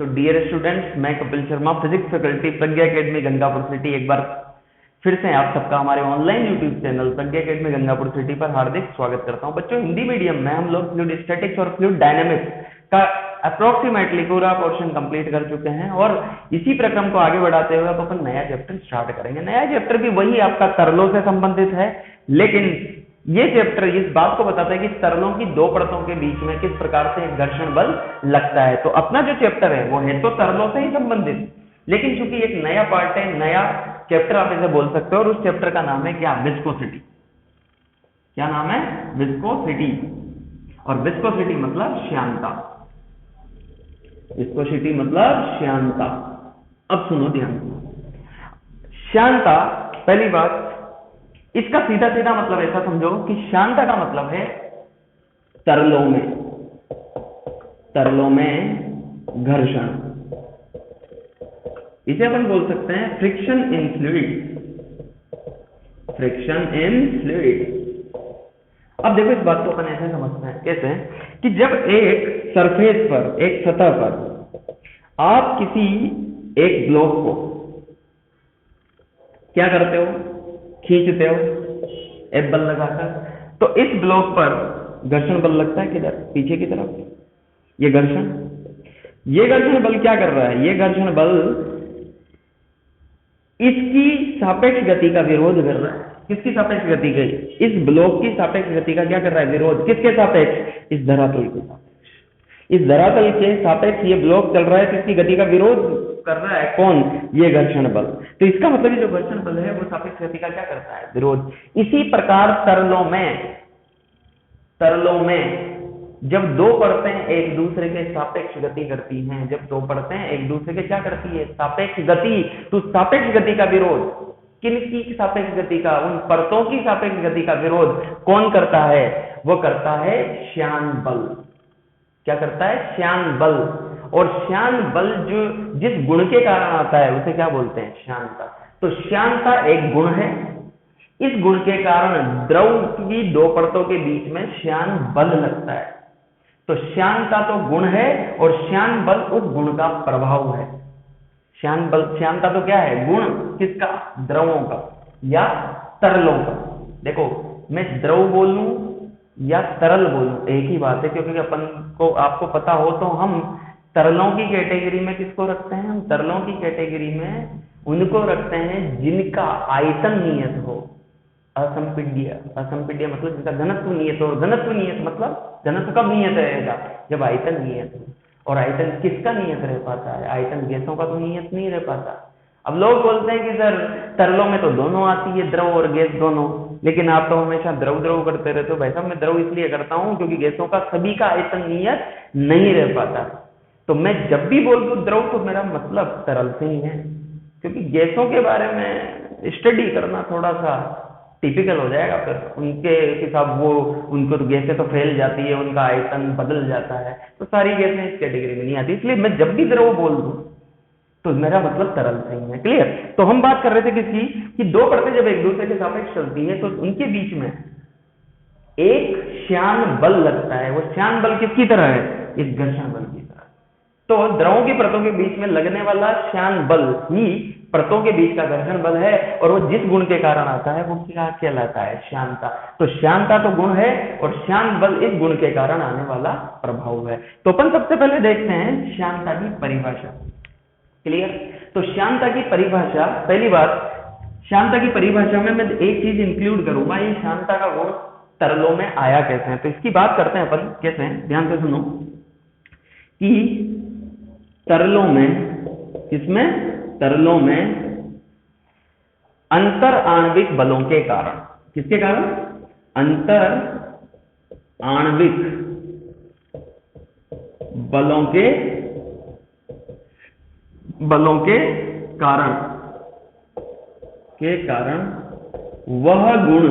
तो dear students, मैं Kapil Sharma, physics faculty प्रज्ञा academy Gangapur city, एक बार फिर से आप सबका हमारे ऑनलाइन यूट्यूब चैनल प्रज्ञा एकेडमी गंगापुर सिटी पर हार्दिक स्वागत करता हूं। बच्चों, हिंदी मीडियम में हम लोग फ्लूइड स्टैटिक्स और फ्लूइड डायनेमिक्स का अप्रोक्सीमेटली पूरा पोर्शन कंप्लीट कर चुके हैं और इसी प्रक्रम को आगे बढ़ाते हुए अब अपन नया चैप्टर स्टार्ट करेंगे। नया चैप्टर भी वही आपका तरलों से संबंधित है, लेकिन ये चैप्टर इस बात को बताता है कि तरलों की दो परतों के बीच में किस प्रकार से एक घर्षण बल लगता है। तो अपना जो चैप्टर है वो है तो तरलों से ही संबंधित, लेकिन चूंकि एक नया पार्ट है, नया चैप्टर आप इसे बोल सकते हो, और उस चैप्टर का नाम है क्या? विस्कोसिटी। क्या नाम है? विस्कोसिटी। और विस्कोसिटी मतलब श्यानता। विस्कोसिटी मतलब श्यानता। अब सुनो ध्यान से, श्यानता, पहली बात, इसका सीधा सीधा मतलब ऐसा समझो कि श्यानता का मतलब है तरलों में घर्षण। इसे अपन बोल सकते हैं फ्रिक्शन इन फ्लूइड। अब देखो, इस बात को अपन ऐसे समझते हैं, कैसे कि जब एक सरफेस पर, एक सतह पर आप किसी एक ब्लॉक को क्या करते हो? खींचते हो एफ बल लगाकर, तो इस ब्लॉक पर घर्षण बल लगता है किधर? पीछे की तरफ। ये घर्षण बल क्या कर रहा है? ये घर्षण बल इसकी सापेक्ष गति का विरोध कर रहा है। किसकी सापेक्ष गति की? इस ब्लॉक की सापेक्ष गति का क्या कर रहा है? विरोध। किसके सापेक्ष? इस धरातल के सापेक्ष। इस धरातल के सापेक्ष ये ब्लॉक चल रहा है, तो इसकी गति का विरोध कर रहा है कौन? ये घर्षण बल। तो इसका मतलब जो घर्षण बल है वो सापेक्ष गति का क्या करता है? विरोध। इसी प्रकार तरलों में जब दो परतें एक दूसरे के सापेक्ष गति करती हैं, जब दो परतें एक दूसरे के क्या करती है? सापेक्ष गति। तो सापेक्ष गति का विरोध किनकी सापेक्ष गति का? उन परतों की सापेक्ष गति का विरोध कौन करता है? वो करता है श्यान बल। क्या करता है? श्यान बल। और श्यान बल जो जिस गुण के कारण आता है उसे क्या बोलते हैं? श्यानता। तो श्यानता एक गुण है। इस गुण के कारण द्रव की दो परतों के बीच में श्यान बल लगता है। तो श्यानता तो गुण है और श्यान बल उस गुण का प्रभाव है। श्यानता तो क्या है? गुण। किसका? द्रवों का या तरलों का। देखो, मैं द्रव बोलूं या तरल बोलूं एक ही बात है, क्योंकि अपन को, आपको पता हो तो हम तरलों की कैटेगरी में किसको रखते हैं? हम तरलों की कैटेगरी में उनको रखते हैं जिनका आयतन नियत हो। असंपीड्य मतलब जिनका घनत्व नियत हो, और घनत्व नियत मतलब घनत्व कब नियत रहेगा? जब आयतन नियत हो। और आयतन किसका नियत रह पाता है? आयतन गैसों का तो नियत नहीं रह पाता। अब लोग बोलते हैं कि सर तरलों में तो दोनों आती है, द्रव और गैस दोनों, लेकिन आप तो हमेशा द्रव करते रहते हो। भाई साहब, मैं द्रव इसलिए करता हूं क्योंकि गैसों का सभी का आयतन नियत नहीं रह पाता। तो मैं जब भी बोल दूं द्रव, तो मेरा मतलब तरल से ही है, क्योंकि गैसों के बारे में स्टडी करना थोड़ा सा टिपिकल हो जाएगा। फिर उनके हिसाब वो, उनको तो गैसें तो फैल जाती है, उनका आयतन बदल जाता है, तो सारी गैसें इस कैटेगरी में नहीं आती। इसलिए मैं जब भी द्रव बोल दूं तो मेरा मतलब तरल से ही है। क्लियर? तो हम बात कर रहे थे किसकी? कि दो परतें जब एक दूसरे के सापेक्ष चलती है तो उनके बीच में एक श्यान बल लगता है। वो श्यान बल किसकी तरह है? इस घर्षण बल की तरह। तो द्रवों की परतों के बीच में लगने वाला श्यान बल ही परतों के बीच का घर्षण बल है, और वो जिस गुण के कारण आता है वो क्या कहलाता है? श्यानता। तो श्यानता तो गुण है और श्यान बल इस गुण के कारण आने वाला प्रभाव है। तो अपन सबसे पहले देखते हैं श्यानता की परिभाषा। क्लियर? तो श्यानता की परिभाषा, पहली बात, श्यानता की परिभाषा में मैं एक चीज इंक्लूड करूंगा, ये श्यानता का गुण तरलों में आया कैसे है। तो इसकी बात करते हैं अपन कैसे हैं, ध्यान से सुनो। कि तरलों में, किसमें? तरलों में अंतर आणविक बलों के कारण। किसके कारण? अंतर आणविक बलों के कारण वह गुण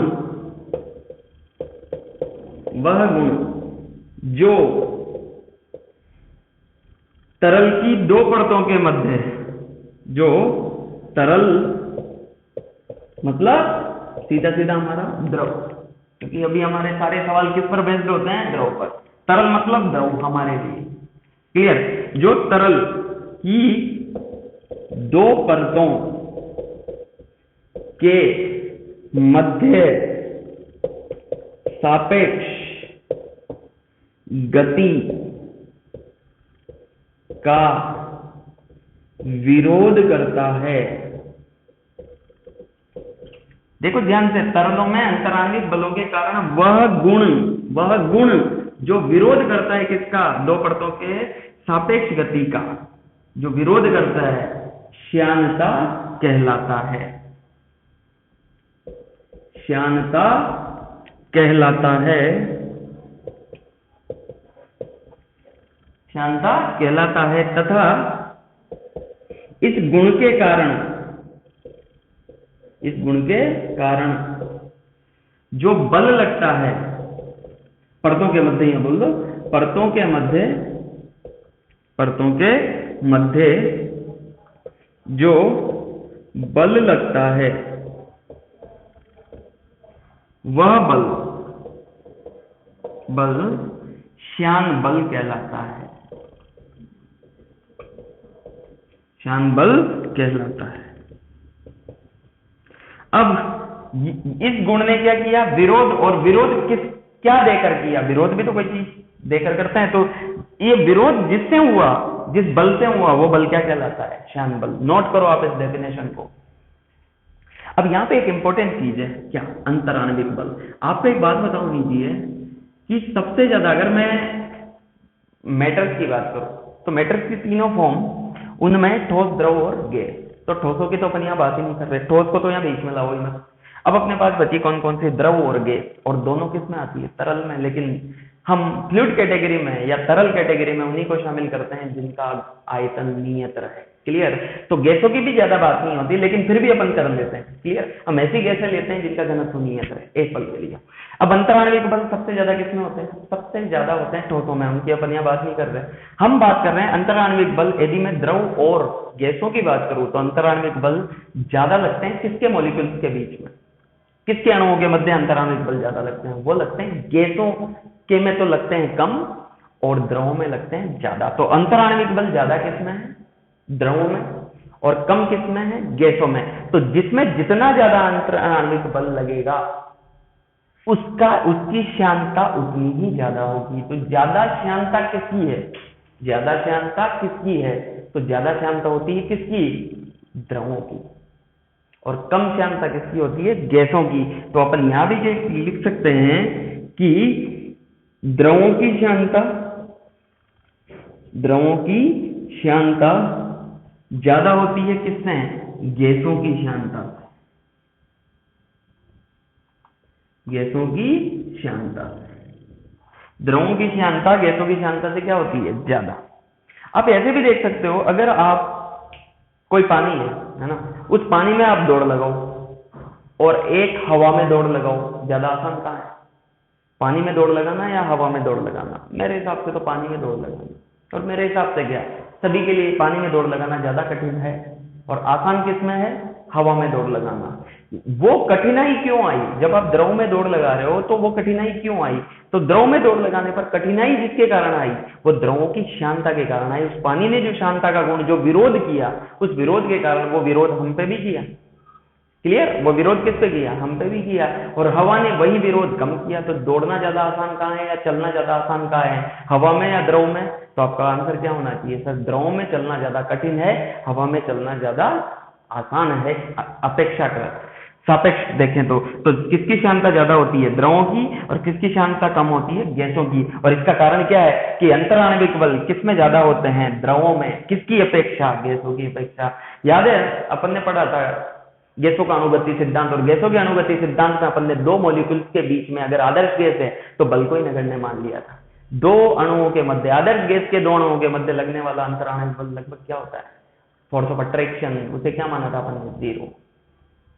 जो तरल की दो परतों के मध्य, जो तरल मतलब सीधा सीधा हमारा द्रव, क्योंकि अभी हमारे सारे सवाल किस पर बेस्ड होते हैं? द्रव पर। तरल मतलब द्रव हमारे लिए। क्लियर? जो तरल कि दो परतों के मध्य सापेक्ष गति का विरोध करता है। देखो ध्यान से, तरलों में अंतरांगिक बलों के कारण वह गुण जो विरोध करता है किसका, दो परतों के सापेक्ष गति का जो विरोध करता है, श्यानता कहलाता है। श्यानता कहलाता है। श्यानता कहलाता है तथा इस गुण के कारण जो बल लगता है परतों के मध्य, यहां बोल दो, परतों के मध्य जो बल लगता है वह बल श्यान बल कहलाता है। श्यान बल कहलाता है। अब इस गुण ने क्या किया, विरोध, और विरोध क्या देकर किया, विरोध भी तो कोई चीज देकर करते हैं, तो ये विरोध जिससे हुआ, जिस बल से हुआ, वो बल क्या कहलाता है, श्यान बल। नोट करो आप इस डेफिनेशन को। अब यहां पे एक इंपॉर्टेंट चीज है, क्या, अंतराण्विक बल। आपको एक बात बताऊं लीजिए कि सबसे ज्यादा, अगर मैं मैटर्स की बात करूं तो मैटर्स की तीनों फॉर्म, उनमें ठोस, द्रव और गैस। तो ठोसों की तो अपन यहाँ बात ही नहीं कर रहे, ठोस को तो यहाँ बीच में लाओ ही मत। अब अपने पास बची कौन कौन सी, द्रव और गैस, और दोनों किस में आती है, तरल में। लेकिन हम फ्लूइड कैटेगरी में या तरल कैटेगरी में उन्हीं को शामिल करते हैं जिनका आयतन नियत रहे। क्लियर। तो गैसों की भी ज्यादा बात नहीं होती, लेकिन फिर भी अपन कर लेते हैं। क्लियर। हम ऐसी गैसें लेते हैं जिनका घनत्व नियत रहे, एक पल के लिए। अब अंतराण्विक बल सबसे ज्यादा किसमें होते हैं, सबसे ज्यादा होते हैं ठोसों में, उनकी अपन यहाँ बात नहीं कर रहे। हम बात कर रहे हैं अंतराण्विक बल। यदि मैं द्रव और गैसों की बात करूं तो अंतराण्विक बल ज्यादा लगते हैं किसके मॉलिक्यूल्स के बीच में, किसके अणुओं के मध्य अंतराण्विक बल ज्यादा लगते हैं, वो लगते हैं गैसों के में तो लगते हैं कम और द्रवों में लगते हैं ज्यादा। तो अंतराण्विक बल ज्यादा किसमें है, द्रवों में, और कम किसमें है, गैसों में। तो जिसमें जितना ज्यादा अंतराण्विक बल लगेगा उसकी श्यानता उतनी ही ज्यादा होगी। तो ज्यादा श्यानता किसकी है, ज्यादा श्यानता किसकी है, तो ज्यादा श्यानता होती है किसकी, द्रवों की, और कम श्यानता किसकी होती है, गैसों की। तो अपन यहां भी लिख सकते हैं कि द्रवों की श्यानता ज्यादा होती है किससे, गैसों की श्यानता से, गैसों की श्यानता से। द्रवों की श्यानता गैसों की श्यानता से क्या होती है, ज्यादा। आप ऐसे भी देख सकते हो, अगर आप कोई पानी है ना, उस पानी में आप दौड़ लगाओ और एक हवा में दौड़ लगाओ, ज्यादा आसान कहाँ है, पानी में दौड़ लगाना या हवा में दौड़ लगाना? मेरे हिसाब से तो पानी में दौड़ लगाना। और मेरे हिसाब से क्या, सभी के लिए पानी में दौड़ लगाना ज्यादा कठिन है, और आसान किसमें है, हवा में दौड़ लगाना। वो कठिनाई क्यों आई, जब आप द्रव में दौड़ लगा रहे हो तो वो कठिनाई क्यों आई? तो द्रव में दौड़ लगाने पर कठिनाई जिसके कारण आई, वो द्रवों की श्यानता के कारण आई। उस पानी ने जो श्यानता का गुण, जो विरोध किया, उस विरोध के कारण वो विरोध हम पे भी किया। क्लियर। वो विरोध किस पे किया, हम पे भी किया। और हवा ने वही विरोध कम किया। तो दौड़ना ज्यादा आसान कहाँ है या चलना ज्यादा आसान कहाँ है, हवा में या द्रव में? तो आपका आंसर क्या होना चाहिए सर, द्रव में चलना ज्यादा कठिन है, हवा में चलना ज्यादा आसान है अपेक्षाकृत। सापेक्ष देखें तो किसकी श्यानता ज्यादा होती है, द्रवों की, और किसकी श्यानता कम होती है, गैसों की। और इसका कारण क्या है कि अंतराण्विक बल किसमें ज्यादा होते हैं, द्रवों में। किसकी अपेक्षा, गैसों की अपेक्षा। याद है अपन ने पढ़ा था गैसों का अनुगति सिद्धांत, और गैसों के अनुगति सिद्धांत में अपन ने दो मॉलिक्यूल्स के बीच में अगर आदर्श गैस है तो बल को ही नगण्य मान लिया था। दो अणुओं के मध्य, आदर्श गैस के दो अणुओं के मध्य लगने वाला अंतराण्विक बल लगभग क्या होता है, फोर्स ऑफ अट्रैक्शन, उसे क्या माना था अपन ने, 0।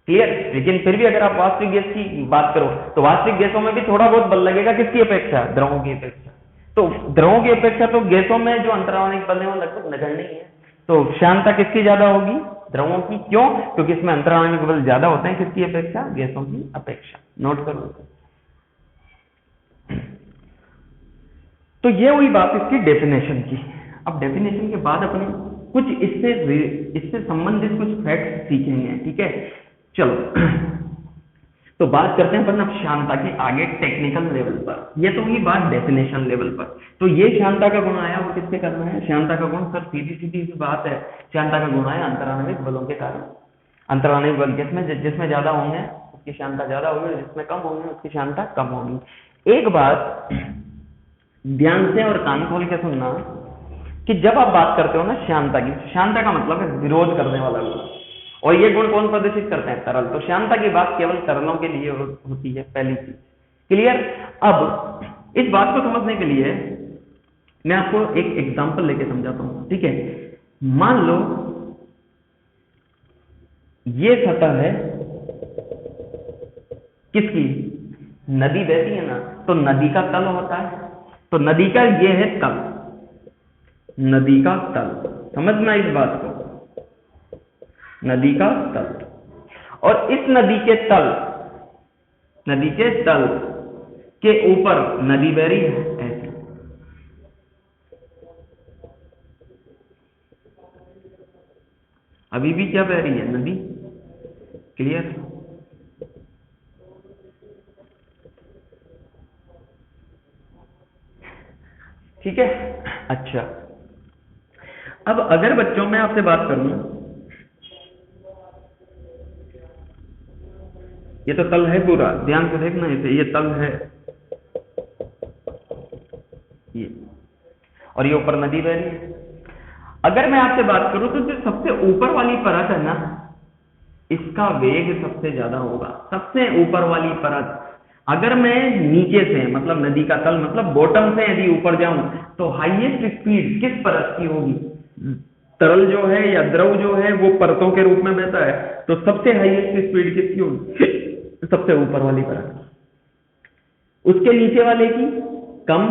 क्लियर। लेकिन फिर भी अगर आप वास्तविक गैस की बात करो तो वास्तविक गैसों में भी थोड़ा बहुत बल लगेगा, किसकी अपेक्षा, द्रवों की अपेक्षा। तो द्रवों की अपेक्षा तो गैसों में जो अंतराण्विक बल है वो लगभग नगण्य ही है। तो श्यानता किसकी ज्यादा होगी, द्रवों की। क्यों, क्योंकि इसमें अंतराण्विक बल ज्यादा होते हैं, किसकी अपेक्षा, गैसों की अपेक्षा। नोट करो। तो ये हुई बात इसकी डेफिनेशन की। अब डेफिनेशन के बाद अपने कुछ इससे संबंधित कुछ फैक्ट सीखेंगे, ठीक है। चलो तो बात करते हैं अपन अब शांता के आगे टेक्निकल लेवल पर। ये तो हुई बात डेफिनेशन लेवल पर। तो ये शांता का गुण आया, वो किससे करना है? शांता का गुण सर सीधी सीधी सी बात है, शांता का गुण आया अंतराण्विक बलों के कारण। अंतराण्विक बल जिसमें ज्यादा होंगे उसकी शांता ज्यादा होगी, जिसमें कम होंगे उसकी शांता कम होगी। एक बात ध्यान से और कान खोल के सुनना कि जब आप बात करते हो ना शांता की, शांता का मतलब है विरोध करने वाला गुण, और ये गुण कौन प्रदर्शित करते हैं? तरल। तो शांता की बात केवल तरलों के लिए होती है, पहली चीज क्लियर। अब इस बात को समझने के लिए मैं आपको एक एग्जांपल लेके समझाता हूं, ठीक है। मान लो ये सतह है किसकी? नदी बहती है ना, तो नदी का तल होता है, तो नदी का ये है तल, नदी का तल, समझना इस बात को, नदी का तल। और इस नदी के तल के ऊपर नदी बह रही है ऐसे, अभी भी क्या बह रही है? नदी। क्लियर? ठीक है। अच्छा, अब अगर बच्चों मैं आपसे बात करूं, ये तो तल है पूरा, ध्यान से देखना इसे, ये तल है ये, और ये ऊपर नदी बह रही है। अगर मैं आपसे बात करूं तो जो सबसे ऊपर वाली परत है ना, इसका वेग सबसे ज्यादा होगा, सबसे ऊपर वाली परत। अगर मैं नीचे से मतलब नदी का तल मतलब बॉटम से यदि ऊपर जाऊं तो हाईएस्ट स्पीड किस परत की होगी? तरल जो है या द्रव जो है वो परतों के रूप में बहता है, तो सबसे हाईएस्ट स्पीड किसकी होगी? सबसे ऊपर वाली परत। उसके नीचे वाले की कम,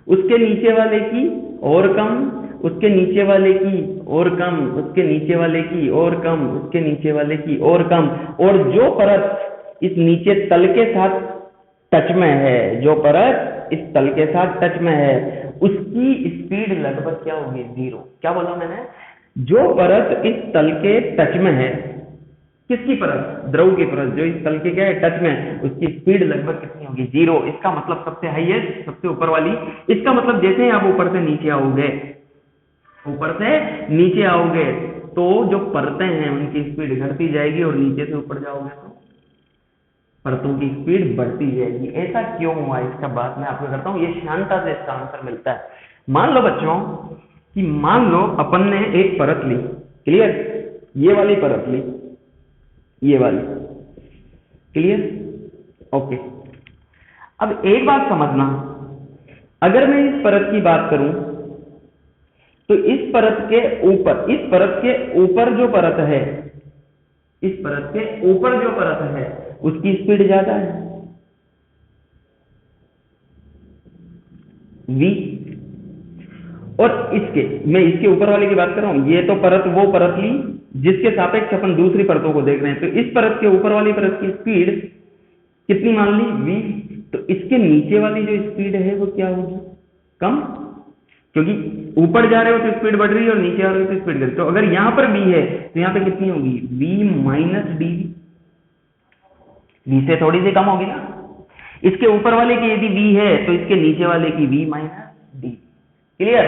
उसके नीचे वाले की और कम, उसके नीचे वाले की और कम, उसके नीचे वाले की और कम, उसके नीचे वाले की और कम। और जो परत इस नीचे तल के साथ टच में है, जो परत इस तल के साथ टच में है, उसकी स्पीड लगभग क्या होगी? 0। क्या बोला मैंने? जो परत इस तल के टच में है, किसकी परत? द्रव की परत, जो इस तल के क्या है? टच में, उसकी स्पीड लगभग कितनी होगी? 0। इसका मतलब सबसे हाईएस्ट, सबसे ऊपर वाली। इसका मतलब जैसे ही आप ऊपर से नीचे आओगे, ऊपर से नीचे आओगे तो जो परतें हैं उनकी स्पीड घटती जाएगी, और नीचे से ऊपर जाओगे तो परतों की स्पीड बढ़ती जाएगी। ऐसा क्यों हुआ? इसका बात मैं आपको करता हूं, ये शांता से इसका आंसर मिलता है। मान लो बच्चों कि मान लो अपन ने एक परत ली, क्लियर, ये वाली परत ली, ये वाली, क्लियर, ओके। अब एक बात समझना, अगर मैं इस परत की बात करूं तो इस परत के ऊपर जो परत है, इस परत के ऊपर जो परत है उसकी स्पीड ज्यादा है, v। और मैं इसके ऊपर वाले की बात कर रहा हूं, ये तो परत वो परत ली जिसके सापेक्ष अपन दूसरी परतों को देख रहे हैं, तो इस परत के ऊपर वाली परत की स्पीड कितनी मान ली? v। तो इसके नीचे वाली जो स्पीड है वो क्या होगी? कम, क्योंकि ऊपर जा रहे हो तो स्पीड बढ़ रही है और नीचे आ रहे हो तो स्पीड घट रही है। तो अगर यहां पर v है तो यहां पे कितनी होगी? v माइनस dv, v से थोड़ी सी कम होगी ना। इसके ऊपर वाले की यदि v है तो इसके नीचे वाले की v माइनस dv, क्लियर।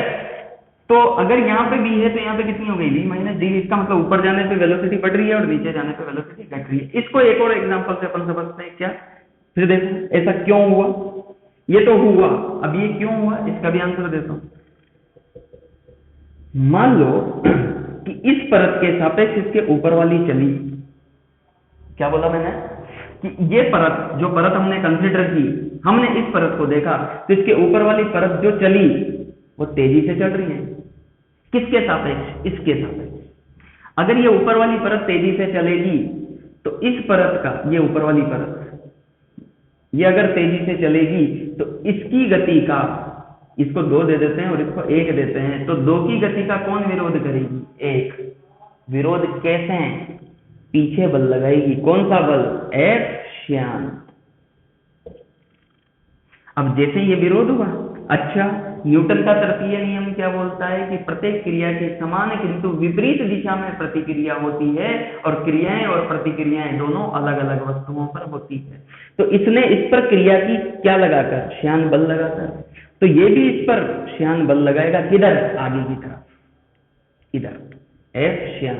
तो अगर यहाँ पे v है तो यहाँ पे कितनी हो गई? v minus dv। इसका मतलब ऊपर जाने पे वेलोसिटी बढ़ रही है और नीचे जाने पे वेलोसिटी घट रही है। इसको एक और एग्जांपल से अपन समझते हैं क्या। फिर देखो ऐसा क्यों हुआ, ये तो हुआ, अब ये क्यों हुआ इसका भी आंसर देता हूं। मान लो कि इस परत के सापेक्ष इसके ऊपर वाली चली, क्या बोला मैंने कि ये परत, जो परत हमने कंसीडर की, हमने इस परत को देखा तो इसके ऊपर वाली परत जो चली वो तेजी से चल रही है, किसके सापेक्ष? इसके सापेक्ष। अगर ये ऊपर वाली परत तेजी से चलेगी तो इस परत का, ये ऊपर वाली परत ये अगर तेजी से चलेगी तो इसकी गति का, इसको 2 दे देते हैं और इसको 1 देते हैं, तो 2 की गति का कौन विरोध करेगी? 1। विरोध कैसे? पीछे बल लगाएगी, कौन सा बल? एर्शियन। अब जैसे ये विरोध हुआ, अच्छा न्यूटन का तृतीय नियम क्या बोलता है कि प्रत्येक क्रिया की समान किंतु विपरीत दिशा में प्रतिक्रिया होती है और क्रियाएं और प्रतिक्रियाएं दोनों अलग अलग वस्तुओं पर होती है। तो इसने इस पर क्रिया की क्या लगाकर, श्यान बल लगाकर, तो ये भी इस पर श्यान बल लगाएगा, किधर, आगे की तरफ, इधर एफ श्यान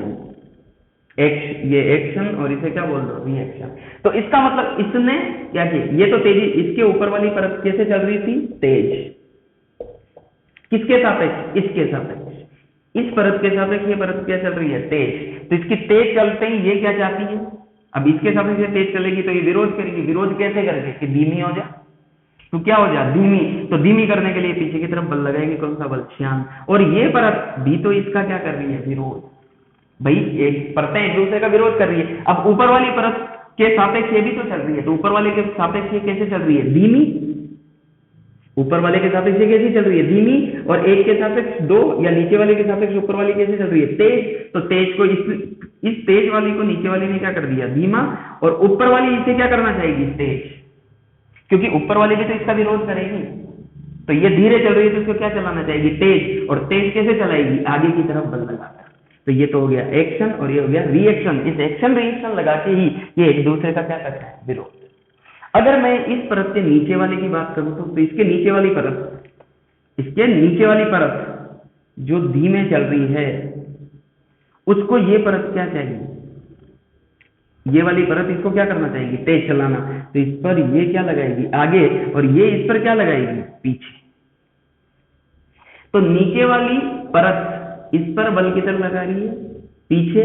ये एक्शन और इसे क्या बोल दो, रिएक्शन। तो इसका मतलब इसने क्या किया, ये तो तेजी इसके ऊपर वाली परत कैसे चल रही थी, तेज, किसके सापेक्ष, इसके सापेक्ष, इस परत के सापेक्ष ये परत क्या चल रही है, तेज। तो इसकी तेज चलते ही ये क्या चाहती है, अब इसके सापेक्ष तेज चलेगी तो ये विरोध करेगी, विरोध कैसे करके कि धीमी हो जाए, तो क्या हो जाए, धीमी। तो धीमी करने के लिए पीछे की तरफ बल लगाएगी, कौन सा बल, श्यान। और ये परत भी तो इसका क्या कर रही है, विरोध। भाई एक परतें एक दूसरे का विरोध कर रही है। अब ऊपर वाली परत के सापेक्ष ये भी तो चल रही है, तो ऊपर वाले के सापेक्ष ये कैसे चल रही है, धीमी। ऊपर वाले के सापेक्ष ये कैसी चल रही है, धीमी। और एक के सापेक्ष दो, या नीचे वाले के सापेक्ष ऊपर वाली कैसे चल रही है, तेज। तो तेज को इस तेज वाली को नीचे वाली ने क्या कर दिया, धीमा। और ऊपर वाली इसे क्या करना चाहेगी, तेज, क्योंकि ऊपर वाली भी तो इसका विरोध करेगी। तो ये धीरे चल रही है तो इसको क्या चलाना चाहेगी, तेज। और तेज कैसे चलाएगी, आगे की तरफ बल लगाकर। तो ये तो हो गया एक्शन और ये हो गया रिएक्शन। इस एक्शन रिएक्शन लगा के ही ये एक दूसरे का क्या करता है, विरोध। अगर मैं इस परत के नीचे वाले की बात करूं तो इसके नीचे वाली परत, इसके नीचे वाली परत जो धीमे चल रही है उसको ये परत क्या चाहिए, ये वाली परत इसको क्या करना चाहेगी, तेज चलाना। तो इस पर ये क्या लगाएगी, आगे, और ये इस पर क्या लगाएगी, पीछे। तो नीचे वाली परत इस पर बल किधर लगा रही है, पीछे।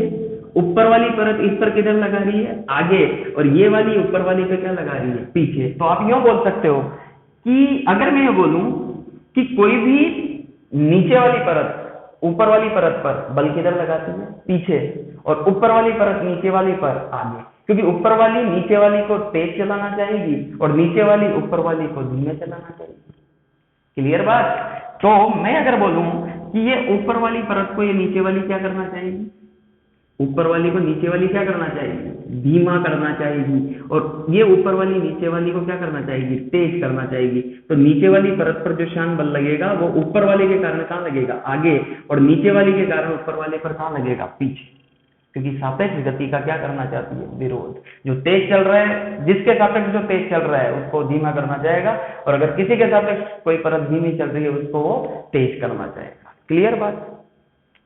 ऊपर वाली परत इस पर किधर लगा रही है, आगे। और ये वाली ऊपर वाली पे क्या लगा रही है, पीछे। तो आप यूं बोल सकते हो कि अगर मैं ये बोलूं कि कोई भी नीचे वाली परत ऊपर वाली परत पर बल किधर लगाती है, पीछे। और ऊपर वाली परत नीचे वाली पर आगे, क्योंकि ऊपर वाली नीचे वाली को तेज चलाना चाहेगी और नीचे वाली ऊपर वाली को धीमे चलाना चाहेगी। क्लियर बात। तो मैं अगर बोलूं कि ये ऊपर वाली परत को ये नीचे वाली क्या करना चाहेगी, ऊपर वाली को नीचे वाली क्या करना चाहेगी, धीमा करना चाहेगी। और ये ऊपर वाली नीचे वाली को क्या करना चाहेगी, तेज करना चाहेगी। तो नीचे वाली परत पर जो श्यान बल लगेगा वो ऊपर वाले के कारण कहां लगेगा, आगे। और नीचे वाली के कारण ऊपर वाले पर कहां लगेगा, पीछे। क्योंकि सापेक्ष गति का क्या करना चाहती है, विरोध। जो तेज चल रहा है, जिसके सापेक्ष जो तेज चल रहा है उसको धीमा करना चाहेगा, और अगर किसी के सापेक्ष कोई परत धीमी चल रही है उसको वो तेज करना चाहेगा। क्लियर बात,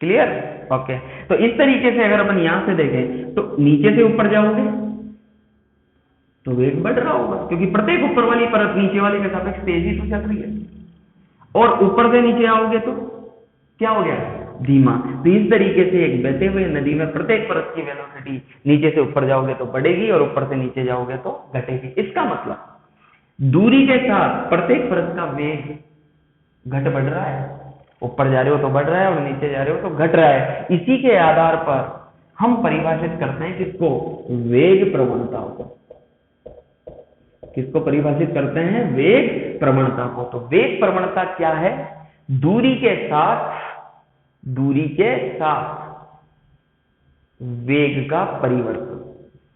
क्लियर, ओके। तो इस तरीके से अगर अपन यहां से देखें तो नीचे से ऊपर जाओगे तो वेग बढ़ रहा होगा, क्योंकि प्रत्येक ऊपर वाली परत नीचे वाले के सापेक्ष तेजी तो चल रही है। और ऊपर से नीचे आओगे तो क्या हो गया, धीमा। तो इस तरीके से एक बहते हुए नदी में प्रत्येक परत की वेलोसिटी नीचे से ऊपर जाओगे तो बढ़ेगी और ऊपर से नीचे जाओगे तो घटेगी। इसका मतलब दूरी के साथ प्रत्येक परत का वेग घट बढ़ रहा है। ऊपर जा रहे हो तो बढ़ रहा है और नीचे जा रहे हो तो घट रहा है। इसी के आधार पर हम परिभाषित करते हैं किसको, वेग प्रवणता को। किसको परिभाषित करते हैं, वेग प्रवणता को। तो वेग प्रवणता क्या है, दूरी के साथ वेग का परिवर्तन।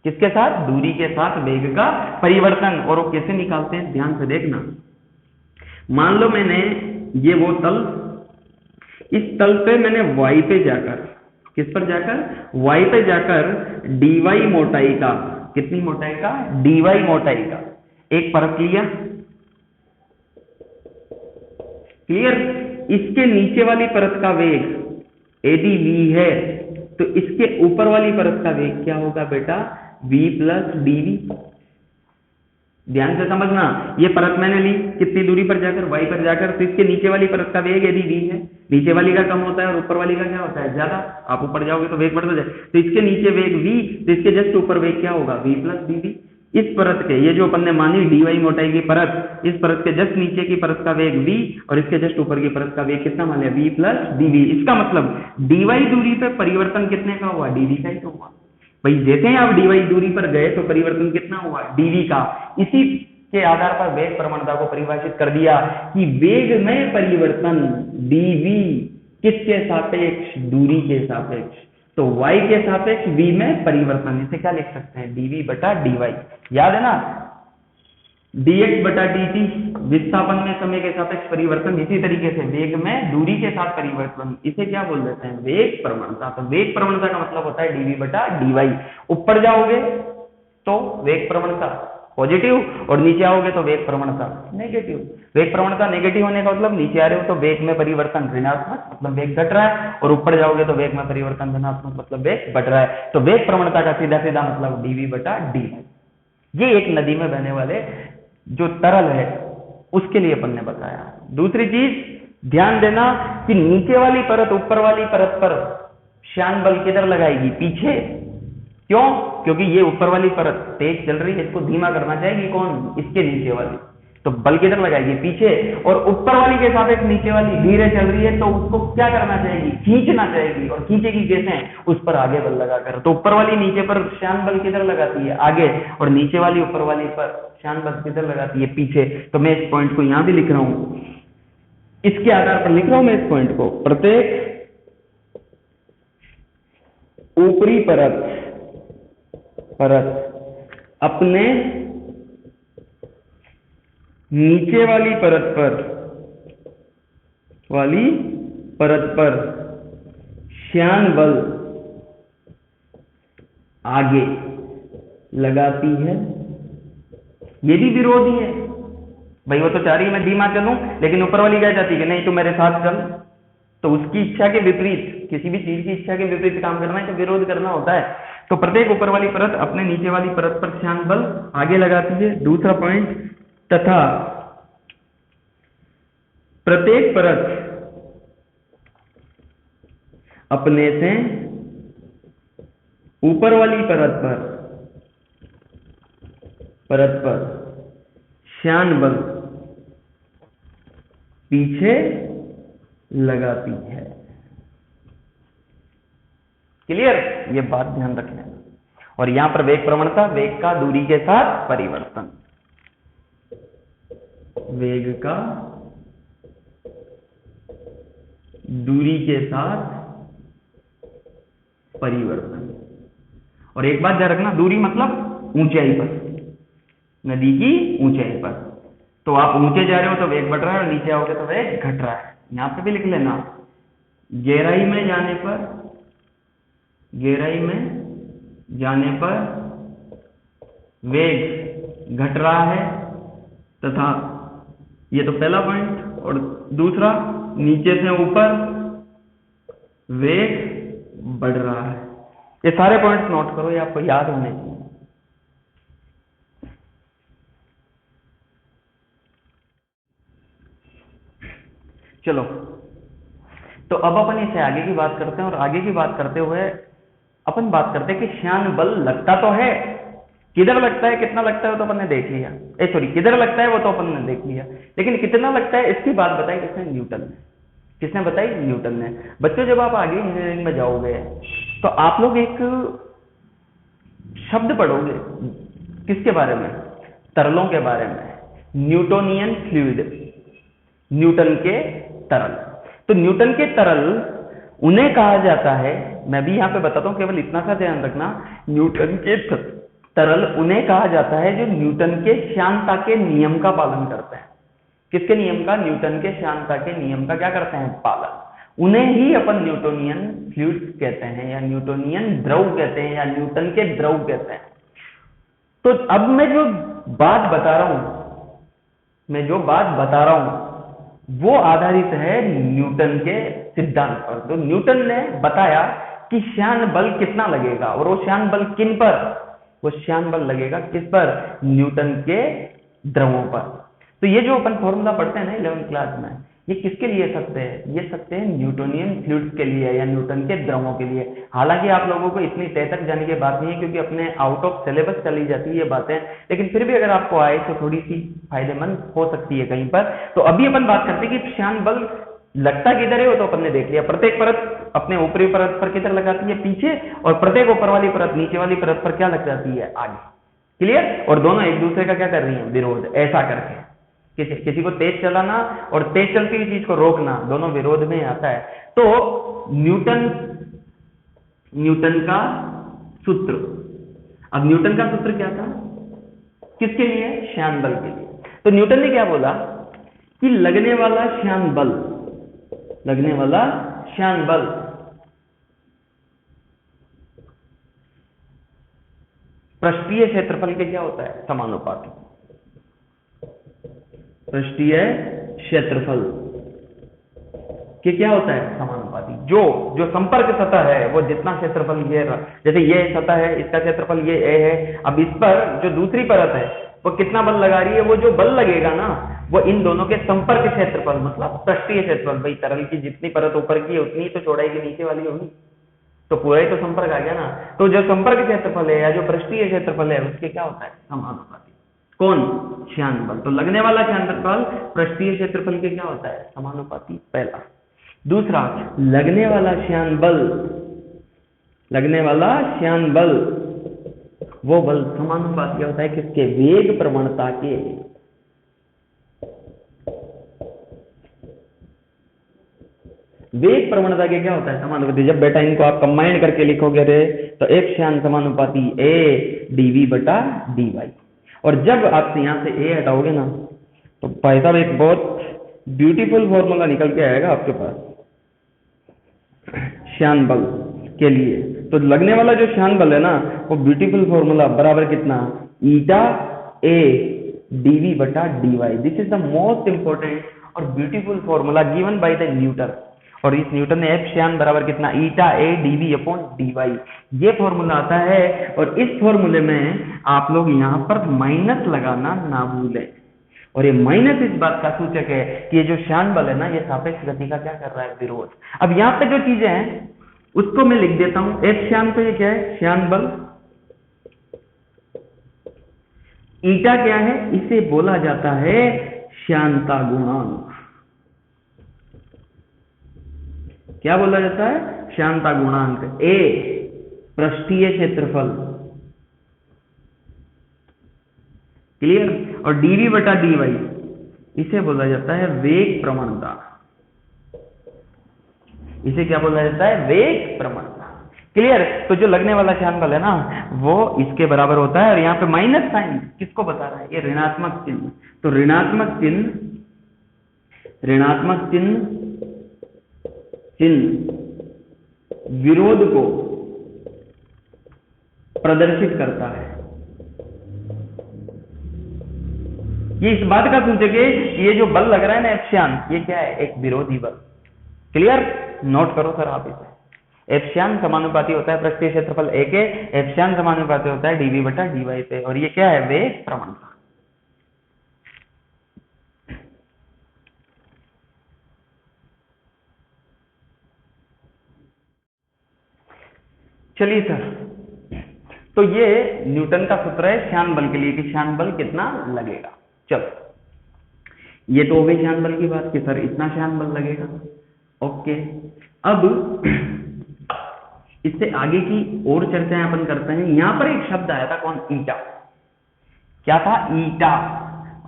किसके साथ, दूरी के साथ वेग का परिवर्तन। और वो कैसे निकालते हैं, ध्यान से देखना। मान लो मैंने ये वो तल, इस तल पे मैंने y पे जाकर, किस पर जाकर, y पे जाकर dy मोटाई का, कितनी मोटाई का, dy मोटाई का एक परत लिया। क्लियर। इसके नीचे वाली परत का वेग AdV है, तो इसके ऊपर वाली परत का वेग क्या होगा बेटा, v प्लस dv। ध्यान से समझना, ये परत मैंने ली कितनी दूरी पर जाकर, y पर जाकर। तो इसके नीचे वाली परत का वेग यदि v है, नीचे वाली का कम होता है और ऊपर वाली का क्या होता है, ज्यादा। आप ऊपर जाओगे तो वेग बढ़ता जाए। तो इसके नीचे वेग v, तो इसके जस्ट ऊपर वेग क्या होगा, v प्लस dv। इस परत के, ये जो अपन ने मानी dy मोटाई की परत, इस परत के जस्ट नीचे की परत का वेग v और इसके जस्ट ऊपर की परत का वेग कितना मान लिया, v प्लस dv। इसका मतलब dy दूरी पे परिवर्तन कितने का हुआ, dv का ही तो हुआ। भाई जैसे ही आप dy दूरी पर गए तो परिवर्तन कितना हुआ, dv का। इसी के आधार पर वेग प्रवणता को परिभाषित कर दिया कि वेग में परिवर्तन dv किसके सापेक्ष, दूरी के सापेक्ष। तो y के सापेक्ष v में परिवर्तन, इसे क्या लिख सकते हैं, dv बटा dy। याद है ना, dx बटा dt विस्थापन में समय के सापेक्ष परिवर्तन, इसी तरीके से वेग में दूरी के साथ परिवर्तन, इसे क्या बोल देते हैं? वेग प्रवणता। तो वेग प्रवणता का मतलब होता है dv बटा dy। ऊपर जाओगे तो वेग प्रवणता पॉजिटिव और नीचे आओगे तो वेग प्रवणता नेगेटिव। वेग प्रवणता नेगेटिव होने का मतलब नीचे आ रहे हो तो वेग में परिवर्तन ऋणात्मक, मतलब वेग घट रहा है, और ऊपर जाओगे तो वेग में परिवर्तन धनात्मक, मतलब वेग बढ़ रहा है। तो वेग प्रवणता का सीधा सीधा मतलब dv बटा dy। ये एक नदी में बहने वाले जो तरल है उसके लिए अपन ने बताया। दूसरी चीज ध्यान देना कि नीचे वाली परत ऊपर वाली परत पर श्यान बल किधर लगाएगी? पीछे। क्यों? क्योंकि ये ऊपर वाली परत तेज चल रही है, इसको धीमा करना चाहेगी कौन? इसके नीचे वाली। तो बल किधर लगाएगी? पीछे। और ऊपर वाली के साथ एक नीचे वाली धीरे चल रही है तो उसको क्या करना चाहेगी? खींचना चाहेगी। और खींचेगी कैसे? उस पर आगे बल लगाकर। तो ऊपर वाली नीचे पर श्यान बल किधर लगाती है? आगे। और नीचे वाली ऊपर वाली पर श्यान बल किधर लगाती है? पीछे। तो मैं इस पॉइंट को यहां भी लिख रहा हूं, इसके आधार पर लिख रहा हूं मैं इस पॉइंट को। प्रत्येक ऊपरी परत अपने नीचे वाली परत पर श्यान बल आगे लगाती है। ये भी विरोधी है भाई, वो तो चाह रही है मैं धीमा चलूं, लेकिन ऊपर वाली क्या चाहती है कि नहीं तू मेरे साथ चल। तो उसकी इच्छा के विपरीत, किसी भी चीज की इच्छा के विपरीत काम करना है तो विरोध करना होता है। तो प्रत्येक ऊपर वाली परत अपने नीचे वाली परत पर श्यान बल आगे लगाती है। दूसरा पॉइंट, तथा प्रत्येक परत अपने से ऊपर वाली परत पर श्यान बल पीछे लगाती है। क्लियर? ये बात ध्यान रखना। और यहां पर वेग प्रवणता, वेग का दूरी के साथ परिवर्तन, वेग का दूरी के साथ परिवर्तन। और एक बात ध्यान रखना, दूरी मतलब ऊंचाई पर, नदी की ऊंचाई पर। तो आप ऊंचे जा रहे हो तो वेग बढ़ रहा है और नीचे आओगे तो वेग घट रहा है। यहां पे भी लिख लेना, गहराई में जाने पर वेग घट रहा है, तथा ये तो पहला पॉइंट। और दूसरा, नीचे से ऊपर वेग बढ़ रहा है। ये सारे पॉइंट्स नोट करो, ये आपको याद होने चाहिए। चलो, तो अब अपन इसे आगे की बात करते हैं। और आगे की बात करते हुए अपन बात करते हैं कि श्यान बल लगता तो है, किधर लगता है, कितना लगता है वो तो अपन ने देख लिया। किधर लगता है वो तो अपन ने देख लिया, लेकिन कितना लगता है इसकी बात बताई किसने? न्यूटन ने। किसने बताई? न्यूटन ने। बच्चों, जब आप आगे इंजीनियरिंग में जाओगे तो आप लोग एक शब्द पढ़ोगे, किसके बारे में? तरलों के बारे में। न्यूटोनियन फ्लूइड, न्यूटन के तरल। तो न्यूटन के तरल उन्हें कहा जाता है, मैं भी यहां पे बताता हूं, केवल इतना सा ध्यान रखना, न्यूटन के तरल उन्हें कहा जाता है जो न्यूटन के श्यानता के नियम का पालन करते हैं। किसके नियम का? न्यूटन के श्यानता के नियम का क्या करते हैं? पालन। उन्हें ही अपन न्यूटोनियन फ्लूइड्स कहते हैं, या न्यूटोनियन द्रव कहते हैं, या न्यूटन के द्रव कहते हैं। तो अब मैं जो बात बता रहा हूं वो आधारित है न्यूटन के सिद्धांत पर। तो न्यूटन ने बताया कि श्यान बल कितना लगेगा, और वो श्यान बल किन पर? वो श्यान बल लगेगा किस पर? न्यूटन के द्रवों पर। तो ये जो अपन फॉर्मूला पढ़ते हैं ना 11th क्लास में, ये किसके लिए सकते हैं? ये सकते हैं न्यूटोनियन फ्लूइड्स के लिए, या न्यूटन के द्रवों के लिए। हालांकि आप लोगों को इतनी तय तक जाने की बात नहीं है, क्योंकि अपने आउट ऑफ सिलेबस चली जाती है ये बातें, लेकिन फिर भी अगर आपको आए तो थोड़ी सी फायदेमंद हो सकती है कहीं पर। तो अभी अपन बात करते हैं कि श्यान बल लगता किधर है, वो तो अपन ने देख लिया। प्रत्येक परत अपने ऊपरी परत पर किधर लगाती है? पीछे। और प्रत्येक ऊपर वाली परत नीचे वाली परत पर क्या लग जाती है? आगे। क्लियर? और दोनों एक दूसरे का क्या कर रही है? विरोध। ऐसा करके किसी को तेज चलाना और तेज चलती हुई चीज को रोकना, दोनों विरोध में आता है। तो न्यूटन का सूत्र, अब न्यूटन का सूत्र क्या था? किसके लिए? श्यान बल के लिए। तो न्यूटन ने क्या बोला कि लगने वाला श्यान बल, लगने वाला श्यान बल पृष्ठीय क्षेत्रफल के क्या होता है, समानुपाती। पृष्ठीय क्षेत्रफल के क्या होता है, समानुपाती। जो जो संपर्क सतह है वो जितना क्षेत्रफल ये, जैसे ये सतह है, इसका क्षेत्रफल ये ए है, अब इस पर जो दूसरी परत है वो कितना बल लगा रही है, वो जो बल लगेगा ना वो इन दोनों के संपर्क क्षेत्रफल मतलब पृष्ठीय क्षेत्रफल। भाई तरल की जितनी परत ऊपर की है उतनी ही तो चौड़ाई की नीचे वाली होगी, तो पूरा ही तो संपर्क आ गया ना। तो जो संपर्क क्षेत्रफल है या जो पृष्ठीय क्षेत्रफल है उसके क्या होता है, समानुपाती। कौन, श्यान बल। तो लगने वाला क्षेत्रफल पृष्ठीय क्षेत्रफल के क्या होता है, समानुपाती, पहला। दूसरा, लगने वाला श्यान बल, लगने वाला श्यान बल वो बल समानुपाती होता है किसके, वेग प्रवणता के। वेग प्रवणता के क्या होता है, समानुपाती। जब बेटा इनको आप कंबाइन करके लिखोगे रे तो एक श्यान समानुपाती ए डीवी बटा डी वाई। और जब आप यहां से ए हटाओगे ना तो भाई साहब एक बहुत ब्यूटीफुल फॉर्मूला निकल के आएगा आपके पास श्यान बल के लिए। तो लगने वाला जो श्यान बल है ना वो ब्यूटीफुल फॉर्मूला बराबर कितना, ईटा ए डीवी बटा D Y. This is the most important और beautiful formula given by the Newton. और इस न्यूटन ने एफ श्यान बराबर कितना, eta A D V upon D Y, ये फॉर्मूला आता है। और इस फॉर्मूले में आप लोग यहां पर माइनस लगाना ना भूलें। और ये माइनस इस बात का सूचक है कि ये जो श्यान बल है ना ये सापेक्ष गति का क्या कर रहा है, विरोध। अब यहां पे जो चीजें हैं उसको मैं लिख देता हूं। एफ श्यान तो ये क्या है, श्यान बल। ईटा क्या है, इसे बोला जाता है श्यानता गुणांक। क्या बोला जाता है, श्यानता गुणांक। ए पृष्ठीय क्षेत्रफल, क्लियर। और डीवी बटा डी वाई इसे बोला जाता है वेग प्रवणता। इसे क्या बोला जाता है, वेग प्रवणता, क्लियर। तो जो लगने वाला श्यान बल है ना वो इसके बराबर होता है। और यहाँ पे माइनस साइन किसको बता रहा है, ये ऋणात्मक चिन्ह। तो ऋणात्मक चिन्ह, ऋणात्मक चिन्ह चिन्ह विरोध को प्रदर्शित करता है। ये इस बात का सूचक है ये जो बल लग रहा है ना एफ श्यान, ये क्या है, एक विरोधी बल, क्लियर। नोट करो सर आप इसे। एफ श्यान समानुपाती होता है पृष्ठीय क्षेत्रफल ए के, एफ श्यान समानुपाती होता है डीवी बटा डी वाई से। और ये क्या है, वेग प्रवणता। चलिए सर, तो ये न्यूटन का सूत्र है श्यान बल के लिए कि श्यान बल कितना लगेगा। चलो, ये तो हो गई श्यान बल की बात कि सर इतना श्यान बल लगेगा, ओके। अब इससे आगे की और चर्चाएं अपन करते हैं। यहां पर एक शब्द आया था, कौन, ईटा। क्या था, ईटा।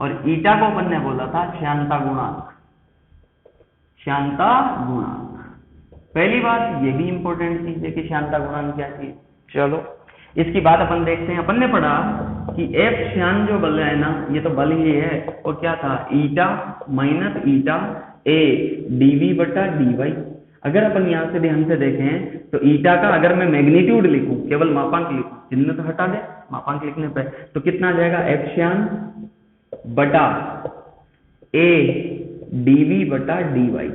और ईटा को अपन ने बोला था श्यानता गुणांक, श्यानता गुणांक। पहली बात ये भी इंपॉर्टेंट चीज है कि श्यानता गुणांक क्या चीज। चलो इसकी बात अपन देखते हैं। अपन ने पढ़ा कि एफ श्यान जो बल है ना ये तो बल ही है, और क्या था, eta minus eta A D V बटा डी वाई। अगर अपन यहां से ध्यान से देखें तो ईटा का अगर मैं मैग्नीट्यूड लिखूं, केवल मापांक लिखूं, चिन्ह तो हटा दे मापांक लिखने पे, तो कितना आ जाएगा, एफ श्यान बटा ए डीवी बटा डी वाई।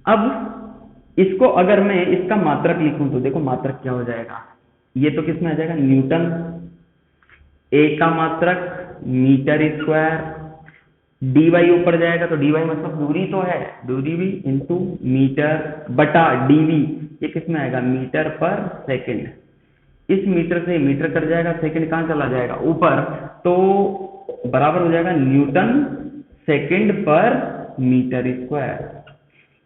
अब इसको अगर मैं इसका मात्रक लिखूं तो देखो मात्रक क्या हो जाएगा, ये तो किसमें आ जाएगा, न्यूटन। ए का मात्रक मीटर स्क्वायर, डी वाई ऊपर जाएगा तो डी वाई मतलब दूरी तो है, दूरी भी इंटू मीटर बटा डीवी, ये किसमें आएगा, मीटर पर सेकंड। इस मीटर से मीटर कट जाएगा, सेकंड कहां चला जाएगा, ऊपर, तो बराबर हो जाएगा न्यूटन सेकंड पर मीटर स्क्वायर।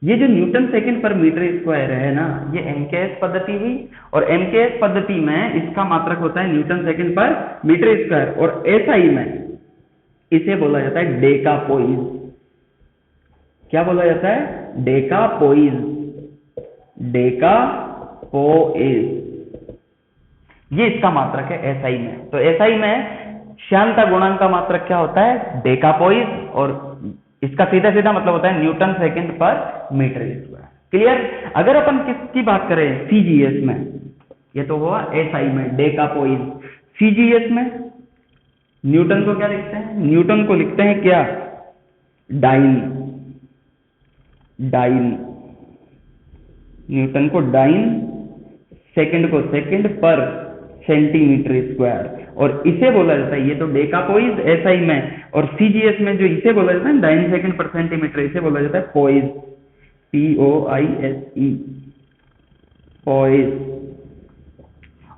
ये जो न्यूटन सेकंड पर मीटर स्क्वायर है ना, ये एमकेएस पद्धति हुई, और एमकेएस पद्धति में इसका मात्रक होता है न्यूटन सेकंड पर मीटर स्क्वायर, और एसआई में इसे बोला जाता है डेकापोइज। क्या बोला जाता है, डेकापोइज, डेकापोइज, ये इसका मात्रक है एसआई में। तो एसआई में श्यानता गुणांक का मात्रक क्या होता है? डेकापोइज, और इसका सीधा सीधा मतलब होता है न्यूटन सेकंड पर मीटर स्क्वायर। क्लियर? अगर अपन किसकी बात करें सीजीएस में, ये तो हुआ एसआई में डेकापोइज, सीजीएस में न्यूटन को क्या लिखते हैं? न्यूटन को लिखते हैं क्या? डाइन। डाइन, न्यूटन को डाइन, सेकंड को सेकंड पर सेंटीमीटर स्क्वायर, और इसे बोला जाता है, ये तो डेकापोइज एसआई में, और सीजीएस में जो इसे बोला जाता है डाइन सेकंड पर सेंटीमीटर, इसे बोला जाता है पोइज, POISE, पोइज।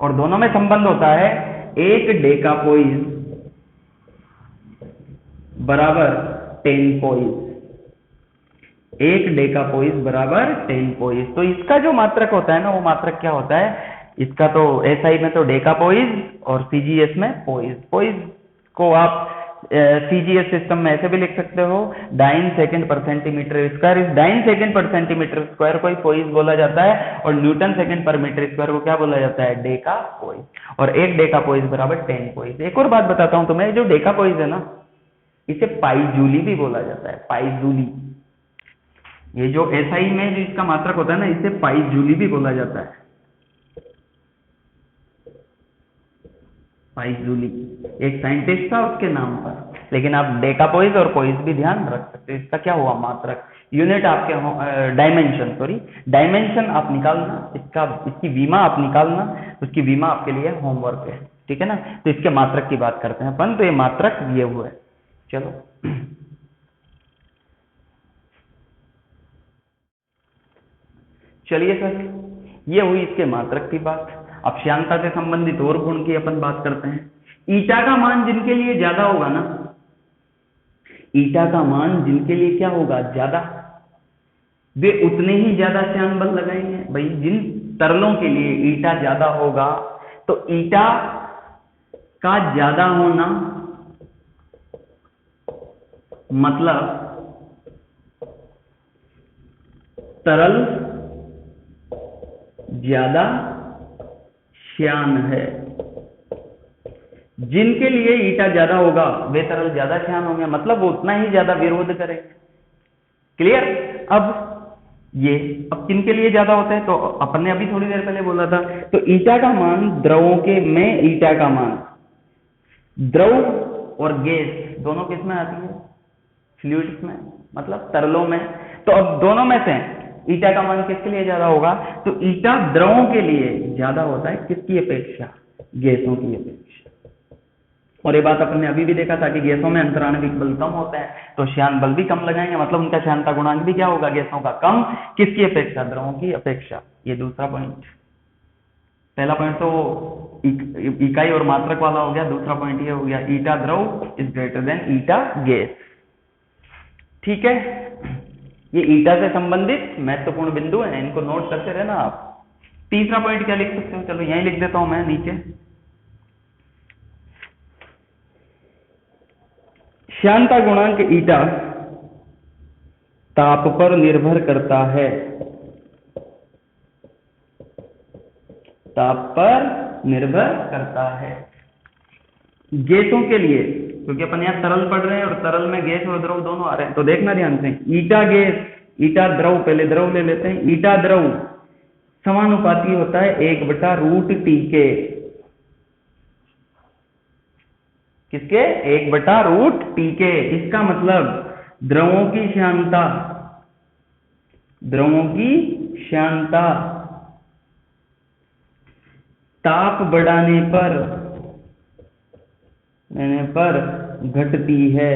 और दोनों में संबंध होता है एक डेकापोइज बराबर 10 पोइज, एक डेकापोइज बराबर 10 पोइज। तो इसका जो मात्रक होता है ना, वो मात्रक क्या होता है? इसका तो एसआई में तो डेकापोइज और सीजीएस में पोइज। पोइज को आप सीजीएस सिस्टम में ऐसे भी लिख सकते हो, डाइन सेकंड पर सेंटीमीटर स्क्वायर। इस डाइन सेकंड पर सेंटीमीटर स्क्वायर को ही पोइज बोला जाता है, और न्यूटन सेकंड पर मीटर स्क्वायर को क्या बोला जाता है? डेकापोइज। और एक डेकापोइज बराबर 10 पोइज। एक और बात बताता हूं तुम्हें, जो डेकापोइज है ना, इसे पाई जूली भी बोला जाता है, पाई जूली। ये जो एसआई में जो इसका मात्रक होता है ना, इसे पाई जूली भी बोला जाता है, पाई जूली। एक साइंटिस्ट था उसके नाम पर। लेकिन आप डेकापोइज और पोइज भी ध्यान रख सकते हो। इसका क्या हुआ मात्रक? यूनिट आपके डायमेंशन, सॉरी डायमेंशन आप निकालना, इसकी विमा आप निकालना, उसकी विमा आपके लिए होमवर्क है, ठीक है ना। तो इसके मात्रक की बात करते हैं अपन। तो ये मात्रक दिए हुए है, चलो चलिए सर, ये हुई इसके मात्रक की बात। अब श्यानता से संबंधित और गुण की अपन बात करते हैं। ईटा का मान जिनके लिए ज्यादा होगा ना, ईटा का मान जिनके लिए क्या होगा? ज्यादा, वे उतने ही ज्यादा श्यान बल लगाएंगे। भाई जिन तरलों के लिए ईटा ज्यादा होगा, तो ईटा का ज्यादा होना मतलब तरल ज्यादा श्यान है। जिनके लिए ईटा ज्यादा होगा, वे तरल ज्यादा श्यान होंगे, मतलब वो उतना ही ज्यादा विरोध करेंगे। क्लियर? अब किनके लिए ज्यादा होता है? तो अपन ने अभी थोड़ी देर पहले बोला था, तो ईटा का मान द्रवों के में, ईटा का मान द्रव और गैस दोनों किस में आती है? फ्लूइड्स में, मतलब तरलों में। तो अब दोनों में से ईटा का मान किसके लिए ज्यादा होगा? तो ईटा द्रवों के लिए ज्यादा होता है, किसकी अपेक्षा? गैसों की अपेक्षा। और ये बात अपन ने अभी भी देखा था कि गैसों में अंतराणविक बल कम होता है, तो श्यान बल भी कम लगाएंगे, मतलब उनका श्यानता गुणांक भी क्या होगा? गैसों का कम, किसकी अपेक्षा? द्रवों की अपेक्षा। ये दूसरा पॉइंट। पहला पॉइंट तो इकाई और मात्रक वाला हो गया, दूसरा पॉइंट ये हो गया ईटा द्रव is greater than eta gas. ठीक है, ये ईटा से संबंधित महत्वपूर्ण बिंदु हैं, इनको नोट करते रहना आप। तीसरा पॉइंट क्या लिख सकते हो? चलो यहीं लिख देता हूं मैं नीचे। श्यानता गुणांक ईटा ताप पर निर्भर करता है, ताप पर निर्भर करता है। गैसों के लिए, क्योंकि अपन यहाँ तरल पढ़ रहे हैं और तरल में गैस और द्रव दोनों आ रहे हैं, तो देखना ध्यान से, ईटा गैस, ईटा द्रव, पहले द्रव ले लेते हैं। ईटा द्रव समानुपाती होता है 1/√T के। किसके? 1/√T के। इसका मतलब द्रवों की श्यानता, द्रवों की श्यानता ताप बढ़ाने पर घटती है।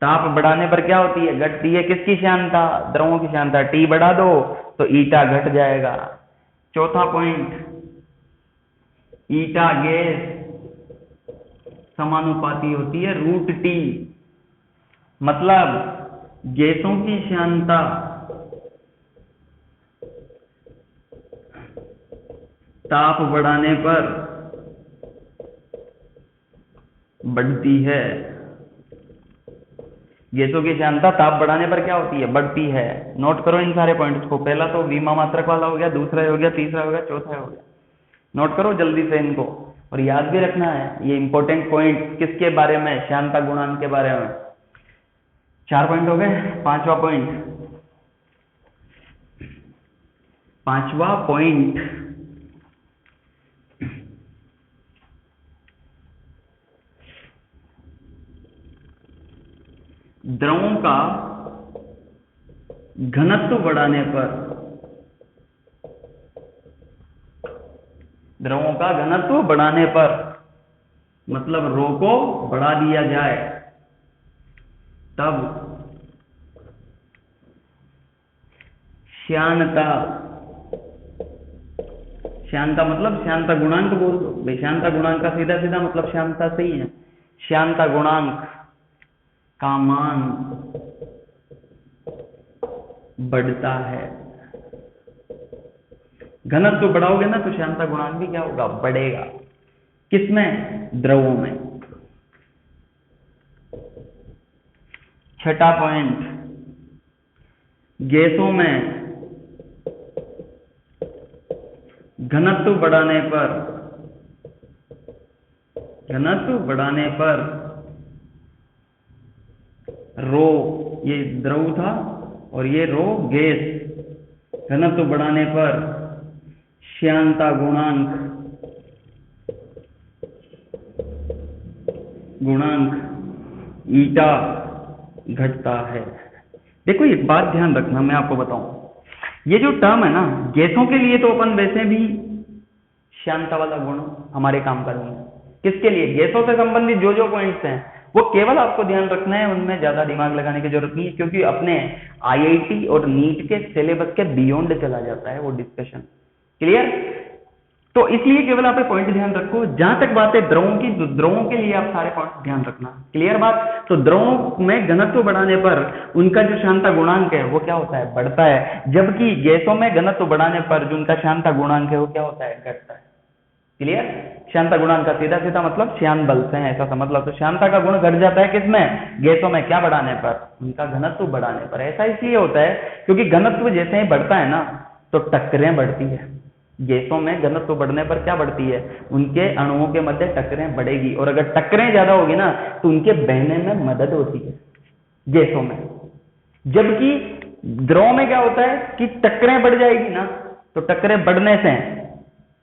ताप बढ़ाने पर क्या होती है? घटती है। किसकी श्यानता? द्रवों की श्यानता। T बढ़ा दो तो ईटा घट जाएगा। चौथा पॉइंट, ईटा गैस समानुपाती होती है √T, मतलब गैसों की श्यानता ताप बढ़ाने पर बढ़ती है। गैसों की श्यानता ताप बढ़ाने पर क्या होती है? बढ़ती है। नोट करो इन सारे पॉइंट्स को। पहला तो विमा मात्रक वाला हो गया, दूसरा हो गया, तीसरा हो गया, चौथा हो गया। नोट करो जल्दी से इनको। और याद भी रखना है ये इंपॉर्टेंट पॉइंट किसके बारे में, श्यानता गुणांक के बारे में। 4 पॉइंट हो गए। पांचवा पॉइंट द्रवों का घनत्व बढ़ाने पर, द्रवों का घनत्व बढ़ाने पर मतलब रो को बढ़ा दिया जाए तब श्यानता, श्यानता मतलब श्यानता गुणांक बोल दो भाई, श्यानता गुणांक का सीधा सीधा मतलब श्यानता सही है। श्यानता गुणांक का मान बढ़ता है। घनत्व बढ़ाओगे ना तो श्यानता गुणांक भी क्या होगा, बढ़ेगा। किसमें, द्रवों में। छठा पॉइंट, गैसों में घनत्व बढ़ाने पर रो, ये द्रव था और ये रो गैस, घनत्व बढ़ाने पर श्यानता गुणांक ईटा घटता है। देखो एक बात ध्यान रखना, मैं आपको बताऊं, ये जो टर्म है ना गैसों के लिए, तो अपन वैसे भी श्यानता वाला गुण हमारे काम का नहीं है। किसके लिए, गैसों से संबंधित जो जो पॉइंट्स हैं वो केवल आपको ध्यान रखना है, उनमें ज्यादा दिमाग लगाने की जरूरत नहीं है, क्योंकि अपने आईआईटी और नीट के सिलेबस के बियॉन्ड चला जाता है वो डिस्कशन। क्लियर? तो इसलिए केवल आप पॉइंट ध्यान रखो। जहां तक बात है द्रवों की, तो द्रवों के लिए आप सारे पॉइंट ध्यान रखना। क्लियर बात? तो द्रवों में घनत्व बढ़ाने पर उनका जो श्यानता गुणांक है वो क्या होता है, बढ़ता है, जबकि गैसों में घनत्व बढ़ाने पर जो उनका श्यानता गुणांक है वो क्या होता है, घटता है। क्लियर? श्यानता गुणांक का सीधा सीधा मतलब श्यान बल से है, ऐसा समझ लो। तो श्यानता का गुण घट जाता है किसमें, गैसों में। क्या बढ़ाने पर, उनका घनत्व बढ़ाने पर। ऐसा इसलिए होता है क्योंकि घनत्व जैसे ही बढ़ता है ना तो टक्करें बढ़ती है। गैसों में घनत्व बढ़ने पर क्या बढ़ती है, उनके अणुओं के मध्य टक्करें बढ़ेगी, और अगर टक्करें ज्यादा होगी ना तो उनके बहने में मदद होती है गैसों में। जबकि द्रव में क्या होता है कि टक्करें बढ़ जाएगी ना, तो टक्करें बढ़ने से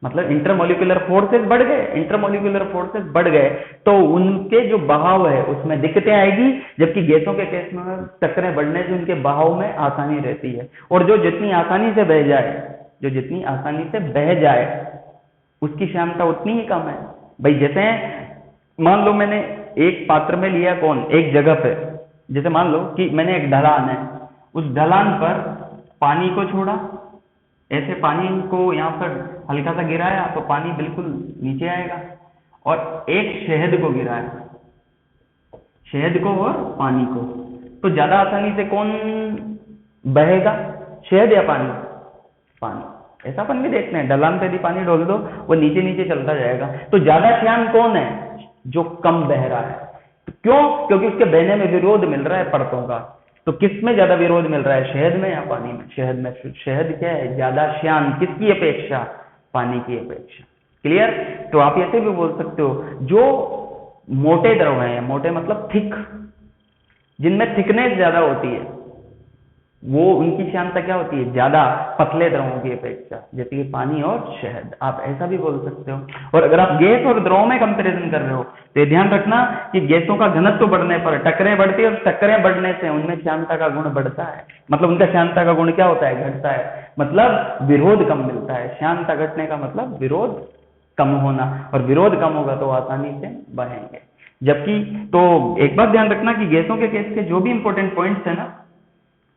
मतलब इंटरमोलिकुलर फोर्सेस बढ़ गए, इंटरमोलिकुलर फोर्सेस बढ़ गए तो उनके जो बहाव है उसमें दिक्कतें आएगी, जबकि गैसों के केस में टक्करें बढ़ने से उनके बहाव में आसानी रहती है। और जो जितनी आसानी से बह जाए उसकी श्यानता उतनी ही कम है भाई। जैसे मान लो मैंने एक पात्र में लिया कौन, एक जगह पे, जैसे मान लो कि मैंने एक ढलान है, उस ढलान पर पानी को छोड़ा, ऐसे पानी को यहाँ पर हल्का सा गिराया तो पानी बिल्कुल नीचे आएगा, और एक शहद को गिराया, शहद को और पानी को, तो ज्यादा आसानी से कौन बहेगा, शहद या पानी? पानी। ऐसा अपन भी देखते हैं, ढलान पे यदि पानी डाल दो वो नीचे नीचे चलता जाएगा। तो ज्यादा श्यान कौन है, जो कम बह रहा है। क्यों? क्योंकि उसके बहने में विरोध मिल रहा है परतों का। तो किस में ज्यादा विरोध मिल रहा है, शहद में या पानी में? शहद में। शहद क्या है, ज्यादा श्यान किसकी अपेक्षा, पानी की अपेक्षा। क्लियर? तो आप ऐसे भी बोल सकते हो जो मोटे द्रव हैं, मोटे मतलब थिक, जिनमें थिकनेस ज्यादा होती है, वो उनकी श्यानता क्या होती है, ज्यादा पतले द्रवों की अपेक्षा, जैसे कि पानी और शहद। आप ऐसा भी बोल सकते हो। और अगर आप गैस और द्रव में कंपैरिजन कर रहे हो तो ध्यान रखना कि गैसों का घनत्व बढ़ने पर टक्करें बढ़ती है, और टक्करें बढ़ने से उनमें श्यानता का गुण बढ़ता है, मतलब उनका श्यानता का गुण क्या होता है, घटता है, मतलब विरोध कम मिलता है। श्यानता घटने का मतलब विरोध कम होना, और विरोध कम होगा तो आसानी से बहेंगे। जबकि तो एक बात ध्यान रखना कि गैसों के केस के जो भी इंपॉर्टेंट पॉइंट्स है ना,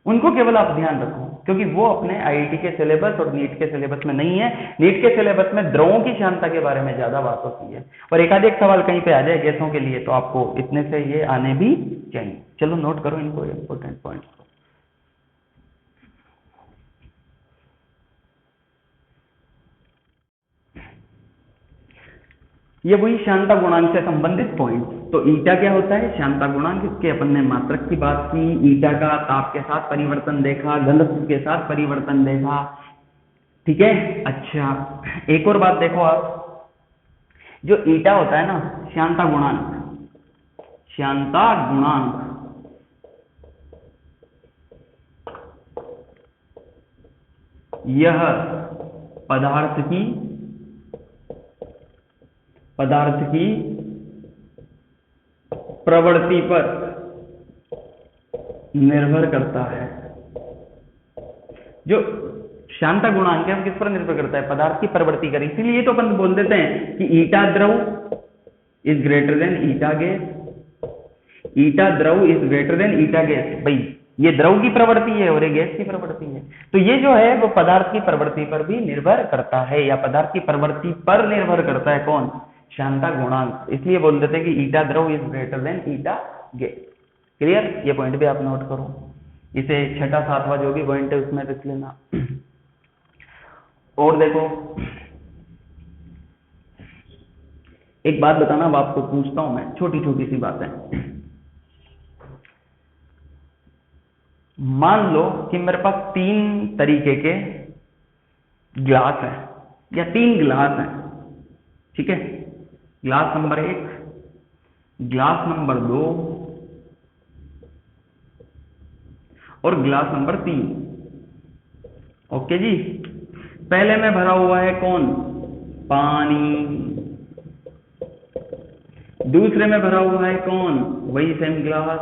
उनको केवल आप ध्यान रखो, क्योंकि वो अपने आईआईटी के सिलेबस और नीट के सिलेबस में नहीं है। नीट के सिलेबस में द्रवों की श्यानता के बारे में ज्यादा बात होती है, और एक आध एक सवाल कहीं पे आ जाए गैसों के लिए तो आपको इतने से ये आने भी चाहिए। चलो नोट करो इनको, इंपॉर्टेंट पॉइंट्स को। ये वही श्यानता गुणांक से संबंधित पॉइंट। तो ईटा क्या होता है, श्यानता गुणांक। इसके अपन ने मात्रक की बात की, ईटा का ताप के साथ परिवर्तन देखा, घनत्व के साथ परिवर्तन देखा। ठीक है। अच्छा, एक और बात देखो आप, जो ईटा होता है ना, श्यानता गुणांक, श्यानता गुणांक, यह पदार्थ की प्रवृत्ति पर निर्भर करता है। जो श्यानता गुणांक है वो किस पर निर्भर करता है? पदार्थ की प्रवृत्ति पर। इसीलिए तो अपन बोल देते हैं कि ईटा द्रव is greater than eta gas, eta द्रव is greater than eta gas. भाई ये द्रव की प्रवृत्ति है और ये गैस की प्रवृत्ति है, तो ये जो है वो पदार्थ की प्रवृत्ति पर भी निर्भर करता है, या पदार्थ की प्रवृत्ति पर निर्भर करता है। कौन? श्यानता गुणांक। इसलिए बोल देते हैं कि ईटा द्रव is greater than eta gas. Clear? ये पॉइंट भी आप नोट करो, इसे छठा सातवां जो भी पॉइंट है उसमें लिख लेना। और देखो एक बात बताना, अब आपको पूछता हूं मैं, छोटी छोटी सी बातें। मान लो कि मेरे पास 3 तरीके के ग्लास है, या 3 ग्लास हैं, ठीक है? ग्लास नंबर 1, ग्लास नंबर 2 और ग्लास नंबर 3। ओके जी। पहले में भरा हुआ है कौन? पानी। दूसरे में भरा हुआ है कौन? वही सेम ग्लास,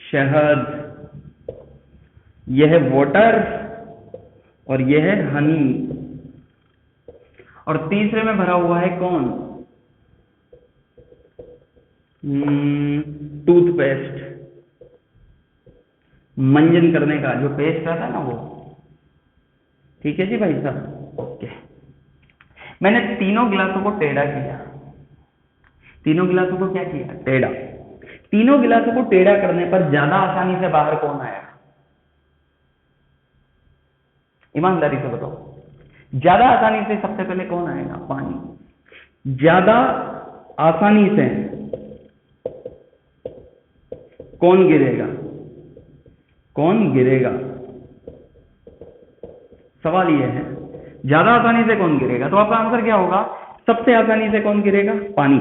शहद। यह है वाटर और यह है हनी। और तीसरे में भरा हुआ है कौन? टूथपेस्ट, मंजन करने का जो पेस्ट आता है ना वो। ठीक है जी भाई साहब। ओके, मैंने तीनों गिलासों को टेढ़ा किया। तीनों गिलासों को क्या किया? टेढ़ा। तीनों गिलासों को टेढ़ा करने पर ज्यादा आसानी से बाहर कौन आएगा? ईमानदारी से बताओ, ज्यादा आसानी से सबसे पहले कौन आएगा? पानी। ज्यादा आसानी से कौन गिरेगा? कौन गिरेगा? सवाल यह है, ज्यादा आसानी से कौन गिरेगा? तो आपका आंसर क्या होगा? सबसे आसानी से कौन गिरेगा? पानी।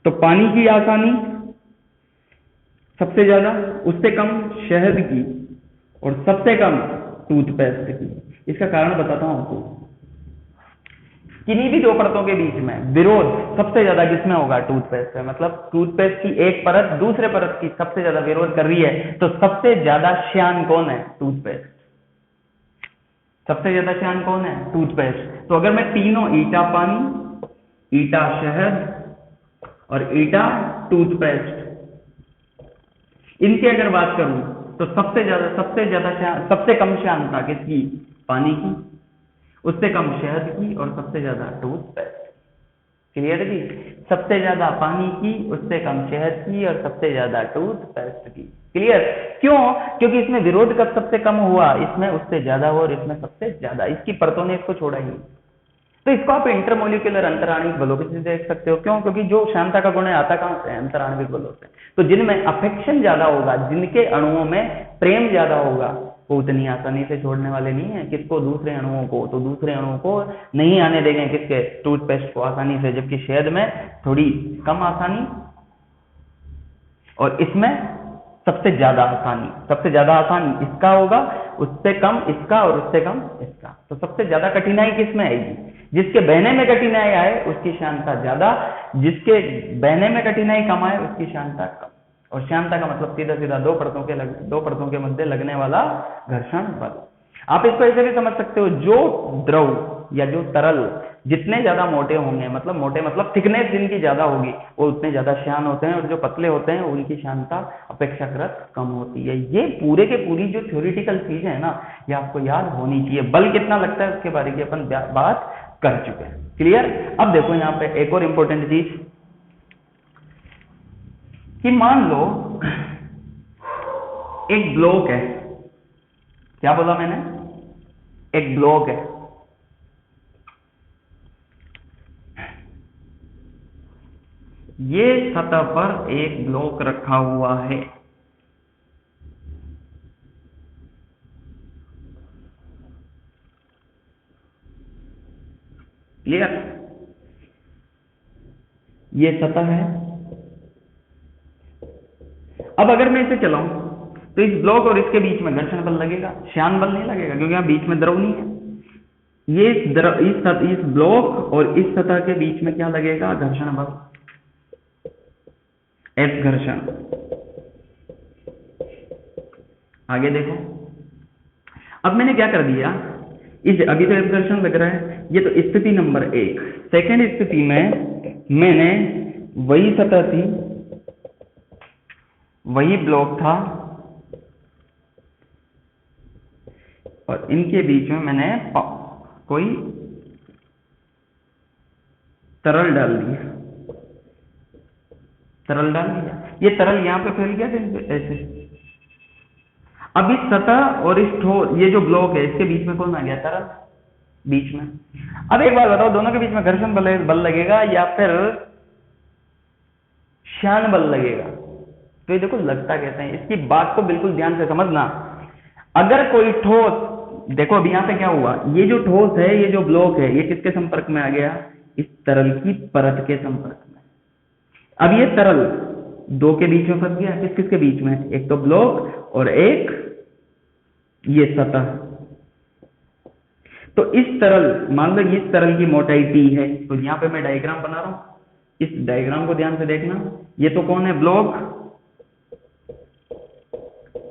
तो पानी की आसानी सबसे ज्यादा, उससे कम शहद की, और सबसे कम टूथपेस्ट की। इसका कारण बताता हूं आपको। किन्हीं भी 2 परतों के बीच में विरोध सबसे ज्यादा किसमें होगा? टूथपेस्ट में। मतलब टूथपेस्ट की एक परत दूसरे परत की सबसे ज्यादा विरोध कर रही है, तो सबसे ज्यादा श्यान कौन है? टूथपेस्ट। सबसे ज्यादा श्यान कौन है? टूथपेस्ट। तो अगर मैं तीनों, ईटा पानी, ईटा शहद और ईटा टूथपेस्ट, इनकी अगर बात करूं तो सबसे कम श्यानता किसकी? पानी की, उससे कम शहद की, और सबसे ज्यादा टूथपेस्ट। क्लियर जी? सबसे ज्यादा पानी की, उससे कम शहद की, और सबसे ज्यादा टूथपेस्ट की। क्लियर? क्यों? क्योंकि इसमें विरोध कब सबसे कम हुआ? इसमें उससे ज्यादा हुआ, और इसमें सबसे ज्यादा। इसकी परतों ने इसको छोड़ा ही। तो इसको आप इंटरमोलिकुलर अंतराणविक बलों से देख सकते हो। क्यों? क्योंकि जो श्यानता का गुण है आता कहां से? अंतराणविक बलों से। तो जिनमें अफेक्शन ज्यादा होगा, जिनके अणुओं में प्रेम ज्यादा होगा, वो उतनी आसानी से छोड़ने वाले नहीं है। किसको? दूसरे अणुओं को। तो दूसरे अणुओं को नहीं आने देंगे किसके? टूथपेस्ट को आसानी से। जबकि शहद में थोड़ी कम आसानी, और इसमें सबसे ज्यादा आसानी। सबसे ज्यादा आसानी इसका होगा, उससे कम इसका, और उससे कम इसका। तो सबसे ज्यादा कठिनाई किसमें आएगी? जिसके बहने में कठिनाई आए उसकी श्यानता ज्यादा, जिसके बहने में कठिनाई कम आए उसकी श्यानता कम। और श्यानता का मतलब सीधा सीधा दो परतों के मध्य लगने वाला घर्षण बल। आप इसको ऐसे भी समझ सकते हो, जो द्रव या जो तरल जितने ज्यादा मोटे होंगे, मतलब थिकनेस जिनकी ज्यादा होगी, वो उतने ज्यादा श्यान होते हैं, और जो पतले होते हैं उनकी श्यानता अपेक्षाकृत कम होती है। ये पूरे के पूरी जो थ्योरेटिकल चीज है ना, ये आपको याद होनी चाहिए। बल कितना लगता है उसके बारे में अपन बात कर चुके हैं। क्लियर? अब देखो यहाँ पे एक और इंपॉर्टेंट चीज, कि मान लो एक ब्लॉक है। क्या बोला मैंने? एक ब्लॉक है। ये सतह पर एक ब्लॉक रखा हुआ है। क्लियर? ये सतह है। अब अगर मैं इसे चलाऊं तो इस ब्लॉक और इसके बीच में घर्षण बल लगेगा, श्यान बल नहीं लगेगा, क्योंकि यहाँ बीच में द्रव नहीं है। ये इस ब्लॉक और इस सतह के बीच में क्या लगेगा? घर्षण बल, F घर्षण। आगे देखो, अब मैंने क्या कर दिया, अभी तो F घर्षण लग रहा है, ये तो स्थिति नंबर 1। सेकेंड स्थिति में मैंने वही सतह थी, वही ब्लॉक था, और इनके बीच में मैंने कोई तरल डाल दिया, ये तरल यहां पे फैल गया ऐसे। अब इस सतह और इस ठोस, ये जो ब्लॉक है, इसके बीच में कौन आ गया? तरल बीच में। अब एक बात बताओ, दोनों के बीच में घर्षण बल लगेगा या फिर श्यान बल लगेगा? तो ये देखो लगता कैसे है, इसकी बात को बिल्कुल ध्यान से समझना। अगर कोई ठोस, देखो अभी यहां पे क्या हुआ, ये जो ठोस है, ये जो ब्लॉक है, ये किसके संपर्क में आ गया? इस तरल की परत के संपर्क में। अब ये तरल दो के बीच में फंस गया, किसके बीच में? एक तो ब्लॉक और एक ये सतह। तो इस तरल, मान लो इस तरल की मोटाई T है, तो यहां पे मैं डायग्राम बना रहा हूं, इस डायग्राम को ध्यान से देखना। ये तो कौन है? ब्लॉक।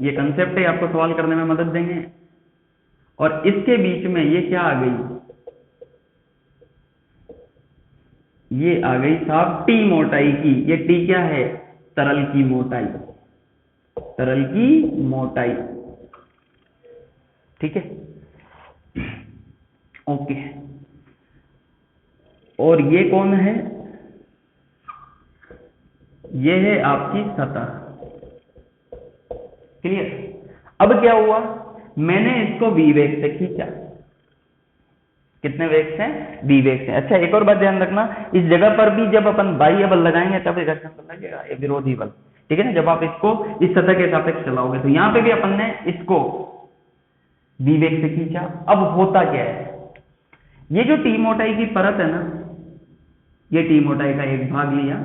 ये कंसेप्ट है, आपको सवाल करने में मदद देंगे। और इसके बीच में ये क्या आ गई? ये आ गई साहब T मोटाई की। ये T क्या है? तरल की मोटाई, तरल की मोटाई। ठीक है, ओके। और ये कौन है? ये है आपकी सतह। क्लियर? अब क्या हुआ, मैंने इसको v वेग से खींचा। कितने वेग से? v वेग से। अच्छा, एक और बात ध्यान रखना, इस जगह पर भी जब अपन बाह्य बल लगाएंगे तब घर्षण बल लगेगा, ये विरोधी बल। ठीक है ना? जब आप इसको इस सतह के सापेक्ष चलाओगे, तो यहां पे भी अपन ने इसको v वेग से खींचा। अब होता क्या है, ये जो T मोटाई की परत है ना, ये T मोटाई का एक भाग लिया,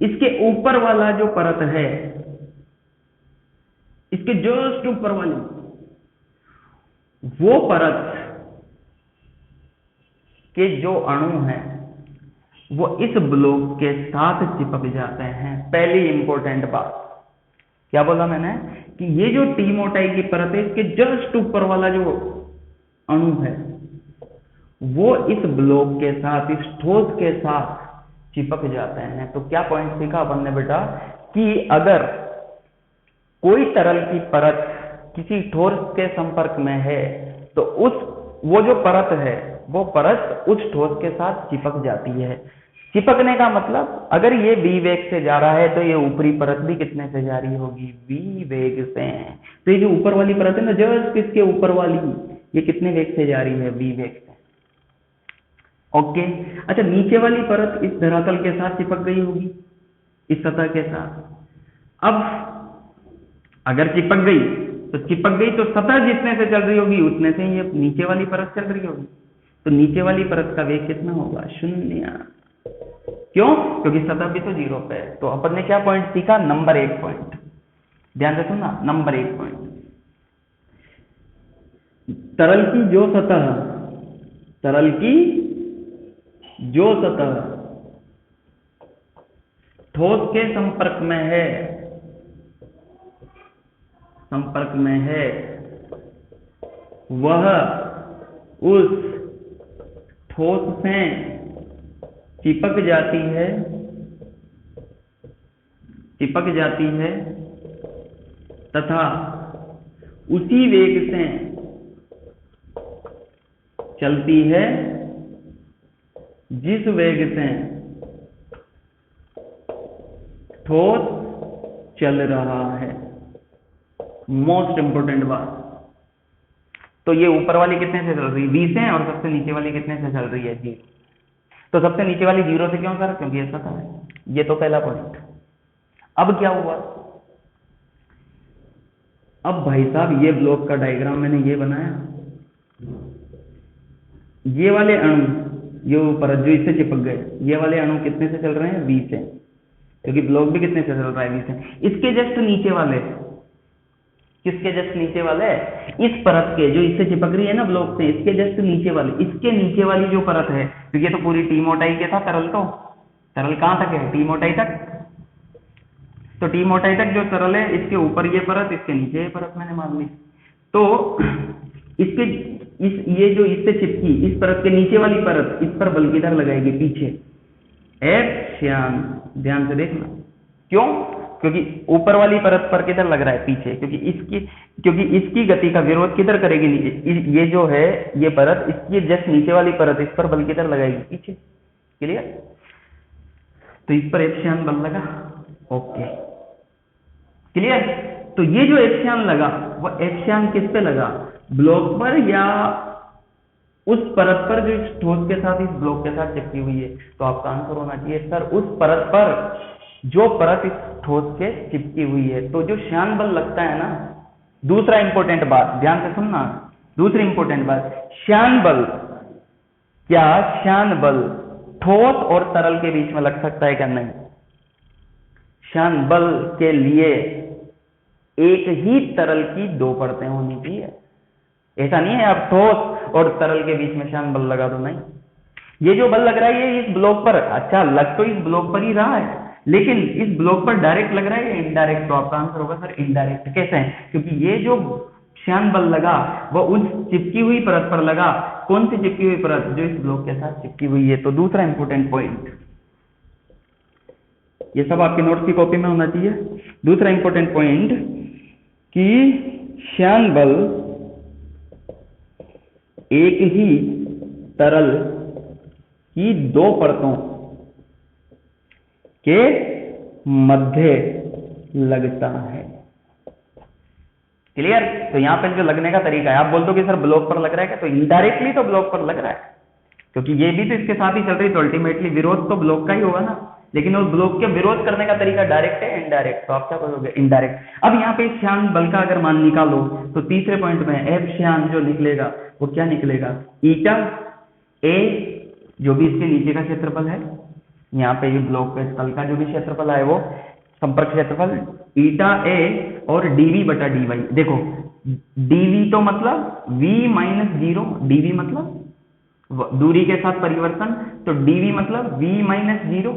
इसके ऊपर वाला जो परत है, इसके जस्ट ऊपर वाली वो परत के जो अणु हैं वो इस ब्लॉक के साथ चिपक जाते हैं। पहली इंपॉर्टेंट बात क्या बोला मैंने, कि ये जो T मोटाई की परत है, इसके जस्ट ऊपर वाला जो अणु है वो इस ब्लॉक के साथ, इस ठोस के साथ चिपक जाते हैं। तो क्या पॉइंट सीखा अपन ने बेटा, कि अगर कोई तरल की परत किसी ठोस के संपर्क में है तो वो जो परत है, वो परत उस ठोस के साथ चिपक जाती है। चिपकने का मतलब, अगर ये v वेग से जा रहा है तो ये ऊपरी परत भी कितने से जा रही होगी? v वेग से। तो ये जो ऊपर वाली परत है ना, जस्ट इसके ऊपर वाली, ये कितने वेग से जा रही है? v वेग से। ओके। अच्छा, नीचे वाली परत इस धरातल के साथ चिपक गई होगी, इस सतह के साथ। अब अगर चिपक गई तो सतह जितने से चल रही होगी उतने से ये नीचे वाली परत चल रही होगी। तो नीचे वाली परत का वेग कितना होगा? 0। क्यों? क्योंकि सतह भी तो 0 पे है। तो अपन ने क्या पॉइंट सीखा? नंबर 1 पॉइंट, ध्यान से सुनना, नंबर 1 पॉइंट, तरल की जो सतह ठोस के संपर्क में है, वह उस ठोस से चिपक जाती है तथा उसी वेग से चलती है जिस वेग से ठोस चल रहा है। मोस्ट इंपोर्टेंट बात। तो ये ऊपर वाली कितने से चल रही है? 20 है, और सबसे नीचे वाली कितने से चल रही है? 0। तो सबसे नीचे वाली 0 से क्यों सर? क्योंकि ये सतह है। ये तो पहला पॉइंट। अब क्या हुआ, अब भाई साहब ये ब्लॉक का डायग्राम मैंने ये बनाया, ये वाले अणु ये परत जो इससे चिपक गए, ये वाले अणु कितने से चल रहे हैं, V से, क्योंकि ब्लॉक भी कितने से चल रहा है, V से। इसके जस्ट नीचे वाले, किसके जस्ट नीचे वाले, इस परत के जो इससे चिपक रही है ना ब्लॉक से, इसके जस्ट नीचे वाले, इसके नीचे वाली जो परत है, क्योंकि ये तो पूरी टी मोटाई के था तरल, तो तरल कहां तक है, टी मोटाई तक। तो टी मोटाई तक जो तरल है, इसके ऊपर ये परत, इसके नीचे ये परत मैंने मान ली। तो इसके ये जो इससे चिपकी इस परत के नीचे वाली परत, इस पर बल किधर लगाएगी, पीछे, एप्सियन। ध्यान से देखना, क्यों, क्योंकि ऊपर वाली परत पर किधर लग रहा है, पीछे, क्योंकि इसकी गति का विरोध किधर करेगी, नीचे। ये जो है ये परत, इसकी जस्ट नीचे वाली परत, इस पर बल किधर लगाएगी, पीछे। क्लियर। तो इस पर एप्सियन बल लगा, ओके क्लियर। तो ये जो एप्सियन लगा, वो एप्सियन किस पे लगा, ब्लॉक पर या उस परत पर जो इस ठोस के साथ, इस ब्लॉक के साथ चिपकी हुई है। तो आपका आंसर होना चाहिए सर उस परत पर जो परत इस ठोस के चिपकी हुई है। तो जो श्यान बल लगता है ना, दूसरा इंपॉर्टेंट बात ध्यान से सुनना, दूसरी इंपॉर्टेंट बात, श्यान बल, क्या श्यान बल ठोस और तरल के बीच में लग सकता है क्या, नहीं। श्यान बल के लिए एक ही तरल की दो परतें होनी चाहिए। ऐसा नहीं है आप ठोस और तरल के बीच में श्यान बल लगा दो, नहीं। ये जो बल लग रहा है ये इस ब्लॉक पर, अच्छा लग तो इस ब्लॉक पर ही रहा है, लेकिन इस ब्लॉक पर डायरेक्ट लग रहा है या इनडायरेक्ट। तो आपका आंसर होगा सर इनडायरेक्ट। कैसे है, क्योंकि ये जो श्यान बल लगा वो उस चिपकी हुई परत पर लगा। कौन सी चिपकी हुई परत, जो इस ब्लॉक के साथ चिपकी हुई है। तो दूसरा इंपॉर्टेंट पॉइंट, ये सब आपके नोट्स की कॉपी में होना चाहिए। दूसरा इंपॉर्टेंट पॉइंट कि श्यान बल एक ही तरल की दो परतों के मध्य लगता है। क्लियर। तो यहां पर जो लगने का तरीका है, आप बोल दो कि सर ब्लॉक पर लग रहा है क्या, तो इनडायरेक्टली तो ब्लॉक पर लग रहा है, क्योंकि ये भी तो इसके साथ ही चल रही है। तो अल्टीमेटली विरोध तो ब्लॉक का ही होगा ना, लेकिन उस ब्लॉक के विरोध करने का तरीका डायरेक्ट है इनडायरेक्ट। तो आप क्या बोलोगे, इनडायरेक्ट। अब यहाँ पे श्यान बल का अगर मान निकालो तो तीसरे पॉइंट में एफ श्यान जो निकलेगा वो क्या निकलेगा, ईटा ए, जो भी इसके नीचे का क्षेत्रफल है, यहाँ पे ये ब्लॉक के स्थल का जो भी क्षेत्रफल है वो संपर्क क्षेत्रफल, ईटा ए और डीवी बटा डीवाई। देखो डीवी तो मतलब v माइनस जीरो, डीवी मतलब दूरी के साथ परिवर्तन, तो डीवी मतलब v माइनस जीरो,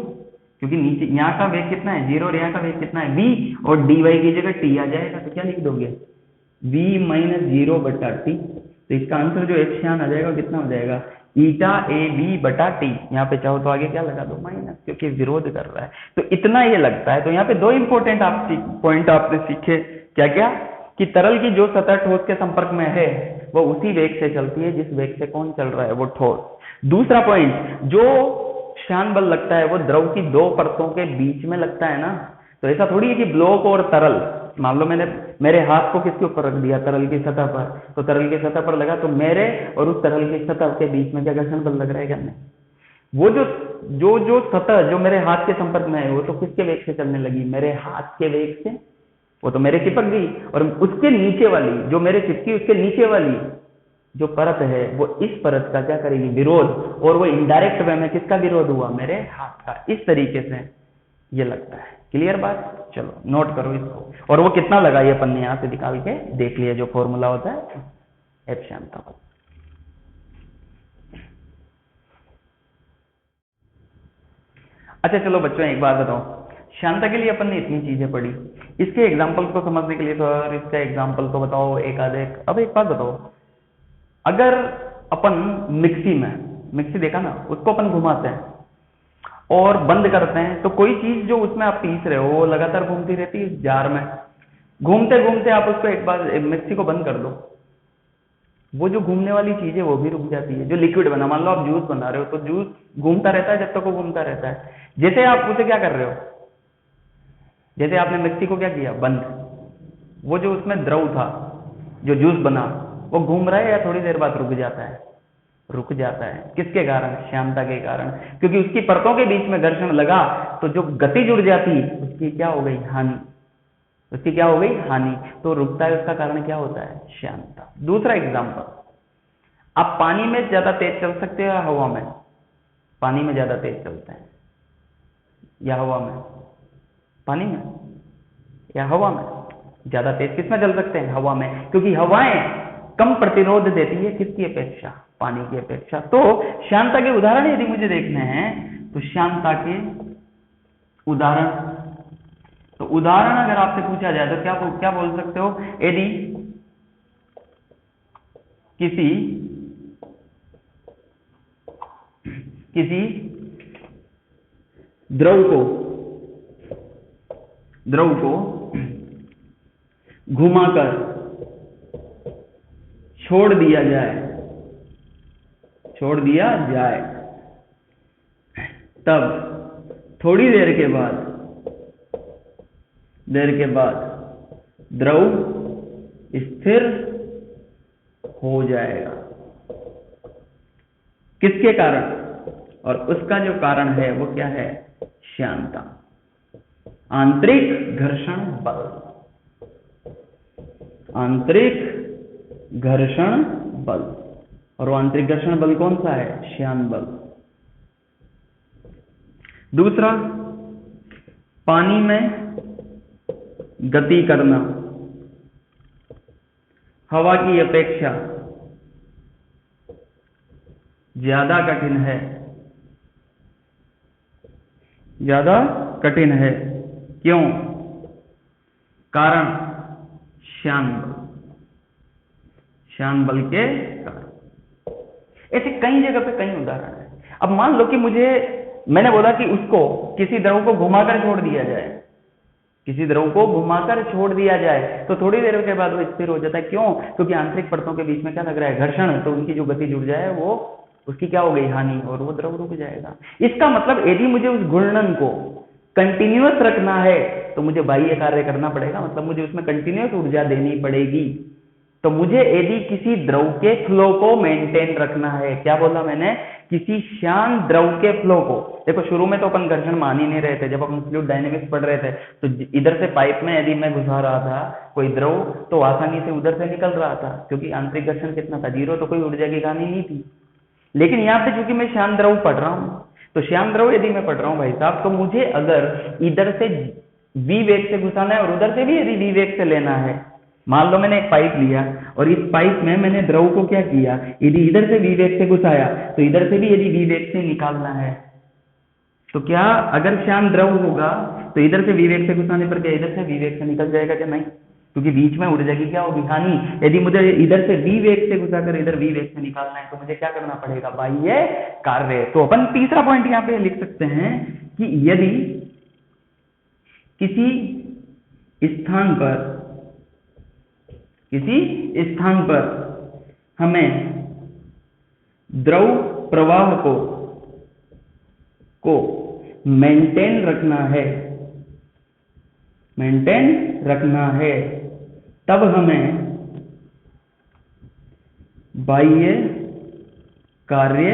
क्योंकि नीचे यहाँ का वेग कितना है, जीरो, और यहाँ का वेग कितना है v, और dy की जगह t आ जाएगा। तो क्या लिख दोगे, v माइनस जीरो बटा टी। तो इसका आंसर जो एप्सियन आ जाएगा कितना हो जाएगा, ईटा ए बी बटा टी। यहाँ पे चाहो तो आगे क्या लगा दो, माइनस, क्योंकि विरोध कर रहा है। तो इतना ये लगता है। तो यहाँ पे दो इंपॉर्टेंट पॉइंट आपने सीखे, क्या क्या, कि तरल की जो सतह ठोस के संपर्क में है वो उसी वेग से चलती है जिस वेग से कौन चल रहा है, वो ठोस। दूसरा पॉइंट, जो श्यान बल लगता है वो द्रव की दो परतों के बीच में लगता है ना। तो ऐसा थोड़ी है कि ब्लॉक और तरल, मान लो मैंने मेरे हाथ को किसके ऊपर रख दिया, तरल की सतह पर, तो तरल की सतह पर लगा, तो मेरे और उस तरल की सतह के बीच में क्या घर्षण बल लग रहा है क्या, नहीं। वो जो सतह जो मेरे हाथ के संपर्क में है वो तो किसके वेग से चलने लगी, मेरे हाथ के वेग से, वो तो मेरे चिपक गई। और उसके नीचे वाली जो मेरे चिपकी, उसके नीचे वाली जो परत है वो इस परत का क्या करेगी, विरोध, और वो इनडायरेक्ट वे में किसका विरोध हुआ, मेरे हाथ का। इस तरीके से ये लगता है। क्लियर बात, चलो नोट करो इसको। और वो कितना लगा ये अपन ने यहां से निकाल के देख लिया, जो फॉर्मूला होता है एप्सियन का। अच्छा चलो बच्चों एक बात बताओ, श्यानता के लिए अपन ने इतनी चीजें पढ़ी, इसके एग्जाम्पल को समझने के लिए तो और इसका एग्जाम्पल तो बताओ एक आधे। अब एक बात बताओ, अगर अपन मिक्सी देखा ना, उसको अपन घुमाते हैं और बंद करते हैं, तो कोई चीज जो उसमें आप पीस रहे हो वो लगातार घूमती रहती है जार में। घूमते घूमते आप उसको एक बार मिक्सी को बंद कर दो, वो जो घूमने वाली चीज है वो भी रुक जाती है। जो लिक्विड बना, मान लो आप जूस बना रहे हो, तो जूस घूमता रहता है जब तक वो घूमता रहता है। जैसे आप उसे क्या कर रहे हो, जैसे आपने मिक्सी को क्या किया, बंद, वो जो उसमें द्रव था, जो जूस बना, वो घूम रहा है या थोड़ी देर बाद रुक जाता है, रुक जाता है। किसके कारण, श्यानता के कारण, क्योंकि उसकी परतों के बीच में घर्षण लगा तो जो गति जुड़ जाती उसकी क्या हो गई, हानि, उसकी क्या हो गई, हानि। तो रुकता है, उसका कारण क्या होता है, श्यानता। दूसरा एग्जांपल, आप पानी में ज्यादा तेज चल सकते हो या हवा में, पानी में ज्यादा तेज चलते हैं या हवा में? पानी में या हवा में? ज्यादा तेज किसमें चल सकते हैं? हवा में, क्योंकि हवाएं कम प्रतिरोध देती है किसकी अपेक्षा? पानी की अपेक्षा। तो श्यानता के उदाहरण यदि मुझे देखने हैं तो श्यानता के उदाहरण, तो उदाहरण अगर आपसे पूछा जाए तो क्या बोल सकते हो? यदि किसी द्रव को घुमाकर छोड़ दिया जाए, तब थोड़ी देर के बाद द्रव स्थिर हो जाएगा। किसके कारण? और उसका जो कारण है वो क्या है? श्यानता, आंतरिक घर्षण बल। आंतरिक घर्षण बल, और वो आंतरिक घर्षण बल कौन सा है? श्यान बल। दूसरा, पानी में गति करना हवा की अपेक्षा ज्यादा कठिन है। क्यों? कारण श्यान बल के कारण। ऐसे कई जगह पे कई उदाहरण है। अब मान लो कि मैंने बोला कि उसको किसी द्रव को घुमाकर छोड़ दिया जाए, तो थोड़ी देर के बाद वो स्थिर हो जाता है। क्यों? क्योंकि आंतरिक परतों के बीच में क्या लग रहा है? घर्षण। तो उनकी जो गति जुड़ जाए वो उसकी क्या हो गई? हानि, और वो द्रव रुक जाएगा। इसका मतलब यदि मुझे उस घूर्णन को कंटिन्यूअस रखना है तो मुझे बाह्य कार्य करना पड़ेगा, मतलब मुझे उसमें कंटिन्यूअस ऊर्जा देनी पड़ेगी। तो मुझे यदि किसी द्रव के फ्लो को मेंटेन रखना है, क्या बोला मैंने? किसी श्यान द्रव के फ्लो को। देखो शुरू में तो अपन घर्षण मान ही नहीं रहे थे, जब अपन फ्लूइड डायनेमिक्स पढ़ रहे थे तो इधर से पाइप में यदि मैं घुसा रहा था कोई द्रव तो आसानी से उधर से निकल रहा था, क्योंकि आंतरिक घर्षण कितना था? 0। तो कोई ऊर्जा की हानि नहीं थी। लेकिन यहाँ पे चूंकि मैं श्यान द्रव पढ़ रहा हूं, तो श्यान द्रव यदि मैं पढ़ रहा हूं भाई साहब, तो मुझे अगर इधर से v वेग से घुसाना है और उधर से भी यदि v वेग से लेना है, मान लो मैंने एक पाइप लिया और इस पाइप में मैंने द्रव को क्या किया? यदि इधर से v वेग से घुसाया तो इधर से भी यदि v वेग से निकालना है, तो क्या अगर श्यान द्रव होगा तो इधर से v वेग से घुसाने पर क्या इधर से v वेग से निकल जाएगा क्या? नहीं, क्योंकि बीच में ऊर्जा की क्या होगी? हानि। यदि मुझे इधर से v वेग से घुसाकर इधर v वेग से निकालना है तो मुझे क्या करना पड़ेगा? बाह्य कार्य। तो अपन तीसरा पॉइंट यहाँ पे लिख सकते हैं कि यदि किसी स्थान पर हमें द्रव प्रवाह को मेंटेन रखना है, तब हमें बाह्य कार्य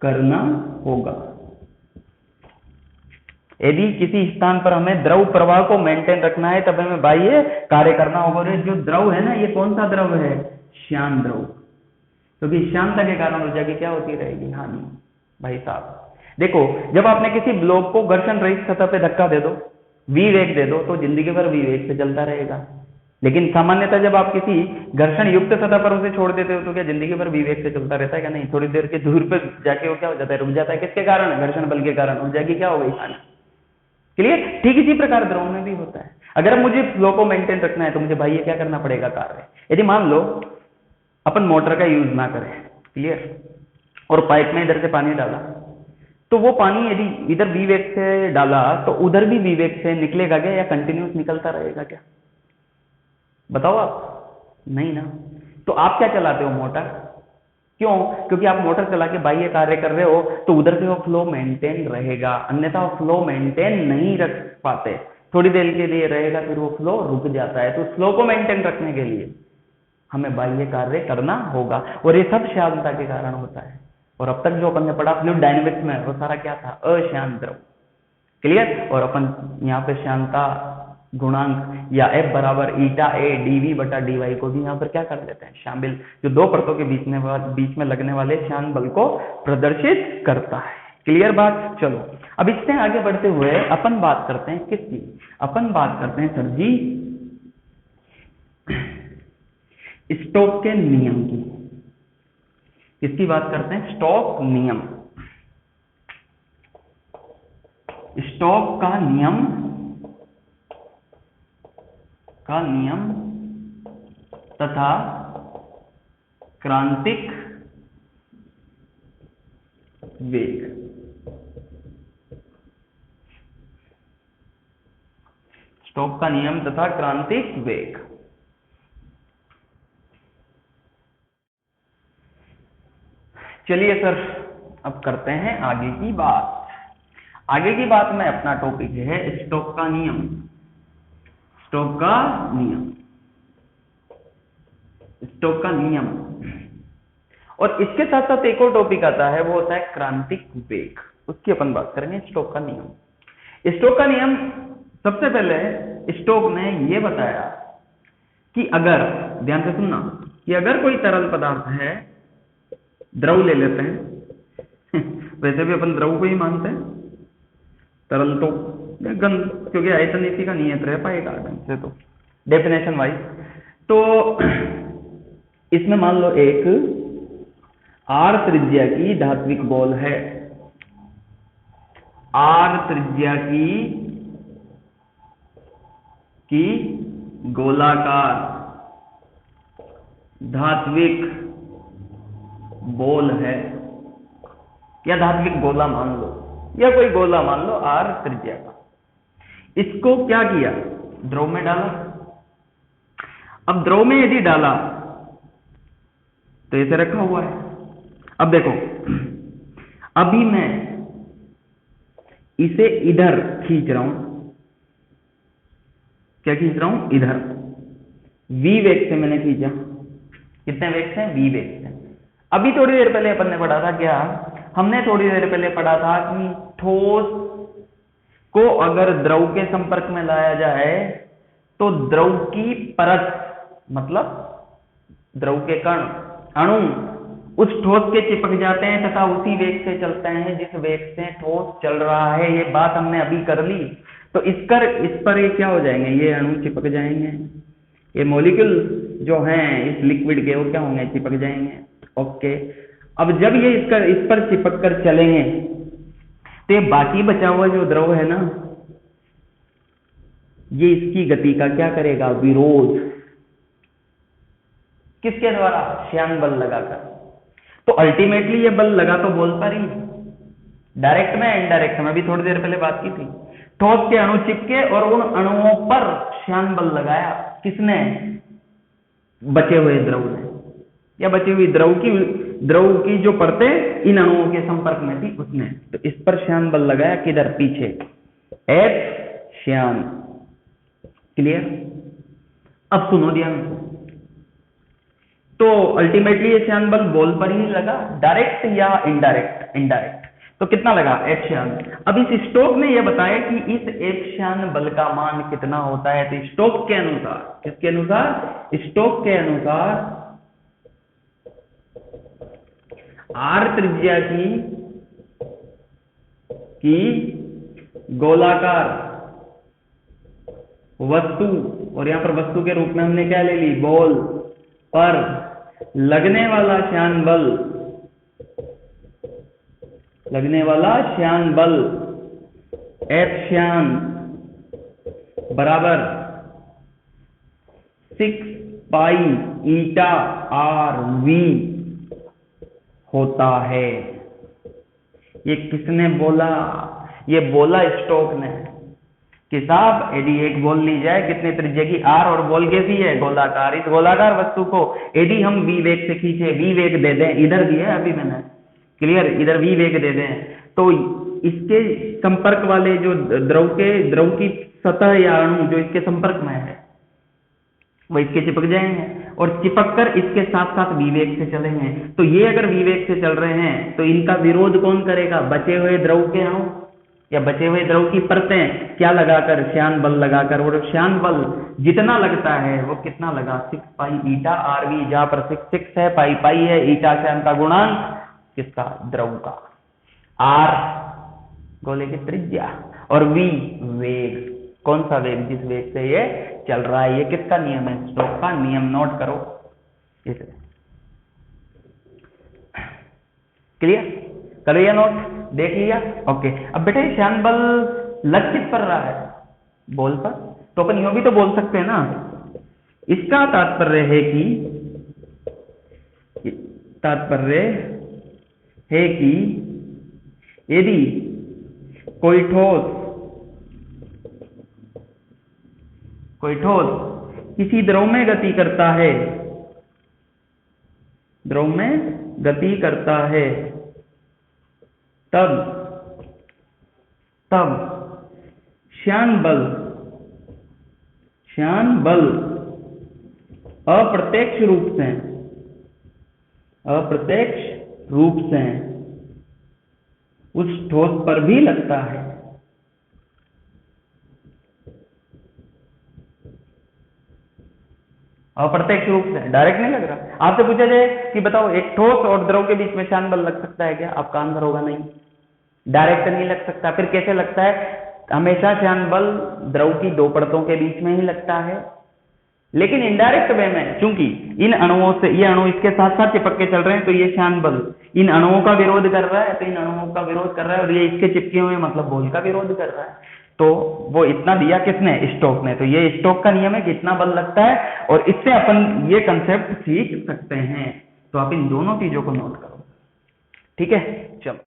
करना होगा। यदि किसी स्थान पर हमें द्रव प्रवाह को मेंटेन रखना है तब हमें बाह्य कार्य करना होगा। और जो द्रव है ना, ये कौन सा द्रव है? श्यान द्रव। क्योंकि श्यानता के कारण ऊर्जा की क्या होती रहेगी? हानि। भाई साहब देखो, जब आपने किसी ब्लॉक को घर्षण रहित सतह पे धक्का दे दो, v वेग दे दो, तो जिंदगी भर v वेग से चलता रहेगा। लेकिन सामान्यतः जब आप किसी घर्षण युक्त सतह पर उसे छोड़ देते हो तो क्या जिंदगी भर v वेग से चलता रहता है क्या? नहीं, थोड़ी देर के दूर पर जाके वो क्या हो जाता है? रुक जाता है। किसके कारण? घर्षण बल के कारण। ऊर्जा की क्या हो गई? हानि। क्लियर? ठीक इसी प्रकार द्रव में भी होता है। अगर मुझे फ्लो को मेंटेन रखना है तो मुझे बाह्य क्या करना पड़ेगा? कार्य। यदि मान लो अपन मोटर का यूज ना करें, क्लियर, और पाइप में इधर से पानी डाला, तो वो पानी यदि इधर v वेग से डाला तो उधर भी v वेग से निकलेगा क्या, या कंटिन्यूस निकलता रहेगा क्या? बताओ आप। नहीं ना। तो आप क्या चलाते हो? मोटर। क्यों? क्योंकि आप मोटर चला के बाह्य कार्य कर रहे हो तो उधर से वो फ्लो मेंटेन रहेगा, अन्यथा वो फ्लो मेंटेन नहीं रख पाते। थोड़ी देर के लिए रहेगा फिर वो फ्लो रुक जाता है। तो फ्लो को मेंटेन रखने के लिए हमें बाह्य कार्य करना होगा, और ये सब श्यानता के कारण होता है। और अब तक जो अपन ने पढ़ा फ्लूइड डायनेमिक्स में, वो सारा क्या था? अश्यान द्रव। क्लियर? और अपन यहाँ पे श्यानता गुणांक या F बराबर ईटा A dV बटा dy को भी यहाँ पर क्या कर देते हैं? शामिल, जो दो परतों के बीच में लगने वाले श्यान बल को प्रदर्शित करता है। क्लियर बात। चलो अब इससे आगे बढ़ते हुए अपन बात करते हैं किसकी, अपन बात करते हैं सर जी स्टोक के नियम की। किसकी बात करते हैं? स्टोक नियम। स्टोक का नियम तथा क्रांतिक वेग। स्टोक का नियम तथा क्रांतिक वेग। चलिए सर अब करते हैं आगे की बात। आगे की बात में अपना टॉपिक है स्टोक का नियम। स्टोक का नियम, स्टोक का नियम। और इसके साथ साथ एक और टॉपिक आता है, वो होता है क्रांतिक वेग। उसकी अपन बात करेंगे। स्टोक का नियम। स्टोक का नियम, सबसे पहले स्टोक ने यह बताया कि अगर, ध्यान से सुनना, कि अगर कोई तरल पदार्थ है, द्रव ले लेते हैं वैसे भी अपन द्रव को ही मानते हैं, तरल तो गन, क्योंकि आयतन इसी का नियत रह पाएगा ढंग से तो डेफिनेशन वाइज। तो इसमें मान लो एक आर त्रिज्या की धात्विक बॉल है, आर त्रिज्या की गोलाकार धात्विक बॉल है, या धात्विक गोला मान लो, या कोई गोला मान लो आर त्रिज्या का। इसको क्या किया? द्रव में डाला। अब द्रव में यदि डाला तो इसे रखा हुआ है। अब देखो, अभी मैं इसे इधर खींच रहा हूं। क्या खींच रहा हूं? इधर। v वेग से मैंने खींचा। कितने वेग से? v वेग से। अभी थोड़ी देर पहले अपन ने पढ़ा था, क्या हमने थोड़ी देर पहले पढ़ा था कि ठोस को अगर द्रव के संपर्क में लाया जाए तो द्रव की परत, मतलब द्रव के कण, अणु उस ठोस के चिपक जाते हैं तथा उसी वेग से चलते हैं जिस वेग से ठोस चल रहा है। ये बात हमने अभी कर ली। तो इस पर ये क्या हो जाएंगे? ये अणु चिपक जाएंगे। ये मॉलिक्यूल जो हैं इस लिक्विड के, वो क्या होंगे? चिपक जाएंगे। ओके। अब जब ये इस पर चिपक कर चलेंगे तो ये बाकी बचा हुआ जो द्रव है ना, ये इसकी गति का क्या करेगा? विरोध। किसके द्वारा? श्यान बल लगाकर। तो अल्टीमेटली ये बल लगा तो बॉल पर ही, डायरेक्ट में, इनडायरेक्ट में, अभी थोड़ी देर पहले बात की थी। ठोस के अणु चिपके और उन अणुओं पर श्यान बल लगाया। किसने? बचे हुए द्रव ने, या बची हुई द्रव की जो परतें इन अणुओं के संपर्क में थी उसने। तो इस पर श्यान बल लगाया, किधर? पीछे, एफ श्यान। क्लियर? अब सुनो ध्यान से। तो अल्टीमेटली ये श्यान बल बॉल पर ही लगा, डायरेक्ट या इनडायरेक्ट? इनडायरेक्ट। तो कितना लगा? एफ श्यान। अब इस स्टोक ने यह बताया कि इस एफ श्यान बल का मान कितना होता है। तो स्टोक के अनुसार, किसके अनुसार? स्टोक के अनुसार आर त्रिज्या की गोलाकार वस्तु, और यहां पर वस्तु के रूप में हमने क्या ले ली? बॉल पर लगने वाला श्यान बल, लगने वाला श्यान बल एफ श्यान बराबर 6 पाई ईटा आर वी होता है। ये किसने बोला? ये बोला स्टोक ने कि साहब यदि एक बॉल ली जाए, कितने त्रिज्या की? आर, और बॉल कैसी है? गोलाकार। इस गोलाकार वस्तु को यदि हम वी वेग से खींचे, वी वेग दे दें, इधर दिया है अभी मैंने, क्लियर, इधर वी वेग दे दें, तो इसके संपर्क वाले जो द्रव की सतह या अणु जो इसके संपर्क में है वो इसके चिपक जाएंगे, और चिपक कर इसके साथ साथ विवेक से चलेंगे। तो ये अगर विवेक से चल रहे हैं तो इनका विरोध कौन करेगा? बचे हुए द्रव के अणु या बचे हुए द्रव की परतें क्या लगाकर? श्यान बल लगाकर। और श्यान बल जितना लगता है वो कितना लगा? 6 पाई ईटा आर वी, जहां पर 6 है, पाई पाई है, ईटा श्यान का गुणांक किसका? द्रव का। आर गोले की त्रिज्या, और वी वेग, कौन सा वेग, जिस वेग से ये चल रहा है। ये किसका नियम है, स्टोक्स का नियम, नोट करो इसे। क्लियर, कर लिया नोट, देख लिया, ओके। अब बेटा ये श्यान बल लग किस पर रहा है, बॉल पर, तो अपन यूं भी तो बोल सकते हैं ना, इसका तात्पर्य है कि यदि कोई ठोस किसी द्रव में गति करता है, तब श्यान बल अप्रत्यक्ष रूप से उस ठोस पर भी लगता है। अप्रत्यक्ष रूप से, डायरेक्ट नहीं लग रहा। आपसे पूछा जाए कि बताओ एक ठोस और द्रव के बीच में श्यान बल लग सकता है क्या, आपका आंसर होगा नहीं, डायरेक्ट नहीं लग सकता। फिर कैसे लगता है, हमेशा श्यान बल द्रव की दो परतों के बीच में ही लगता है, लेकिन इनडायरेक्ट वे में, चूंकि इन अणुओं से, ये अणु इसके साथ साथ चिपक के चल रहे हैं, तो ये श्यान बल इन अणुओं का विरोध कर रहा है, तो इन अणुओं का विरोध कर रहा है, और ये इसके चिपके हुए मतलब बॉल का विरोध कर रहा है। तो वो इतना दिया किसने, स्टोक ने। तो ये स्टोक का नियम है कि इतना बल लगता है, और इससे अपन ये कंसेप्ट सीख सकते हैं। तो आप इन दोनों चीजों को नोट करो, ठीक है। चलो,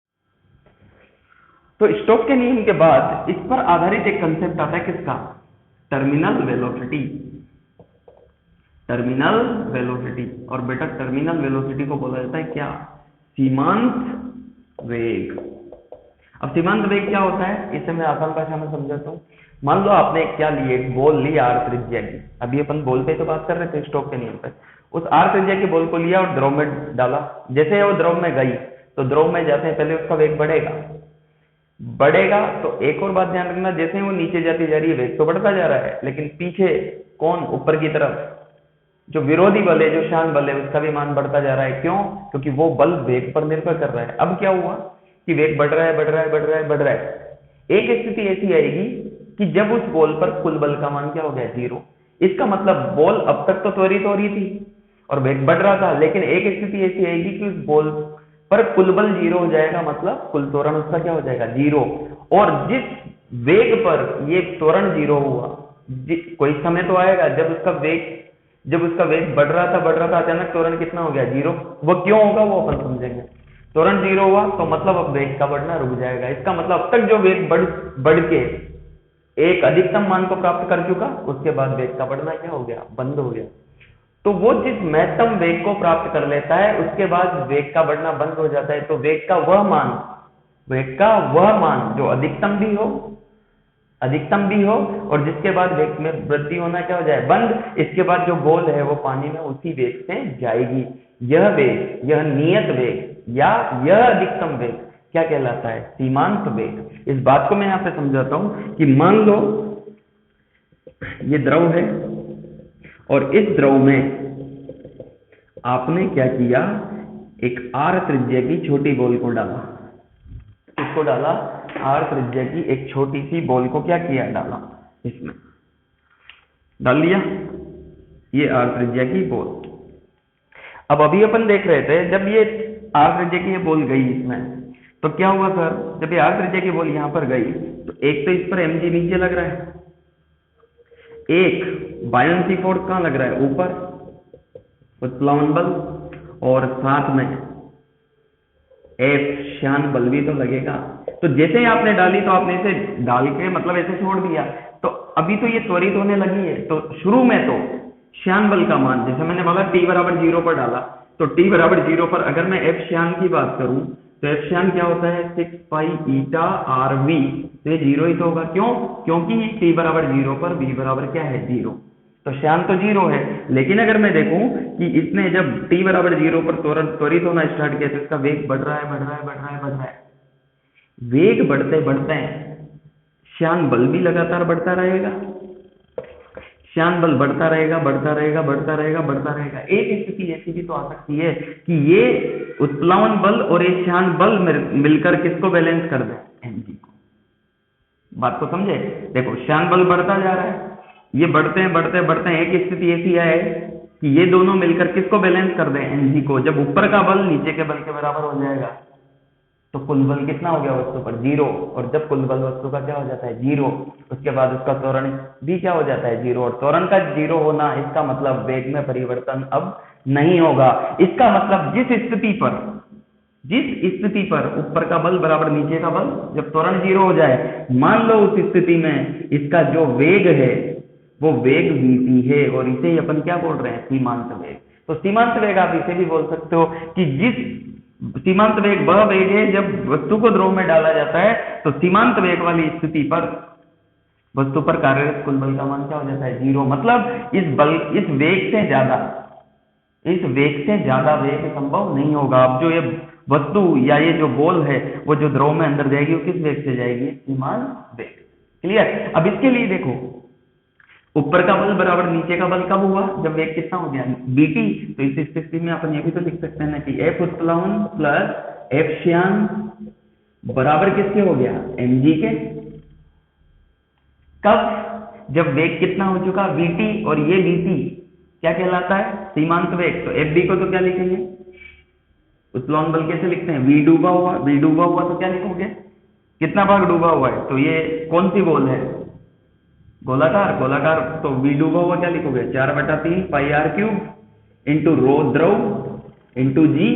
तो स्टोक के नियम के बाद इस पर आधारित एक कंसेप्ट आता है किसका, टर्मिनल वेलोसिटी। और बेटा टर्मिनल वेलोसिटी को बोला जाता है क्या, सीमांत वेग। अब सीमांत वेग क्या होता है, इसे मैं आसान भाषा में समझाता हूँ। मान लो आपने क्या ली, एक बॉल ली आर त्रिज्या की, अभी अपन बॉल पे तो बात कर रहे थे स्टोक के नियम पे। उस आर त्रिज्या की बॉल को लिया और द्रव में डाला। जैसे वो द्रव में गई, तो द्रव में जाते हैं पहले उसका वेग बढ़ेगा। तो एक और बात ध्यान रखना, जैसे वो नीचे जाती जा रही है वेग तो बढ़ता जा रहा है, लेकिन पीछे कौन, ऊपर की तरफ जो विरोधी बल है, जो श्यान बल है, उसका भी मान बढ़ता जा रहा है। क्यों, क्योंकि वो बल वेग पर निर्भर कर रहा है। अब क्या हुआ कि वेग बढ़ रहा है। एक स्थिति ऐसी आएगी कि जब उस बॉल पर कुल बल का मान क्या हो गया, 0। इसका मतलब बॉल अब तक तो त्वरित हो रही थी और वेग बढ़ रहा था, लेकिन एक स्थिति ऐसी आएगी कि उस बॉल पर कुल बल 0 हो जाएगा, मतलब कुल त्वरण उसका क्या हो जाएगा, 0। और जिस वेग पर ये त्वरण 0 हुआ, कोई समय तो आएगा जब उसका वेग बढ़ रहा था, अचानक त्वरण कितना हो गया, 0। वो क्यों होगा वो अपन समझेंगे। त्वरण 0 हुआ तो मतलब अब वेग का बढ़ना रुक जाएगा। इसका मतलब अब तक जो वेग बढ़ के एक अधिकतम मान को प्राप्त कर चुका, उसके बाद वेग का बढ़ना क्या हो गया, बंद हो गया। तो वो जिस महत्तम वेग को प्राप्त कर लेता है, उसके बाद वेग का बढ़ना बंद हो जाता है। तो वेग का वह मान जो अधिकतम भी हो और जिसके बाद वेग में वृद्धि होना क्या हो जाए, बंद। इसके बाद जो बॉल है वो पानी में उसी वेग से जाएगी। यह वेग, यह नियत वेग या यह अधिकतम वेग क्या कहलाता है, सीमांत वेग। इस बात को मैं यहां पे समझाता हूं कि मान लो ये द्रव है और इस द्रव में आपने क्या किया, एक आर त्रिज्या की छोटी बॉल को डाला। इसको डाला, आर त्रिज्या की एक छोटी सी बॉल को क्या किया, डाला, इसमें डाल दिया, ये आर त्रिज्या की बॉल। अब अभी अपन देख रहे थे जब ये आर त्रिज्या की ये बॉल गई इसमें, तो क्या हुआ सर, जब ये आर त्रिज्या की बॉल यहां पर गई तो एक तो इस पर mg नीचे लग रहा है, एक बायन्सी फोर्स कहां लग रहा है, ऊपर, उत्प्लवन बल, और साथ में F श्यान बल भी तो लगेगा। तो जैसे ही आपने डाली तो आपने इसे डाल के मतलब ऐसे छोड़ दिया, तो अभी तो ये त्वरित होने लगी है। तो शुरू में तो श्यान बल का मान, जैसे मैंने बोला t बराबर 0 पर डाला, तो t बराबर 0 पर अगर मैं F श्यान की बात करूं तो F श्यान क्या होता है, 6 पाई ईटा RV। तो ये 0 ही तो होगा, क्यों, क्योंकि t बराबर 0 पर v बराबर क्या है, 0। तो श्यान तो 0 है। लेकिन अगर मैं देखूं कि इसने जब t बराबर 0 पर त्वरित होना स्टार्ट किया तो इसका वेग बढ़ रहा है। वेग बढ़ते बढ़ते श्यान बल भी लगातार बढ़ता रहेगा। श्यान बल बढ़ता रहेगा बढ़ता रहेगा बढ़ता रहेगा बढ़ता रहेगा। एक स्थिति ऐसी भी तो आ सकती है कि ये उत्प्लवन बल और ये श्यान बल मिलकर किसको बैलेंस कर दे, mg को। बात को समझे? देखो श्यान बल बढ़ता जा रहा है, ये बढ़ते हैं बढ़ते हैं बढ़ते हैं, एक स्थिति ऐसी है कि ये दोनों मिलकर किसको बैलेंस कर दें, mg को। जब ऊपर का बल नीचे के बल के बराबर हो जाएगा तो कुल बल कितना हो गया वस्तु पर, 0। और जब कुल बल वस्तु का क्या हो जाता है, 0, उसके बाद उसका त्वरण भी क्या हो जाता है, 0। और त्वरण का 0 होना, इसका मतलब वेग में परिवर्तन अब नहीं होगा। इसका मतलब जिस स्थिति पर ऊपर का बल बराबर नीचे का बल, जब त्वरण 0 हो जाए, मान लो उस स्थिति में इसका जो वेग है वो वेग vt है, और इसे ही अपन क्या बोल रहे हैं, सीमांत वेग। तो सीमांत वेग आप इसे भी बोल सकते हो कि जिस सीमांत वेग वह वेग है जब वस्तु को द्रव में डाला जाता है, तो सीमांत वेग वाली स्थिति पर वस्तु पर कार्यरत कुल बल का मान क्या हो जाता है, 0। मतलब इस वेग से ज्यादा वेग संभव नहीं होगा। अब जो ये वस्तु या ये जो बॉल है वो जो द्रव में अंदर जाएगी वो किस वेग से जाएगी, सीमांत वेग। क्लियर? अब इसके लिए देखो, ऊपर का बल बराबर नीचे का बल कब हुआ, जब वेग कितना हो गया, vt। तो इस स्थिति में अपन ये भी तो लिख सकते हैं ना कि F उत्प्लवन प्लस F श्यान बराबर किसके हो गया, mg के। कब? जब वेग कितना हो चुका, vt, और ये vt क्या कहलाता है, सीमांत वेग। तो fb को तो क्या लिखेंगे, उत्प्लवन बल कैसे लिखते हैं, v डूबा हुआ तो क्या लिखोगे, कितना भाग डूबा हुआ है, तो ये कौन सी बॉल है, गोलाकार। तो v डूबा हुआ क्या लिखोगे, 4/3 पाई r क्यूब इंटू रो द्रव इंटू जी,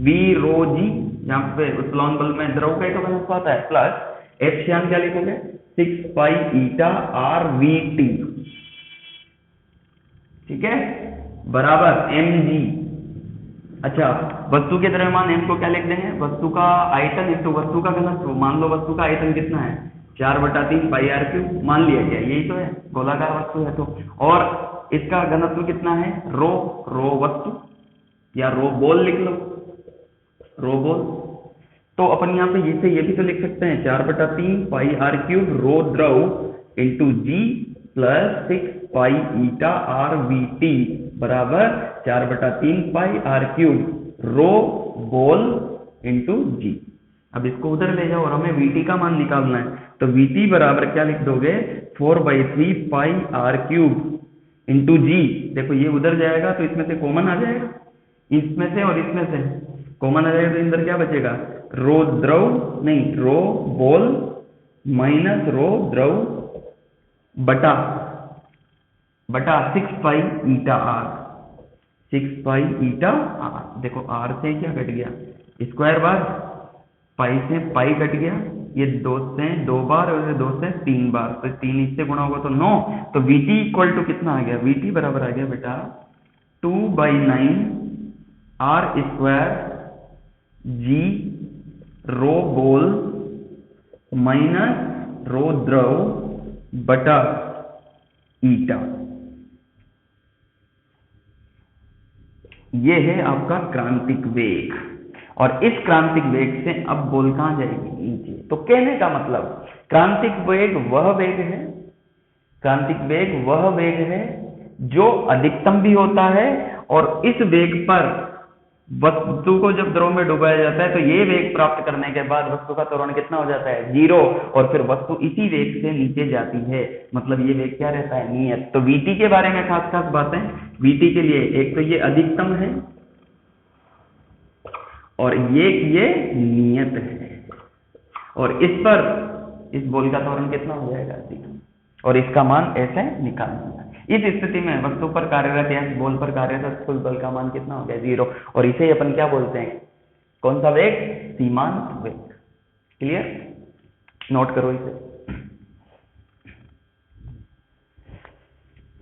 v रो जी, जहां पे उत्प्लवन बल में द्रव का ही तो घनत्व आता है, प्लस f श्यान क्या लिखोगे, 6 पाई ईटा r v t, ठीक है, बराबर mg। अच्छा, वस्तु के द्रव्यमान m को क्या लिख देंगे, वस्तु का आयतन इंटू वस्तु का घनत्व। मान लो वस्तु का आयतन कितना है, 4/3 पाई r क्यूब, मान लिया गया, यही तो है, गोलाकार वस्तु है तो। और इसका घनत्व कितना है, रो वस्तु या रो बॉल लिख लो, रो बॉल। तो अपन यहाँ पे ये भी तो लिख सकते हैं, 4/3 पाई r क्यूब रो द्रव इंटू जी प्लस 6 पाई ईटा r v t बराबर 4/3 पाई r cube row ball into जी। अब इसको उधर ले जाओ और हमें vt का मान निकालना है, तो vt बराबर क्या लिख दोगे, 4/3 पाई r क्यूब इंटू जी। देखो ये उधर जाएगा तो इसमें से कॉमन आ जाएगा, इसमें से और इसमें से कॉमन आ जाएगा, तो अंदर क्या बचेगा, रो बॉल माइनस रो द्रव बटा 6 पाई ईटा r, 6 पाई ईटा r। देखो r से क्या कट गया, स्क्वायर बार, पाई से पाई कट गया, ये 2 से 2 बार और ये 2 से 3 बार, तो 3 इससे गुणा होगा तो 9। तो vt इक्वल टू कितना आ गया, vt बराबर आ गया बेटा 2/9 r स्क्वायर जी रो बॉल माइनस रो द्रव बटा ईटा। ये है आपका क्रांतिक वेग, और इस क्रांतिक वेग से अब बॉल कहां जाएगी, नीचे। तो कहने का मतलब क्रांतिक वेग वह वेग है जो अधिकतम भी होता है, और इस वेग पर वस्तु को जब द्रव में डुबाया जाता है तो ये वेग प्राप्त करने के बाद वस्तु का त्वरण कितना हो जाता है, 0, और फिर वस्तु इसी वेग से नीचे जाती है। मतलब ये वेग क्या रहता है, नियत। तो vt के बारे में खास बातें, vt के लिए एक तो ये अधिकतम है और ये नियत है, और इस बॉल का त्वरण कितना हो जाएगा, और इसका मान ऐसे निकालना है। इस स्थिति में वस्तु पर कार्यरत या बॉल पर कार्यरत कुल बल का मान कितना हो गया, 0, और इसे अपन क्या बोलते हैं, कौन सा वेग, सीमांत वेग। क्लियर? नोट करो इसे,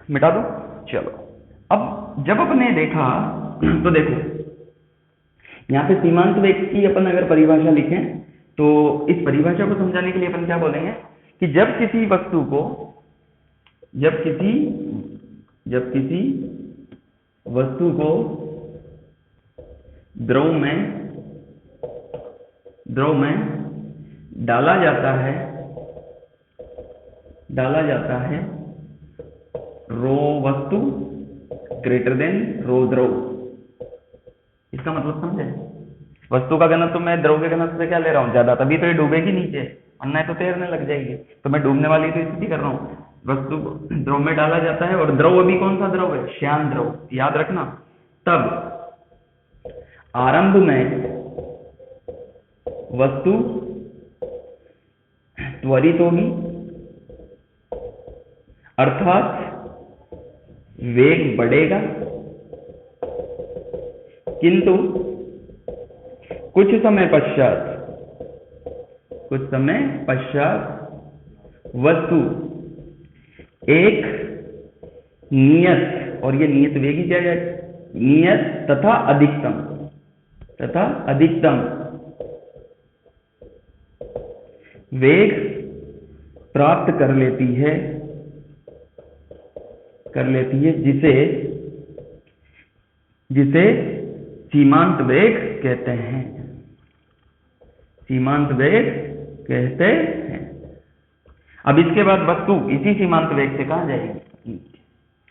मिटा दो। चलो, अब जब अपने देखा तो देखो यहाँ पे सीमांत वेग की अपन अगर परिभाषा लिखें तो इस परिभाषा को समझाने के लिए अपन क्या बोलेंगे कि जब किसी वस्तु को, जब किसी वस्तु को द्रव में डाला जाता है रो वस्तु ग्रेटर देन रो द्रव। इसका मतलब समझे? वस्तु का घनत्व मैं द्रव के घनत्व से क्या ले रहा हूँ, ज्यादा, तभी तो ये डूबेगी नीचे, वरना है तो तैरने लग जाएगी। तो मैं डूबने वाली तो स्थिति कर रहा हूँ। वस्तु को द्रव में डाला जाता है, और द्रव अभी कौन सा द्रव है? श्यान द्रव, याद रखना। तब आरंभ में वस्तु त्वरित होगी, अर्थात वेग बढ़ेगा, किंतु कुछ समय पश्चात वस्तु एक नियत, और ये नियत वेग ही क्या है, नियत तथा अधिकतम वेग प्राप्त कर लेती है, जिसे सीमांत वेग कहते हैं। अब इसके बाद वस्तु इसी सीमांत वेग से कहां जाएगी?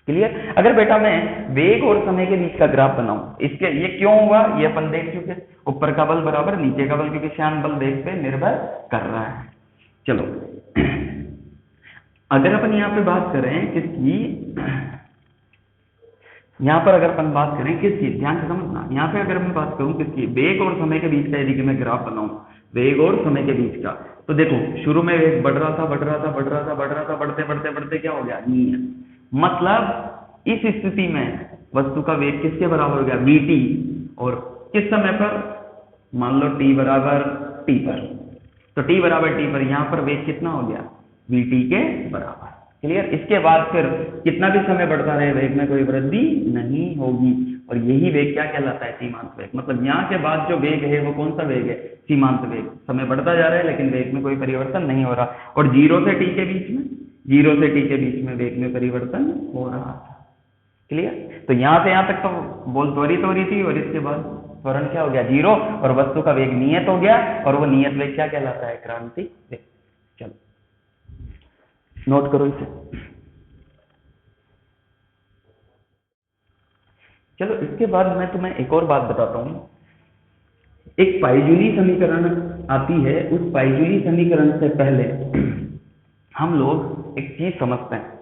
क्लियर? अगर बेटा मैं वेग और समय के बीच का ग्राफ बनाऊं, इसके ये क्यों हुआ ये अपन देख चुके। ऊपर का बल बराबर नीचे का बल, क्योंकि श्यान बल वेग पे निर्भर कर रहा है। चलो अगर अपन यहाँ पे बात करें किसकी, यहाँ पर अगर अपन बात करें किसकी, ध्यान से समझना, यहाँ पे अगर मैं बात करूं किसकी, वेग और समय के बीच का, यदि मैं ग्राफ बनाऊं वेग और समय के बीच का, तो देखो शुरू में वेग बढ़ रहा था, बढ़ते क्या हो गया, नियत। मतलब इस स्थिति में वस्तु का वेग किसके बराबर हो गया, vt, और किस समय पर, मान लो t बराबर t पर, तो t बराबर t पर यहाँ पर वेग कितना हो गया, vt के बराबर। क्लियर? इसके बाद फिर कितना भी समय बढ़ता रहे वेग में कोई वृद्धि नहीं होगी, और यही वेग क्या कहलाता है, सीमांत वेग। मतलब यहाँ के बाद जो वेग है वो कौन सा वेग है, सीमांत वेग। समय बढ़ता जा रहा है लेकिन वेग में कोई परिवर्तन नहीं हो रहा, और 0 से t के बीच में वेग में परिवर्तन हो रहा था। क्लियर? तो यहाँ से यहाँ तक तो बोल त्वरित हो रही थी, और इसके बाद त्वरण क्या हो गया, 0, और वस्तु का वेग नियत हो गया, और वो नियत वेग क्या कहलाता है, क्रांति वेग। चलो नोट करो इसे। चलो इसके बाद मैं तुम्हें एक और बात बताता हूं। एक पाइजूली समीकरण आती है, उस पाइजूली समीकरण से पहले हम लोग एक चीज समझते हैं,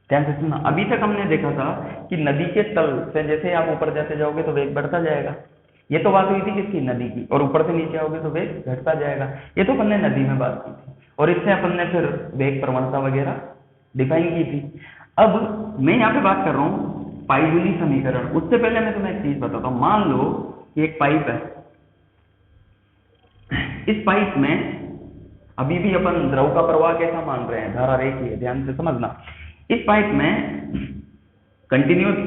ध्यान से सुनना। अभी तक हमने देखा था कि नदी के तल से जैसे आप ऊपर जाते जाओगे तो वेग बढ़ता जाएगा, ये तो बात हुई थी किसकी, नदी की, और ऊपर से नीचे आओगे तो वेग घटता जाएगा, ये तो अपन ने नदी में बात की थी, और इससे अपन ने फिर वेग प्रवणता वगैरह डिफाइन की थी। अब मैं यहाँ पे बात कर रहा हूँ पाइजूली समीकरण। उससे पहले मैं तुम्हें एक चीज बताता हूँ। मान लो कि एक पाइप है, इस पाइप में अभी भी अपन द्रव का प्रवाह कैसा मान रहे हैं, धारा रेखीय, ध्यान से समझना। इस पाइप में कंटिन्यूअस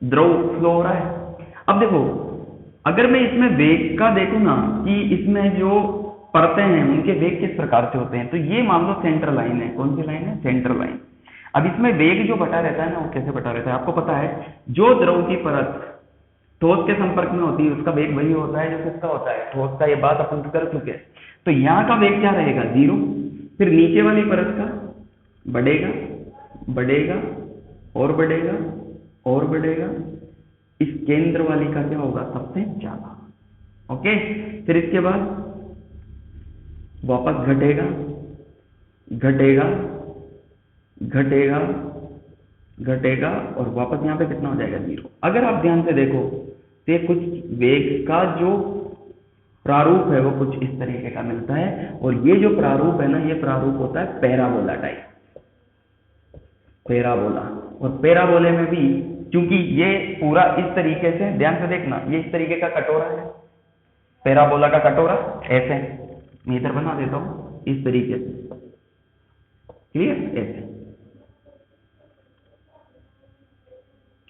द्रव फ्लो हो रहा है। अब देखो अगर मैं इसमें वेग का देखूं ना, कि इसमें जो परतें हैं उनके वेग किस प्रकार से होते हैं, तो ये मान लो सेंटर लाइन है। कौन सी लाइन है, सेंटर लाइन। अब इसमें वेग जो बटा रहता है ना, वो कैसे बटा रहता है आपको पता है। जो द्रव की परत ठोस के संपर्क में होती है उसका वेग वही होता है जो किसका होता है, ठोस का। ये बात अपन कर चुके हैं। तो यहाँ का वेग क्या रहेगा, 0। फिर नीचे वाली परत का बढ़ेगा और बढ़ेगा और बढ़ेगा, इस केंद्र वाली का क्या होगा, सबसे ज्यादा। ओके, फिर इसके बाद वापस घटेगा और वापस यहाँ पे कितना हो जाएगा, 0। अगर आप ध्यान से देखो तो कुछ वेग का जो प्रारूप है वो कुछ इस तरीके का मिलता है, और ये जो प्रारूप है ना, ये प्रारूप होता है पैराबोला टाइप, पैराबोला। और पैराबोले में भी क्योंकि ये पूरा इस तरीके से, ध्यान से देखना, ये इस तरीके का कटोरा है, पैराबोला का कटोरा ऐसे, मैं इधर बना देता हूं इस तरीके से। क्लियर? ऐसे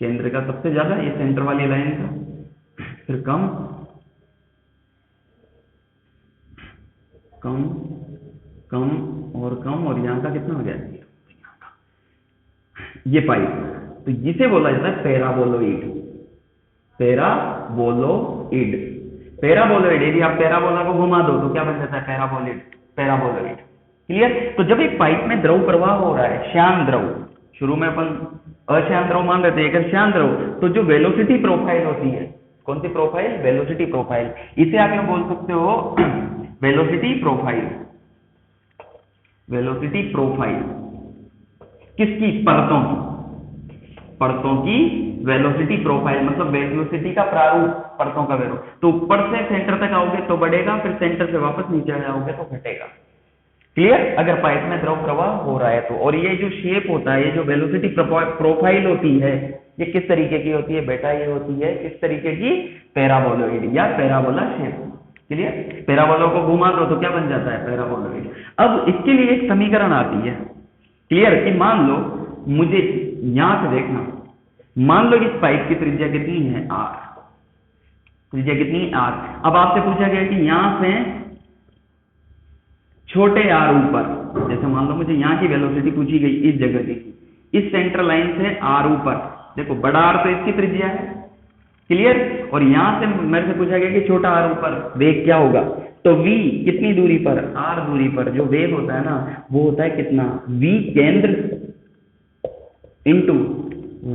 केंद्र का सबसे ज्यादा, ये सेंटर वाली लाइन का, फिर कम और यहाँ का कितना हो गया, 0। ये पाइप, तो जिसे बोला जाता है पैराबोलोइड। यदि आप पैराबोला को घुमा दो तो क्या बन जाता है, पैराबोलोइड। क्लियर? तो जब एक पाइप में द्रव प्रवाह हो रहा है, श्यान द्रव, शुरू में अपन अशांत द्रव मान रहे थे, अगर शांत द्रव तो जो वेलोसिटी प्रोफाइल होती है, कौन सी प्रोफाइल? Velocity profile. इसे आप लोग बोल सकते हो वेलोसिटी प्रोफाइल। वेलोसिटी प्रोफाइल किसकी? परतों की। परतों की वेलोसिटी प्रोफाइल मतलब वेलोसिटी का प्रारूप, परतों का वेलो। तो ऊपर से सेंटर तक आओगे तो बढ़ेगा, फिर सेंटर से वापस नीचे आ जाओगे तो घटेगा। क्लियर? अगर पाइप में द्रव प्रवाह हो रहा है तो। और ये जो शेप होता है, ये जो वेलोसिटी प्रोफाइल होती है, ये किस तरीके की होती है बेटा? ये होती है किस तरीके की? पैराबोलॉइड या पैराबोला शेप। क्लियर? पैराबोला को घुमा दो तो क्या बन जाता है? पैराबोलॉइड। अब इसके लिए एक समीकरण आती है। क्लियर? कि मान लो मुझे यहां से देखना, मान लो इस पाइप की त्रिज्या कितनी है? आर। त्रिज्या कितनी? आर। अब आपसे पूछा गया कि यहां से छोटे आर ऊपर, जैसे मान लो मुझे यहाँ की वेलोसिटी पूछी गई इस जगह की, इस सेंटर लाइन से आर ऊपर, देखो बड़ा आर तो इसकी त्रिज्या है। क्लियर? और यहां से मेरे से पूछा गया कि छोटा आर ऊपर वेग क्या होगा? तो v कितनी दूरी पर? आर दूरी पर जो वेग होता है ना, वो होता है कितना? v केंद्र इंटू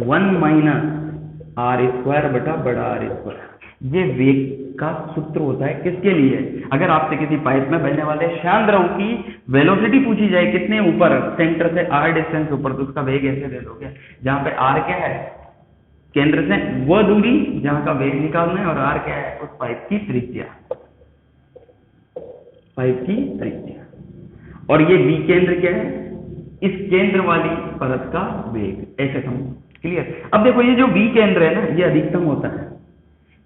1 माइनस आर स्क्वायर बटा बड़ा आर स्क्वायर। ये वेग का सूत्र होता है किसके लिए? अगर आपसे किसी पाइप में बहने वाले शांत द्रव की वेलोसिटी पूछी जाए कितने ऊपर, सेंटर से आर डिस्टेंस ऊपर, तो उसका वेग ऐसे दे दोगे, जहां पे आर क्या है? केंद्र से वह दूरी जहां का वेग निकालना है, और आर क्या है? उस पाइप की त्रिज्या। पाइप की त्रिज्या। और ये वी केंद्र क्या है? इस केंद्र वाली परत का वेग। ऐसे समझो। क्लियर? अब देखो ये जो वी केंद्र है ना, ये अधिकतम होता है।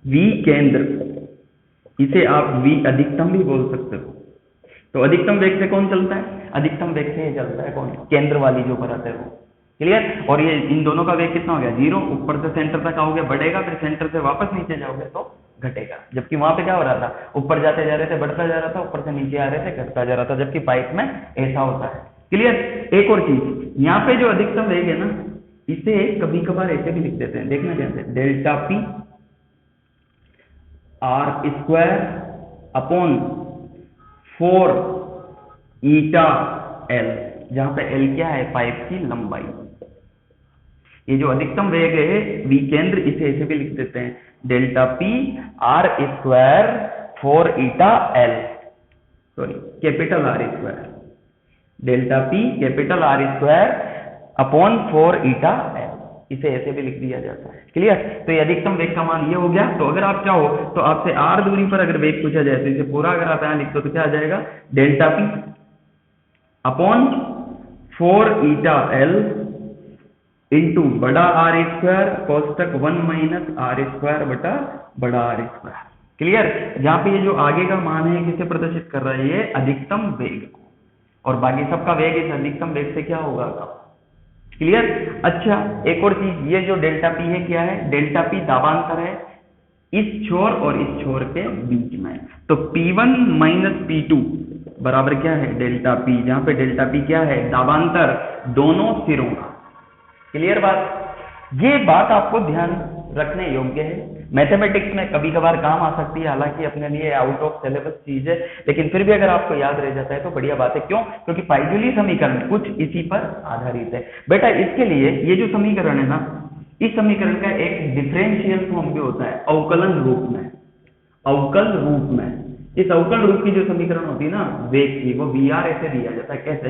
वी केंद्र, इसे आप वी अधिकतम भी बोल सकते हो। तो अधिकतम वेग से कौन चलता है? अधिकतम वेग से ये चलता है कौन? केंद्र वाली जो परत है वो। क्लियर? और ये इन दोनों का वेग कितना हो गया? 0। ऊपर से सेंटर तक आओगे बढ़ेगा, फिर सेंटर से वापस नीचे जाओगे तो घटेगा। जबकि वहां पे क्या हो रहा था? ऊपर जाते जा रहे थे बढ़ता जा रहा था, ऊपर से नीचे आ रहे थे घटता जा रहा था, जबकि पाइप में ऐसा होता है। क्लियर? एक और चीज, यहाँ पे जो अधिकतम वेग है ना, इसे कभी कभार ऐसे भी लिख देते हैं, देखना कैसे? Delta P R square upon 4 eta L, जहां पे एल क्या है? पाइप की लंबाई। ये जो अधिकतम वेग है वी केंद्र, इसे ऐसे भी लिख देते हैं delta P R square 4 eta L, sorry capital R square, delta P capital R square upon 4 eta L, इसे ऐसे भी लिख दिया जाता है। क्लियर? तो ये अधिकतम वेग का मान ये हो गया। तो अगर आप चाहो तो आपसे आर दूरी पर अगर वेग पूछा जाए तो इसे पूरा अगर आप यहां लिख दो तो क्या आ जाएगा? Delta P upon 4 eta L into बड़ा आर स्क्वायर कोष्टक 1 माइनस आर स्क्वायर बटा बड़ा आर स्क्वायर। क्लियर? जहां पे ये जो आगे का मान है किसे प्रदर्शित कर रहा है? ये अधिकतम वेग को, और बाकी सबका वेग इस अधिकतम वेग से क्या होगा? क्लियर? अच्छा, एक और चीज, ये जो डेल्टा पी है क्या है? डेल्टा पी दाबांतर है इस छोर और इस छोर के बीच में। तो P1 माइनस P2 बराबर क्या है? डेल्टा पी, जहां पे डेल्टा पी क्या है? दाबांतर दोनों सिरों का। क्लियर बात? ये बात आपको ध्यान रखने योग्य है। मैथमेटिक्स में कभी कभार काम आ सकती है, हालांकि अपने लिए आउट ऑफ सिलेबस चीज है, लेकिन फिर भी अगर आपको याद रह जाता है तो बढ़िया बात है। क्यों? क्योंकि पाइजूली समीकरण कुछ इसी पर आधारित है। बेटा इसके लिए ये जो समीकरण है ना, इस समीकरण का एक डिफरेंशियल फॉर्म भी होता है अवकलन रूप में। अवकल रूप में, इस अवकल रूप की जो समीकरण होती है ना वेग की, वो वी आर ऐसे दिया जाता है। कैसे?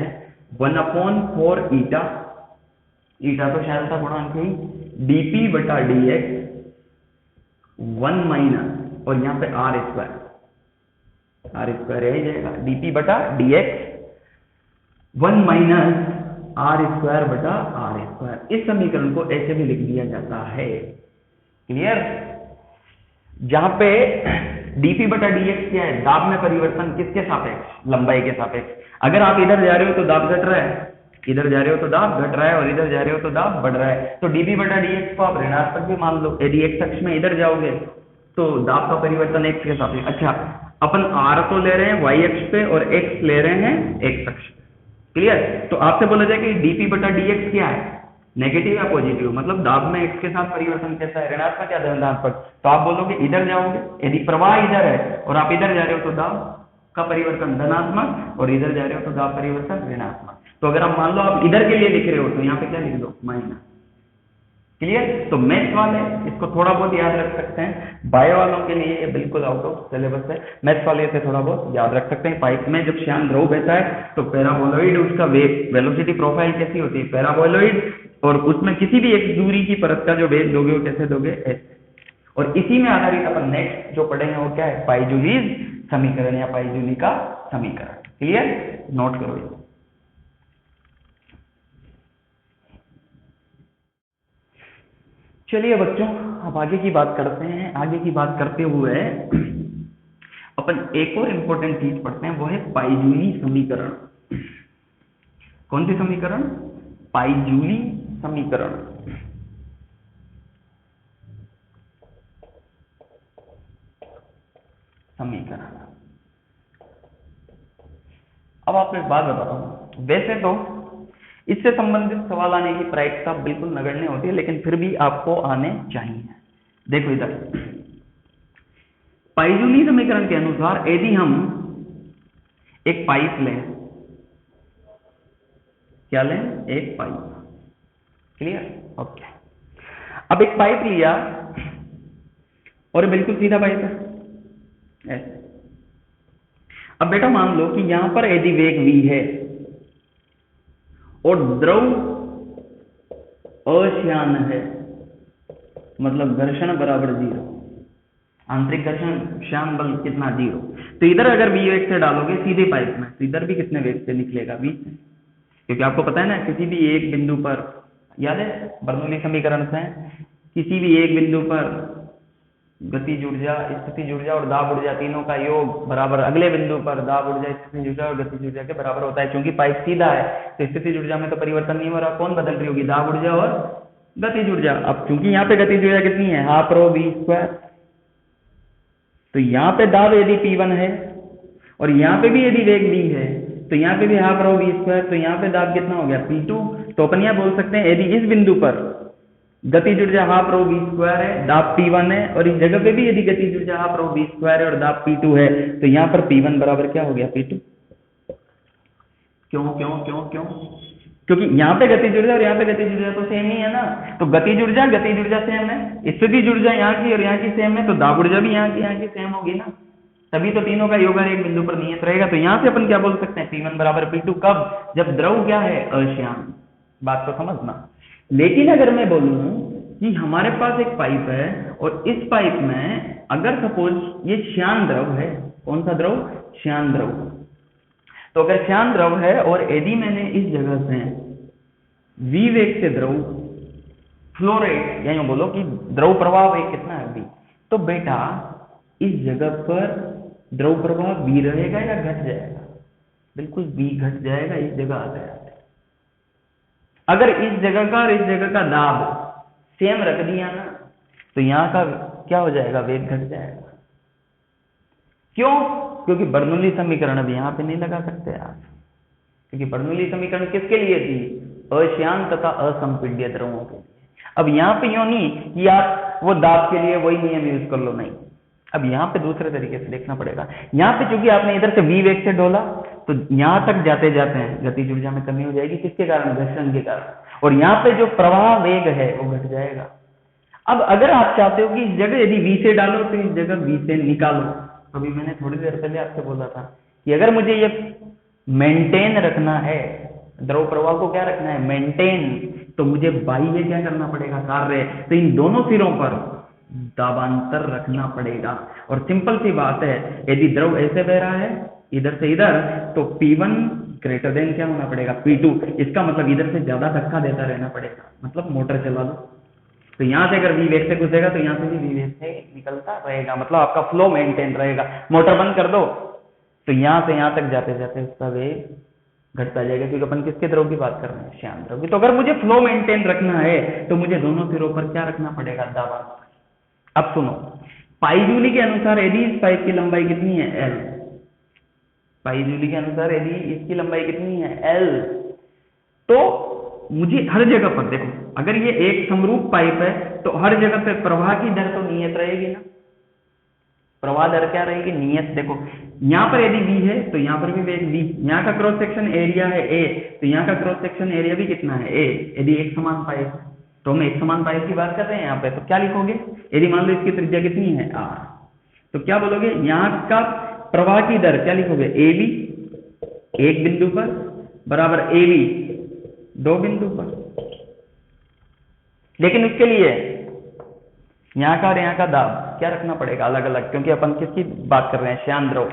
1/4 ईटा, ईटा तो शायद था गुणांक ही, डीपी बटा डी एक्स 1 माइनस, और यहाँ पे आर स्क्वायर रह जाएगा, डीपी बटा D X 1 minus R square बटा आर स्क्वायर। इस समीकरण को ऐसे भी लिख दिया जाता है। क्लियर? जहां पे dp बटा dx क्या है? दाब में परिवर्तन किसके सापेक्ष? लंबाई के सापेक्ष। अगर आप इधर जा रहे हो तो दाब घट रहा है, इधर जा रहे हो तो दाब घट रहा है, और इधर जा रहे हो तो दाब बढ़ रहा है। तो dp बटा dx को आप ऋणात्मक भी मान लो। यदि x अक्ष में इधर जाओगे तो दाब का परिवर्तन x के सापेक्ष। अच्छा, अपन r तो ले रहे हैं y अक्ष पे और x ले रहे हैं x अक्ष पे। क्लियर? तो आपसे बोला जाए कि dp बटा dx क्या है? नेगेटिव या पॉजिटिव, मतलब दाब में x के साथ परिवर्तन कैसा है? ऋणात्मक या धनात्मक? तो आप बोलोगे इधर जाओगे, यदि प्रवाह इधर है और आप इधर जा रहे हो तो दाब का परिवर्तन धनात्मक, और इधर जा रहे हो तो दाब परिवर्तन ऋणात्मक। तो अगर आप मान लो आप इधर के लिए लिख रहे हो तो यहाँ पे क्या लिख दो? माइनस। क्लियर। तो मैथ्स वाले इसको थोड़ा बहुत याद रख सकते हैं, बायो वालों के लिए ये बिल्कुल आउट ऑफ सिलेबस है, मैथ्स वाले इसे थोड़ा बहुत याद रख सकते हैं। पाइप में जब श्यान द्रव बहता है तो पैराबोलॉइड उसका वेग वेलोसिटी प्रोफाइल कैसी होती है, पैराबोलॉइड, और उसमें किसी भी एक दूरी की परत का जो वेग दोगे वो कैसे दोगे, ऐसे। और इसी में आधारित अपन नेक्स्ट जो पढ़ेंगे वो क्या है, पाइजूलीज समीकरण या पाइजूली का समीकरण। क्लियर, नोट करो ये। चलिए बच्चों, अब आगे की बात करते हैं। आगे की बात करते हुए अपन एक और इंपॉर्टेंट चीज पढ़ते हैं, वो है पाइजूली समीकरण। कौन सी समीकरण, पाइजूली समीकरण। अब आपको एक बात बताता हूं, वैसे तो इससे संबंधित सवाल आने की प्रायिकता बिल्कुल नगण्य होती है, लेकिन फिर भी आपको आने चाहिए। देखो इधर, पाइजूली समीकरण के अनुसार यदि हम एक पाइप लें, क्या लें, एक पाइप। Clear, okay. अब एक पाइप लिया और बिल्कुल सीधा पाइप है ऐसे। अब बेटा मान लो कि यहां पर यदि वेग v है और द्रव अश्यान है, मतलब घर्षण बराबर 0, आंतरिक घर्षण श्यान बल कितना, 0। तो इधर अगर v वेग से डालोगे सीधे पाइप में, तो इधर भी कितने वेग से निकलेगा, v से, क्योंकि आपको पता है ना किसी भी एक बिंदु पर, याद है बर्नौली समीकरण से, किसी भी एक बिंदु पर गतिज ऊर्जा, स्थितिज ऊर्जा और दाब ऊर्जा तीनों का योग बराबर अगले बिंदु पर दाब ऊर्जा, स्थितिज ऊर्जा और गतिज ऊर्जा के बराबर होता है। क्योंकि पाइप सीधा है तो स्थितिज ऊर्जा में तो परिवर्तन नहीं हो रहा, कौन बदल रही होगी, दाब ऊर्जा और गतिज ऊर्जा। अब क्योंकि यहाँ पे गतिज ऊर्जा कितनी है, हाफ रो v स्क्वायर, तो यहाँ पे दाब यदि P1 है और यहाँ पे भी यदि वेग v है, तो यहाँ पे भी हाफ रो v स्क्वायर, तो यहाँ पे दाब कितना हो गया, P2। तो अपन यहाँ बोल सकते हैं यदि इस बिंदु पर गतिज ऊर्जा हाफ रो v स्क्वायर है, दाब P1 है, और इस जगह पे भी यदि गतिज ऊर्जा हाफ रो v स्क्वायर है और दाब P2 है, तो यहाँ पर P1 बराबर क्या हो गया, P2। क्यों क्यों क्यों क्यों, क्योंकि यहाँ पे गतिज ऊर्जा और यहाँ पे गतिज ऊर्जा तो सेम ही है ना, तो गतिज ऊर्जा सेम है, स्थितिज ऊर्जा यहाँ की और यहाँ की सेम है, तो दाब ऊर्जा भी यहाँ की सेम होगी ना, तभी तो तीनों का योग एक बिंदु पर नियत रहेगा। तो यहाँ से अपन क्या बोल सकते हैं, P1 बराबर P2, कब, जब द्रव क्या है, अश्यान। बात को समझना। लेकिन अगर मैं बोलूं कि हमारे पास एक पाइप है और इस पाइप में अगर सपोज ये श्यान द्रव है, कौन सा द्रव, श्यान द्रव, तो अगर श्यान द्रव है और यदि मैंने इस जगह से v वेग से द्रव फ्लो रेट, या यूं बोलो कि द्रव प्रवाह वेग कितना है, v, तो बेटा इस जगह पर द्रव प्रवाह v रहेगा या घट जाएगा, बिल्कुल v घट जाएगा, इस जगह आ गया। अगर इस जगह का और इस जगह का दाब सेम रख दिया ना, तो यहाँ का क्या हो जाएगा, वेग घट जाएगा। क्यों, क्योंकि बर्नौली समीकरण अब यहाँ पे नहीं लगा सकते आप, क्योंकि बर्नौली समीकरण किसके लिए थी, अश्यान तथा असंपीड्य द्रवों के लिए। अब यहाँ पे यूं नहीं कि आप वो दाब के लिए वही नियम यूज कर लो, नहीं, अब यहाँ पे दूसरे तरीके से देखना पड़ेगा। यहाँ पे चूंकि आपने इधर से v वेग से डोला, तो यहाँ तक जाते जाते हैं गतिज ऊर्जा में कमी हो जाएगी, किसके कारण, घर्षण के कारण, और यहाँ पे जो प्रवाह वेग है वो घट जाएगा। अब अगर आप चाहते हो कि इस जगह यदि v से डालो तो इस जगह v से निकालो, अभी मैंने थोड़ी देर पहले आपसे बोला था कि अगर मुझे ये मेंटेन रखना है, द्रव प्रवाह को क्या रखना है, मेंटेन, तो मुझे बाह्य क्या करना पड़ेगा, कार्य, तो इन दोनों सिरों पर दाबांतर रखना पड़ेगा। और सिंपल सी बात है, यदि द्रव ऐसे बह रहा है इधर से इधर, तो P1 ग्रेटर देन क्या होना पड़ेगा, P2। इसका मतलब इधर से ज्यादा धक्का देता रहना पड़ेगा, मतलब मोटर चला दो, तो यहां से अगर v वेग से घुसेगा तो यहां से भी v वेग से निकलता रहेगा, मतलब आपका फ्लो मेंटेन रहेगा। मोटर बंद कर दो तो यहां से यहां तक जाते जाते उसका वेग घटता जाएगा, क्योंकि अपन किसके द्रव की बात कर रहे हैं, श्यान द्रव की। तो अगर मुझे फ्लो मेंटेन रखना है तो मुझे दोनों सिरों पर क्या रखना पड़ेगा, दाबांतर। अब सुनो, पाइजूली के अनुसार यदि इस पाइप की लंबाई कितनी है, L, पाइजूली के अनुसार यदि इसकी लंबाई कितनी है, L, तो मुझे हर जगह पर देखो, अगर ये एक समरूप पाइप है तो हर जगह पे प्रवाह की दर तो नियत रहेगी ना, प्रवाह दर क्या रहेगी, नियत। देखो यहाँ पर यदि v है तो यहाँ पर भी वेग v, यहाँ का क्रॉस सेक्शन एरिया है a, तो यहाँ का क्रॉस सेक्शन एरिया भी कितना है a, यदि एक समान पाइप है तो हम एक समान पाइप की बात कर रहे हैं यहाँ पे, तो क्या लिखोगे? यदि मान लो इसकी त्रिज्या कितनी है r, तो क्या बोलोगे? यहाँ का प्रवाह की दर क्या लिखोगे? AB एक बिंदु पर बराबर AB दो बिंदु पर। लेकिन उसके लिए यहाँ का और यहाँ का दाब क्या रखना पड़ेगा अलग अलग, क्योंकि अपन किसकी बात कर रहे हैं? श्यान द्रव।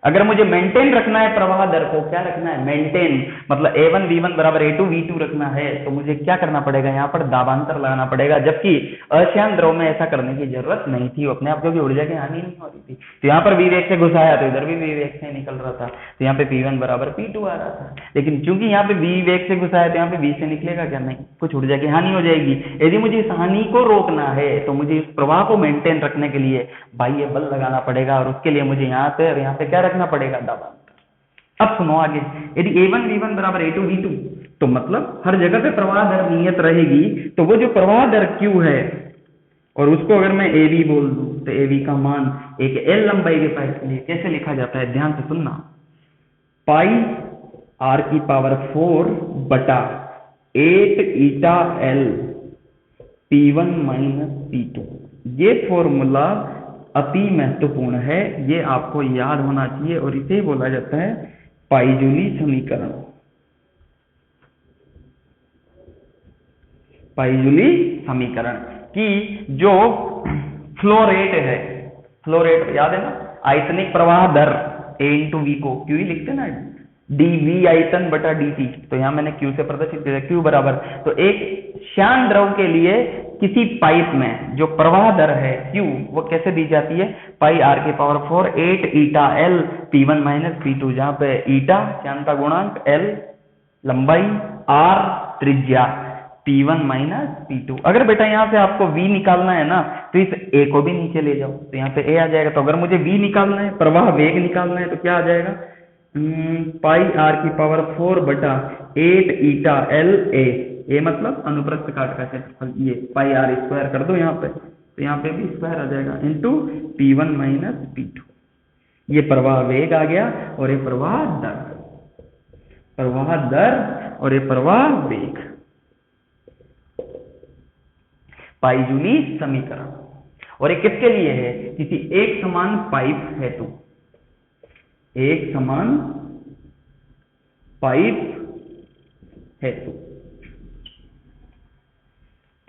अगर मुझे मेंटेन रखना है प्रवाह दर को, क्या रखना है? मेंटेन, मतलब A1 V1 बराबर A2 V2 रखना है, तो मुझे क्या करना पड़ेगा? यहाँ पर दाबांतर लगाना पड़ेगा, जबकि अश्यान द्रव में ऐसा करने की जरूरत नहीं थी, अपने आप क्योंकि ऊर्जा की हानि नहीं हो रही थी। तो यहाँ पर V वेग से घुसाया तो इधर भी V वेग से निकल रहा था, तो यहाँ पे P1 बराबर P2 आ रहा था। लेकिन चूंकि यहाँ पे V वेग से घुसाया तो यहाँ पे V से निकलेगा क्या? नहीं, कुछ ऊर्जा की हानि हो जाएगी। यदि मुझे इस हानि को रोकना है तो मुझे इस प्रवाह को मेंटेन रखने के लिए बाह्य बल लगाना पड़ेगा, और उसके लिए मुझे यहाँ पे और यहाँ पे क्या रखना पड़ेगा? दाबांतर। अब सुनो आगे, यदि A1 V1 बराबर A2 V2, तो मतलब हर जगह पे प्रवाह दर नियत रहेगी, तो वो जो प्रवाह दर Q है और उसको अगर मैं AB बोल दूं, तो AB का मान एक L लंबाई के पाइप के लिए कैसे लिखा जाता है? ध्यान से सुनना, पाई r⁴ बटा 8 ईटा L P1 माइनस P2। ये फॉर्मूला अति महत्वपूर्ण है, ये आपको याद होना चाहिए, और इसे बोला जाता है पाई-जूली समीकरण। पाई-जूली समीकरण की जो फ्लो रेट है, फ्लो रेट याद है ना? आयतनिक प्रवाह दर A इंटू V को Q ही लिखते ना, dV आयतन बटा dt, तो यहां मैंने Q से प्रदर्शित किया, Q बराबर, तो एक श्यान द्रव के लिए किसी पाइप में जो प्रवाह दर है Q, वो कैसे दी जाती है? पाई r⁴ 8 ईटा L P1 माइनस P2, जहां पे ईटा श्यानता गुणांक, L लंबाई, R त्रिज्या, P1 माइनस P2। अगर बेटा यहाँ से आपको V निकालना है ना, तो इस A को भी नीचे ले जाओ, तो यहाँ पे A आ जाएगा। तो अगर मुझे V निकालना है, प्रवाह वेग निकालना है, तो क्या आ जाएगा? पाई r⁴ बटा 8 ईटा L A मतलब अनुप्रस्थ काट का क्षेत्रफल, ये पाई r² कर दो यहाँ पे, तो यहाँ पे भी स्क्वायर आ जाएगा, इंटू P1 माइनस P2। ये प्रवाह वेग आ गया, और ये प्रवाह दर, प्रवाह दर और ये प्रवाह वेग, पाई-जूली समीकरण। और ये किसके लिए है? किसी एक समान पाइप हेतु, एक समान पाइप हेतु।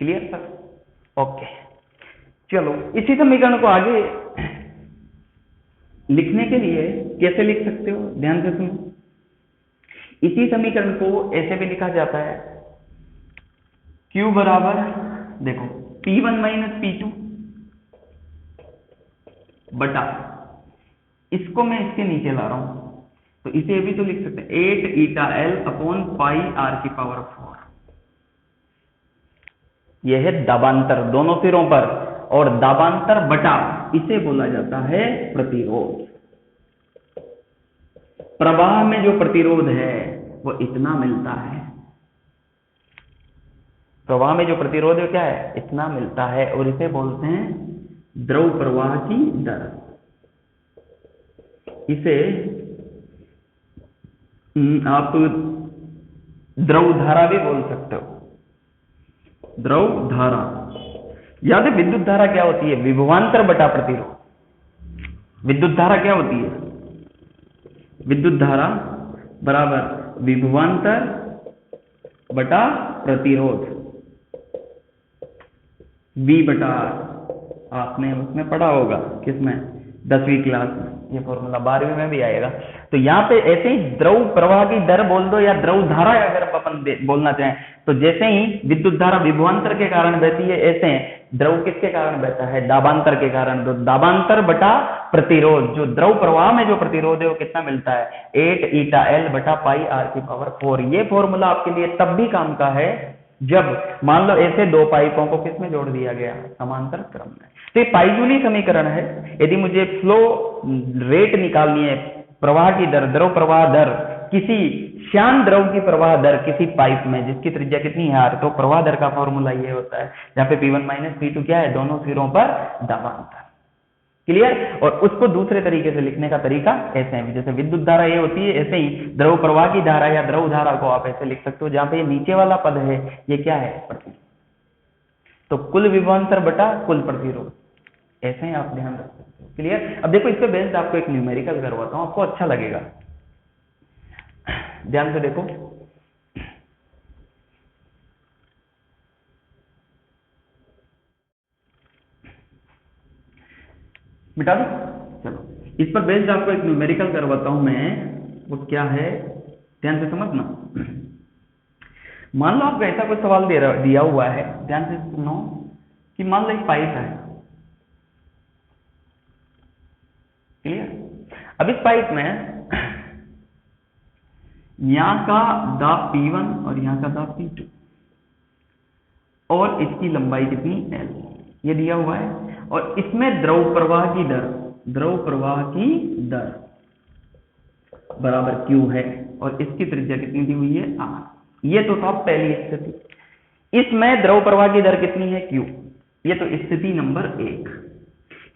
Clear sir? ओके, चलो इसी समीकरण को आगे लिखने के लिए कैसे लिख सकते हो? ध्यान से सुनो, इसी समीकरण को ऐसे भी लिखा जाता है, Q बराबर, देखो P1 माइनस P2 बटा, इसको मैं इसके नीचे ला रहा हूं, तो इसे भी तो लिख सकते हैं 8 ईटा L अपॉन पाई r⁴। यह है दाबांतर दोनों सिरों पर, और दाबांतर बटा इसे बोला जाता है प्रतिरोध। प्रवाह में जो प्रतिरोध है वो इतना मिलता है, प्रवाह में जो प्रतिरोध है क्या है? इतना मिलता है, और इसे बोलते हैं द्रव प्रवाह की दर। इसे आप द्रव धारा भी बोल सकते हो, द्रव धारा। याद है विद्युत धारा क्या होती है? विभवांतर बटा प्रतिरोध। विद्युत धारा क्या होती है? विद्युत धारा बराबर विभवांतर बटा प्रतिरोध, V बटा R। आपने उसमें पढ़ा होगा, किसमें? 10वीं क्लास में। ये फॉर्मूला 12वीं में भी आएगा। तो यहाँ पे ऐसे ही द्रव प्रवाह की दर बोल दो, या द्रव धारा अगर अपन बोलना चाहें, तो जैसे ही विद्युत धारा विभवांतर के कारण बहती है, ऐसे द्रव किसके कारण बहता है? दाबांतर के कारण। तो दाबांतर बटा प्रतिरोध, जो द्रव प्रवाह में जो प्रतिरोध है वो कितना मिलता है? 8 ईटा L बटा पाई r⁴। ये फॉर्मूला आपके लिए तब भी काम का है जब मान लो ऐसे दो पाइपों को किसमें जोड़ दिया गया? समांतर क्रम में। तो ये पाई-जूली समीकरण है। यदि मुझे फ्लो रेट निकालनी है, प्रवाह की दर, द्रव प्रवाह दर, किसी श्यान द्रव की प्रवाह दर किसी पाइप में जिसकी त्रिज्या कितनी है r, तो प्रवाह दर का फॉर्मूला ये होता है, जहां पे P1 माइनस P2 क्या है? दोनों सिरों पर दाबांतर। क्लियर? और उसको दूसरे तरीके से लिखने का तरीका ऐसे है, जैसे विद्युत धारा ये होती है, ऐसे ही द्रव प्रवाह की धारा या द्रव धारा को आप ऐसे लिख सकते हो, जहां पे ये नीचे वाला पद है ये क्या है? प्रतिरोध। तो कुल विभवांतर बटा कुल प्रतिरोध, ऐसे ही आप ध्यान रख सकते हो। क्लियर? अब देखो इस पे बेस्ड आपको एक न्यूमेरिकल करवाता हूं, आपको अच्छा लगेगा, ध्यान से देखो। मिटा दो, चलो इस पर बेस्ड आपको एक न्यूमेरिकल करवाता हूं मैं, वो क्या है ध्यान से समझना। मान लो आपको ऐसा कोई सवाल दिया हुआ है, ध्यान से सुनो, कि मान लो एक पाइप है। क्लियर? अब इस पाइप में यहां का दाब P1 और यहां का दाब P2 और इसकी लंबाई कितनी L, ये दिया हुआ है। और इसमें द्रव प्रवाह की दर बराबर Q है और इसकी त्रिज्या कितनी दी हुई है R। ये तो था पहली स्थिति। इसमें द्रव प्रवाह की दर कितनी है Q, ये तो स्थिति नंबर 1।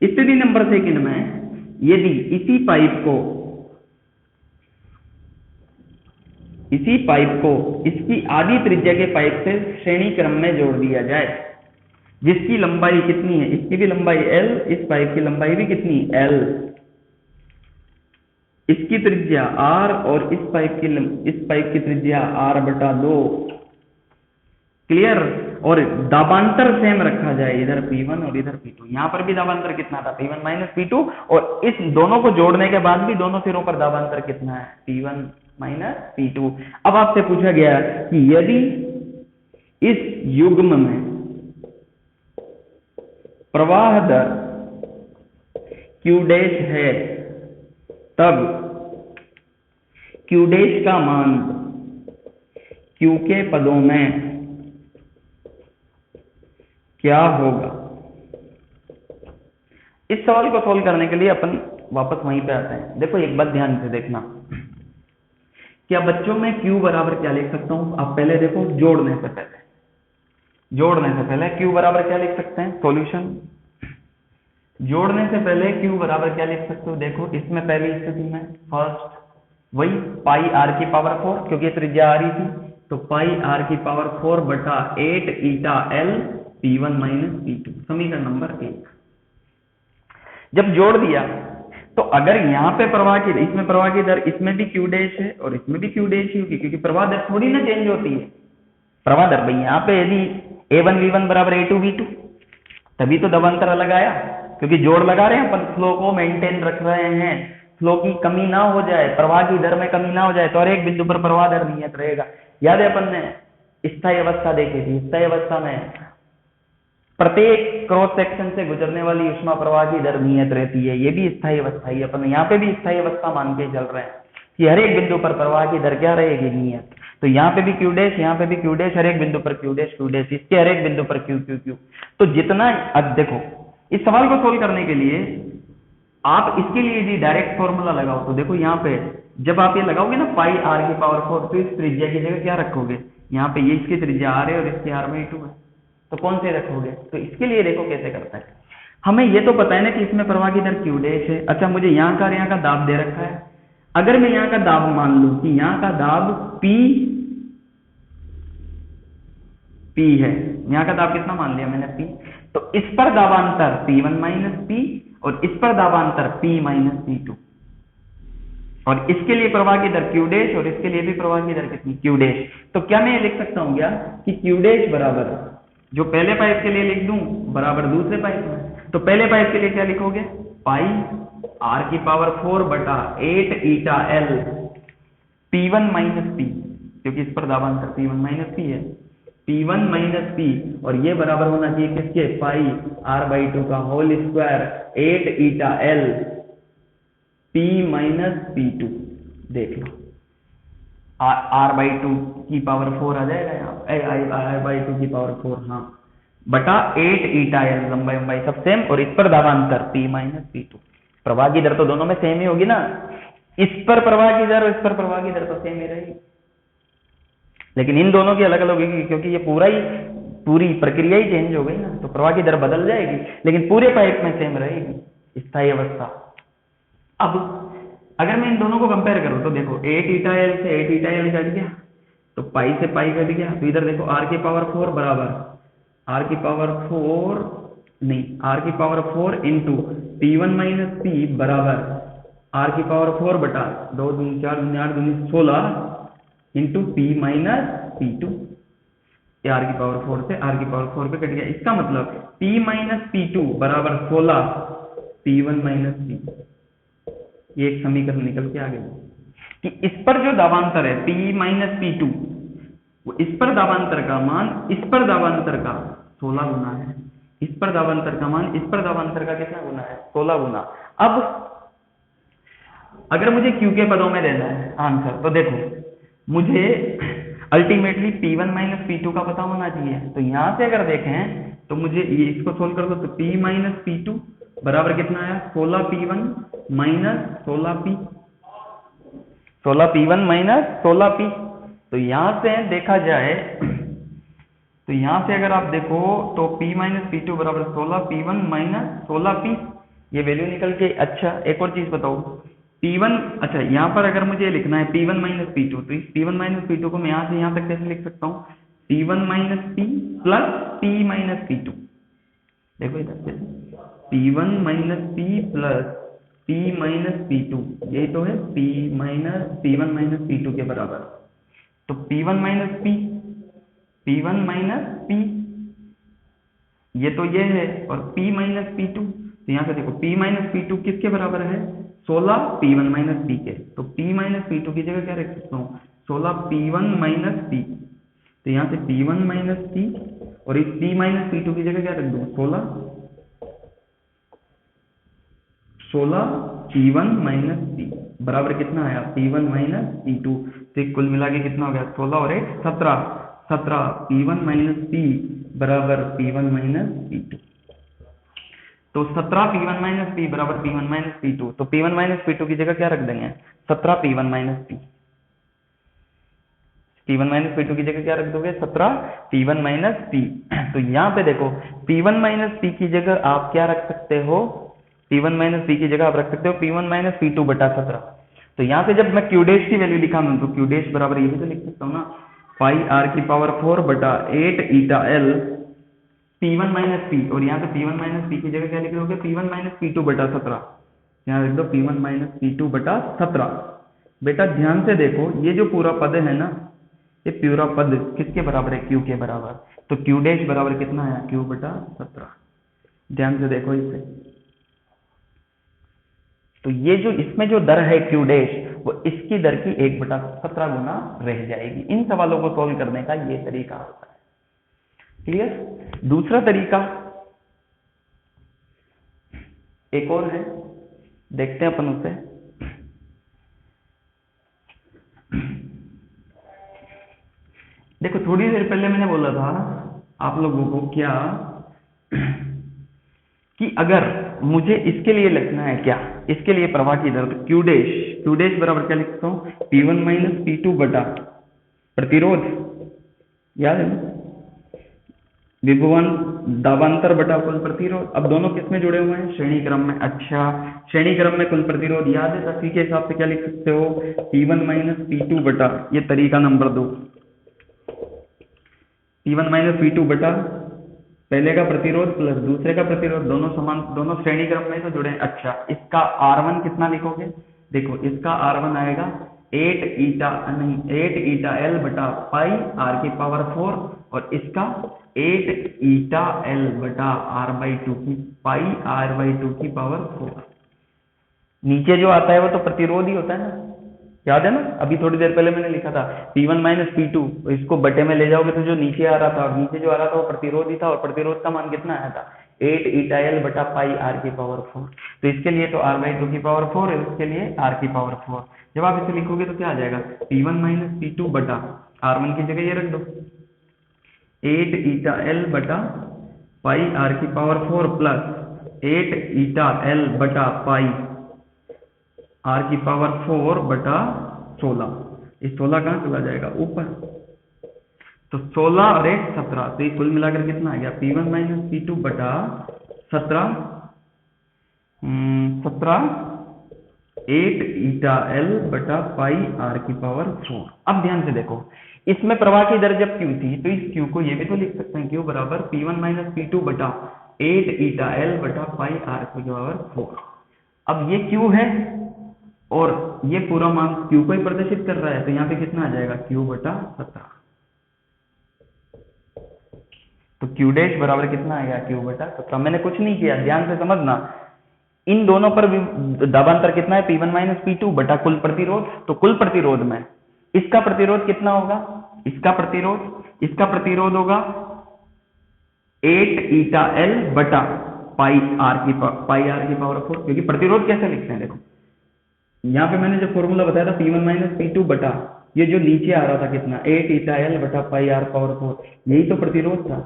स्थिति नंबर 2 में यदि इसी पाइप को इसकी आधी त्रिज्या के पाइप से श्रेणी क्रम में जोड़ दिया जाए, जिसकी लंबाई कितनी है, इसकी भी लंबाई L, इस पाइप की लंबाई भी कितनी L, इसकी त्रिज्या R और इस पाइप की त्रिज्या R/2। क्लियर? और दाबांतर सेम रखा जाए, इधर P1 और इधर P2। यहां पर भी दाबांतर कितना था, P1 - P2, और इस दोनों को जोड़ने के बाद भी दोनों सिरों पर दाबांतर कितना है, P1 - P2। अब आपसे पूछा गया कि यदि इस युग्म में प्रवाह दर Q डैश है, तब Q डैश का मान Q के पदों में क्या होगा। इस सवाल को सोल्व करने के लिए अपन वापस वहीं पे आते हैं। देखो एक बात ध्यान से देखना, क्या बच्चों में Q बराबर क्या लिख सकता हूं, आप पहले देखो जोड़ने से पहले Q बराबर क्या लिख सकते हैं, सॉल्यूशन। जोड़ने से पहले Q बराबर क्या लिख सकते हो, देखो इसमें पहली स्थिति में फर्स्ट वही पाई R की पावर 4, क्योंकि त्रिज्या आ रही थी, तो पाई R की पावर 4 बटा 8 ईटा L P1 - P2, समीकरण नंबर 1। जब जोड़ दिया तो अगर यहाँ पे इसमें प्रवाह की दर, इसमें भी Q डैश है और इसमें भी Q डैश ही होगी, क्योंकि प्रवाह दर थोड़ी ना चेंज होती है। प्रवाह दर भाई यहाँ पे यदि A1V1 बराबर A2V2, तभी तो दबांतर अलग आया, क्योंकि जोड़ लगा रहे हैं अपन, फ्लो को मेंटेन रख रहे हैं, फ्लो की कमी ना हो जाए, प्रवाह की दर में कमी ना हो जाए, तो हर एक बिंदु पर प्रवाह दर नियत रहेगा। याद है अपन ने स्थायी अवस्था देखी थी, स्थायी अवस्था में प्रत्येक क्रॉस सेक्शन से गुजरने वाली ऊष्मा प्रवाह की दर नियत रहती है, ये भी स्थायी अवस्था ही, अपन यहाँ पे भी स्थायी अवस्था मान के चल रहे हैं कि हर एक बिंदु पर प्रवाह की दर क्या रहेगी, नियत। तो यहाँ पे भी Q डैश, यहाँ पे भी Q डैश, हर एक बिंदु पर Q डैश, इसके हर एक बिंदु पर Q। तो जितना, अब देखो इस सवाल को सोल्व करने के लिए आप इसके लिए यदि डायरेक्ट फॉर्मूला लगाओ, तो देखो यहाँ पे जब आप ये लगाओगे ना पाई R की पावर 4, तो इस त्रिज्या की जगह क्या रखोगे, यहाँ पे ये इसकी त्रिज्या R है और इसकी R में 2 है, तो कौन से रखोगे। तो इसके लिए देखो कैसे करते हैं, हमें ये तो पता है ना कि इसमें प्रवाह की दर Q डैश है। अच्छा, मुझे यहाँ का और यहाँ का दाब दे रखा है, अगर मैं यहाँ का दाब मान लूं कि यहाँ का दाब P है, यहाँ का दाब कितना मान लिया मैंने, P, तो इस पर दाबांतर P1 - P और इस पर दाबांतर P - P2, और इसके लिए प्रवाह की दर Q डैश और इसके लिए भी प्रवाह की दर कितनी, Q डैश। तो क्या मैं ये लिख सकता हूं क्या कि Q डैश बराबर, जो पहले पाइप के लिए लिख दूं, बराबर दूसरे पाइप में, तो पहले पाइप के लिए क्या लिखोगे, पाई R की पावर 4 बटा 8 ईटा L P1 - P, क्योंकि इस पर दाबांतर P1 - P है, P1 - P, और ये बराबर होना चाहिए किसके, पाई R/2 का होल स्क्वायर 8 ईटा L P - P2। देख लो R/2 की पावर 4 आ जाएगा यहाँ, R/2 की पावर 4, हाँ, बटा 8 ईटा L, लंबाई सब सेम, और इस पर दाबांतर P - P2। प्रवाह की दर तो दोनों में सेम ही होगी ना, इस पर प्रवाह की दर और इस पर प्रवाह की दर तो सेम ही रहेगी, लेकिन इन दोनों की अलग अलग होगी, क्योंकि ये पूरी प्रक्रिया ही चेंज हो गई ना, तो प्रवाह की दर बदल जाएगी, लेकिन पूरे पाइप में सेम रहेगी स्थायी अवस्था। अब अगर मैं इन दोनों को कंपेयर करूं तो देखो 8 ईटा L से 8 ईटा L कट गया, तो पाई से पाई कट गया, तो इधर देखो R की पावर 4 बराबर आर की पावर 4 नहीं, आर की power 4 into P1 minus P बराबर आर की पावर 4 बटा 2 दूनी 4 दूनी 8 दूनी 16 into P minus P2। R की पावर 4 से आर की पावर 4 पे कट गया। इसका मतलब P माइनस P2 बराबर 16 P1 माइनस P। ये एक समीकरण निकल के आ गई कि इस पर जो दावांतर है P माइनस P2, वो इस पर दावांतर का मान इस पर दावांतर का 16 गुना है। इस पर दावांतर का मान इस पर दावांतर का कितना गुना है? 16 गुना। अब अगर मुझे Q के पदों में देना है आंसर, तो देखो मुझे अल्टीमेटली P1 माइनस P2 का पता होना चाहिए। तो यहां से अगर देखें तो मुझे ये इसको सोल्व कर दो, तो P माइनस P2 बराबर कितना आया? 16P1 minus 16P, 16P1 minus 16P। तो यहां से देखा जाए, तो यहां से अगर आप देखो तो P माइनस P2 बराबर 16P1 माइनस 16P, ये वैल्यू निकल के। अच्छा एक और चीज बताओ, P1, अच्छा यहाँ पर अगर मुझे लिखना है P1 माइनस P2, तो इस P1 माइनस P2 को मैं यहाँ से यहाँ तक कैसे लिख सकता हूँ? P1 minus P plus P minus P2। देखो इधर से P1 minus P plus P minus P2, यही तो है P1 माइनस P2 के बराबर। तो P1 minus P1 minus P, ये तो ये है, और P माइनस P2, तो यहाँ से देखो P माइनस P2 किसके बराबर है? 16 P1 माइनस P के। तो P माइनस P2 की जगह क्या रख सकता हूँ? 16 P1 माइनस P। तो यहाँ से P1 माइनस P, और इस P माइनस P2 की जगह क्या रख दूँ? 16 P1 माइनस P बराबर कितना आया? P1 minus P2। तो कुल मिला के कितना हो गया? 16 और 1 17, 17 P1 माइनस P बराबर P1 माइनस P2। तो 17 P1 माइनस P बराबर P1 माइनस P2। तो P1 माइनस P2 की जगह क्या रख देंगे? 17 P1 minus P। P1 minus P2 की जगह क्या रख दोगे? 17 P1 माइनस P। तो यहाँ पे देखो P1 माइनस P की जगह आप क्या रख सकते हो? P1 माइनस P की जगह आप रख सकते हो P1 माइनस P2 बटा 17। तो यहाँ पे जब मैं Q डैश की वैल्यू लिखा हूं, तो Q डैश बराबर ये भी तो लिख सकता हूँ ना, पाई आर की पावर 4 बटा 8 eta L P1 minus P, और यहाँ पे P1 माइनस P की जगह क्या लिख दोगे? P1 माइनस P2 बटा 17। यहाँ लिख दो P1 माइनस P2 बटा 17। बेटा ध्यान से देखो, ये जो पूरा पद है ना, ये पूरा पद किसके बराबर है? Q के बराबर। तो Q डैश बराबर कितना है? Q बटा 17। ध्यान से देखो इसे। तो ये जो इसमें जो दर है Q डैश, वो इसकी दर की 1 बटा 17 गुना रह जाएगी। इन सवालों को सोल्व करने का ये तरीका होता है। क्लियर? दूसरा तरीका एक और है, देखते हैं अपन उसे। देखो थोड़ी देर पहले मैंने बोला था आप लोगों को क्या, कि अगर मुझे इसके लिए लिखना है क्या, इसके लिए प्रवाह की दर, तो Q डैश बराबर क्या लिखता हूँ? P1 माइनस P2 बटा प्रतिरोध, याद है ना, विभवान दावांतर बटा कुल प्रतिरोध। अब दोनों किस में जुड़े हुए हैं? श्रेणी क्रम में। अच्छा श्रेणी क्रम में कुल प्रतिरोध याद है, तो के हिसाब से क्या लिख सकते हो? P1 माइनस P2 बटा, ये तरीका नंबर 2, P1 माइनस P2 बटा पहले का प्रतिरोध प्लस दूसरे का प्रतिरोध, दोनों समान, दोनों श्रेणी क्रम में तो जुड़े हैं। अच्छा इसका R1 कितना लिखोगे? देखो इसका R1 आएगा 8 ईटा एल बटा पाई आर की पावर 4, और इसका 8 ईटा एल बटा R/2 की पाई R/2 की पावर 4। नीचे जो आता है वो तो प्रतिरोध ही होता है ना, याद है ना, अभी थोड़ी देर पहले मैंने लिखा था P1 माइनस P2, इसको बटे में ले जाओगे तो जो नीचे आ रहा था, नीचे जो आ रहा था वो प्रतिरोध ही था, और प्रतिरोध का मान कितना आया था? 8 ईटा एल बटा पाई आर की पावर 4। तो इसके लिए तो R/2 की पावर 4 है, उसके लिए R की पावर 4। जब आप इसे लिखोगे तो क्या आ जाएगा? P1 माइनस P2 बटा R1 की जगह ये रख दो 8 ईटा एल बटा पाई आर की पावर 4 प्लस 8 ईटा एल बटा पाई आर की पावर 4 बटा 16। इस 16 कहाँ चला जाएगा? ऊपर। तो 16 और 1 17, तो ये कुल मिलाकर कितना आ गया? P1 माइनस P2 बटा 17, 17 8 ईटा एल बटा पाई आर की पावर 4। अब ध्यान से देखो, इसमें प्रवाह की दर जब क्यू थी तो इस क्यू को ये भी तो लिख सकते हैं, क्यू बराबर P1 माइनस P2 बटा 8 ईटा एल बटा पाई आर की पावर 4। अब ये क्यू है और ये पूरा मान क्यू को ही प्रदर्शित कर रहा है, तो यहाँ पे कितना आ जाएगा, क्यू बटा 17। तो क्यू डैश बराबर कितना आएगा, क्यू बटा 17। मैंने कुछ नहीं किया, ध्यान से समझना। इन दोनों पर दाबांतर कितना है, P1 माइनस P2 बटा कुल प्रतिरोध। तो कुल प्रतिरोध में इसका प्रतिरोध कितना होगा, इसका प्रतिरोध होगा 8 ईटा एल बटा पाई आर की पावर 4। क्योंकि प्रतिरोध कैसे लिखते हैं, देखो यहाँ पे मैंने जो फॉर्मूला बताया था P1 माइनस P2 बटा ये जो नीचे आ रहा था कितना, 8 ईटा एल बटा पाई आर पावर 4, यही तो प्रतिरोध था।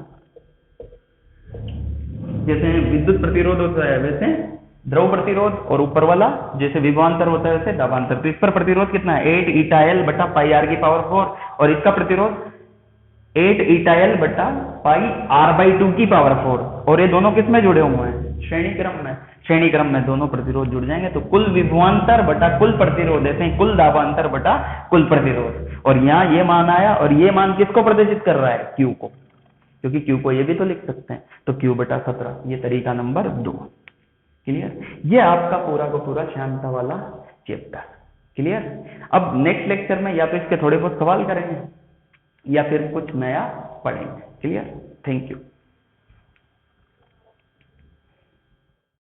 जैसे विद्युत प्रतिरोध होता है वैसे द्रव प्रतिरोध, और ऊपर वाला जैसे विभवांतर होता है वैसे दाबांतर। तो इस पर प्रतिरोध कितना है, 8 ईटा एल बटा पाई आर की पावर 4, और इसका प्रतिरोध 8 ईटा एल बटा पाई आर बाई 2 की पावर 4। और ये दोनों किस में जुड़े हुए हैं, श्रेणी क्रम में दोनों प्रतिरोध जुड़ जाएंगे। तो कुल विभवांतर बटा कुल प्रतिरोध, ऐसे ही कुल दाबांतर बटा कुल प्रतिरोध। और यहाँ ये मान आया, और ये मान किसको प्रदर्शित कर रहा है, क्यू को, क्योंकि क्यू को ये भी तो लिख सकते हैं। तो क्यू बटा 17, ये तरीका नंबर 2। क्लियर, ये आपका पूरा का पूरा श्यामता वाला चैप्टर। क्लियर। अब नेक्स्ट लेक्चर में या तो इसके थोड़े बहुत सवाल करेंगे या फिर कुछ नया पढ़ेंगे। Clear, thank you.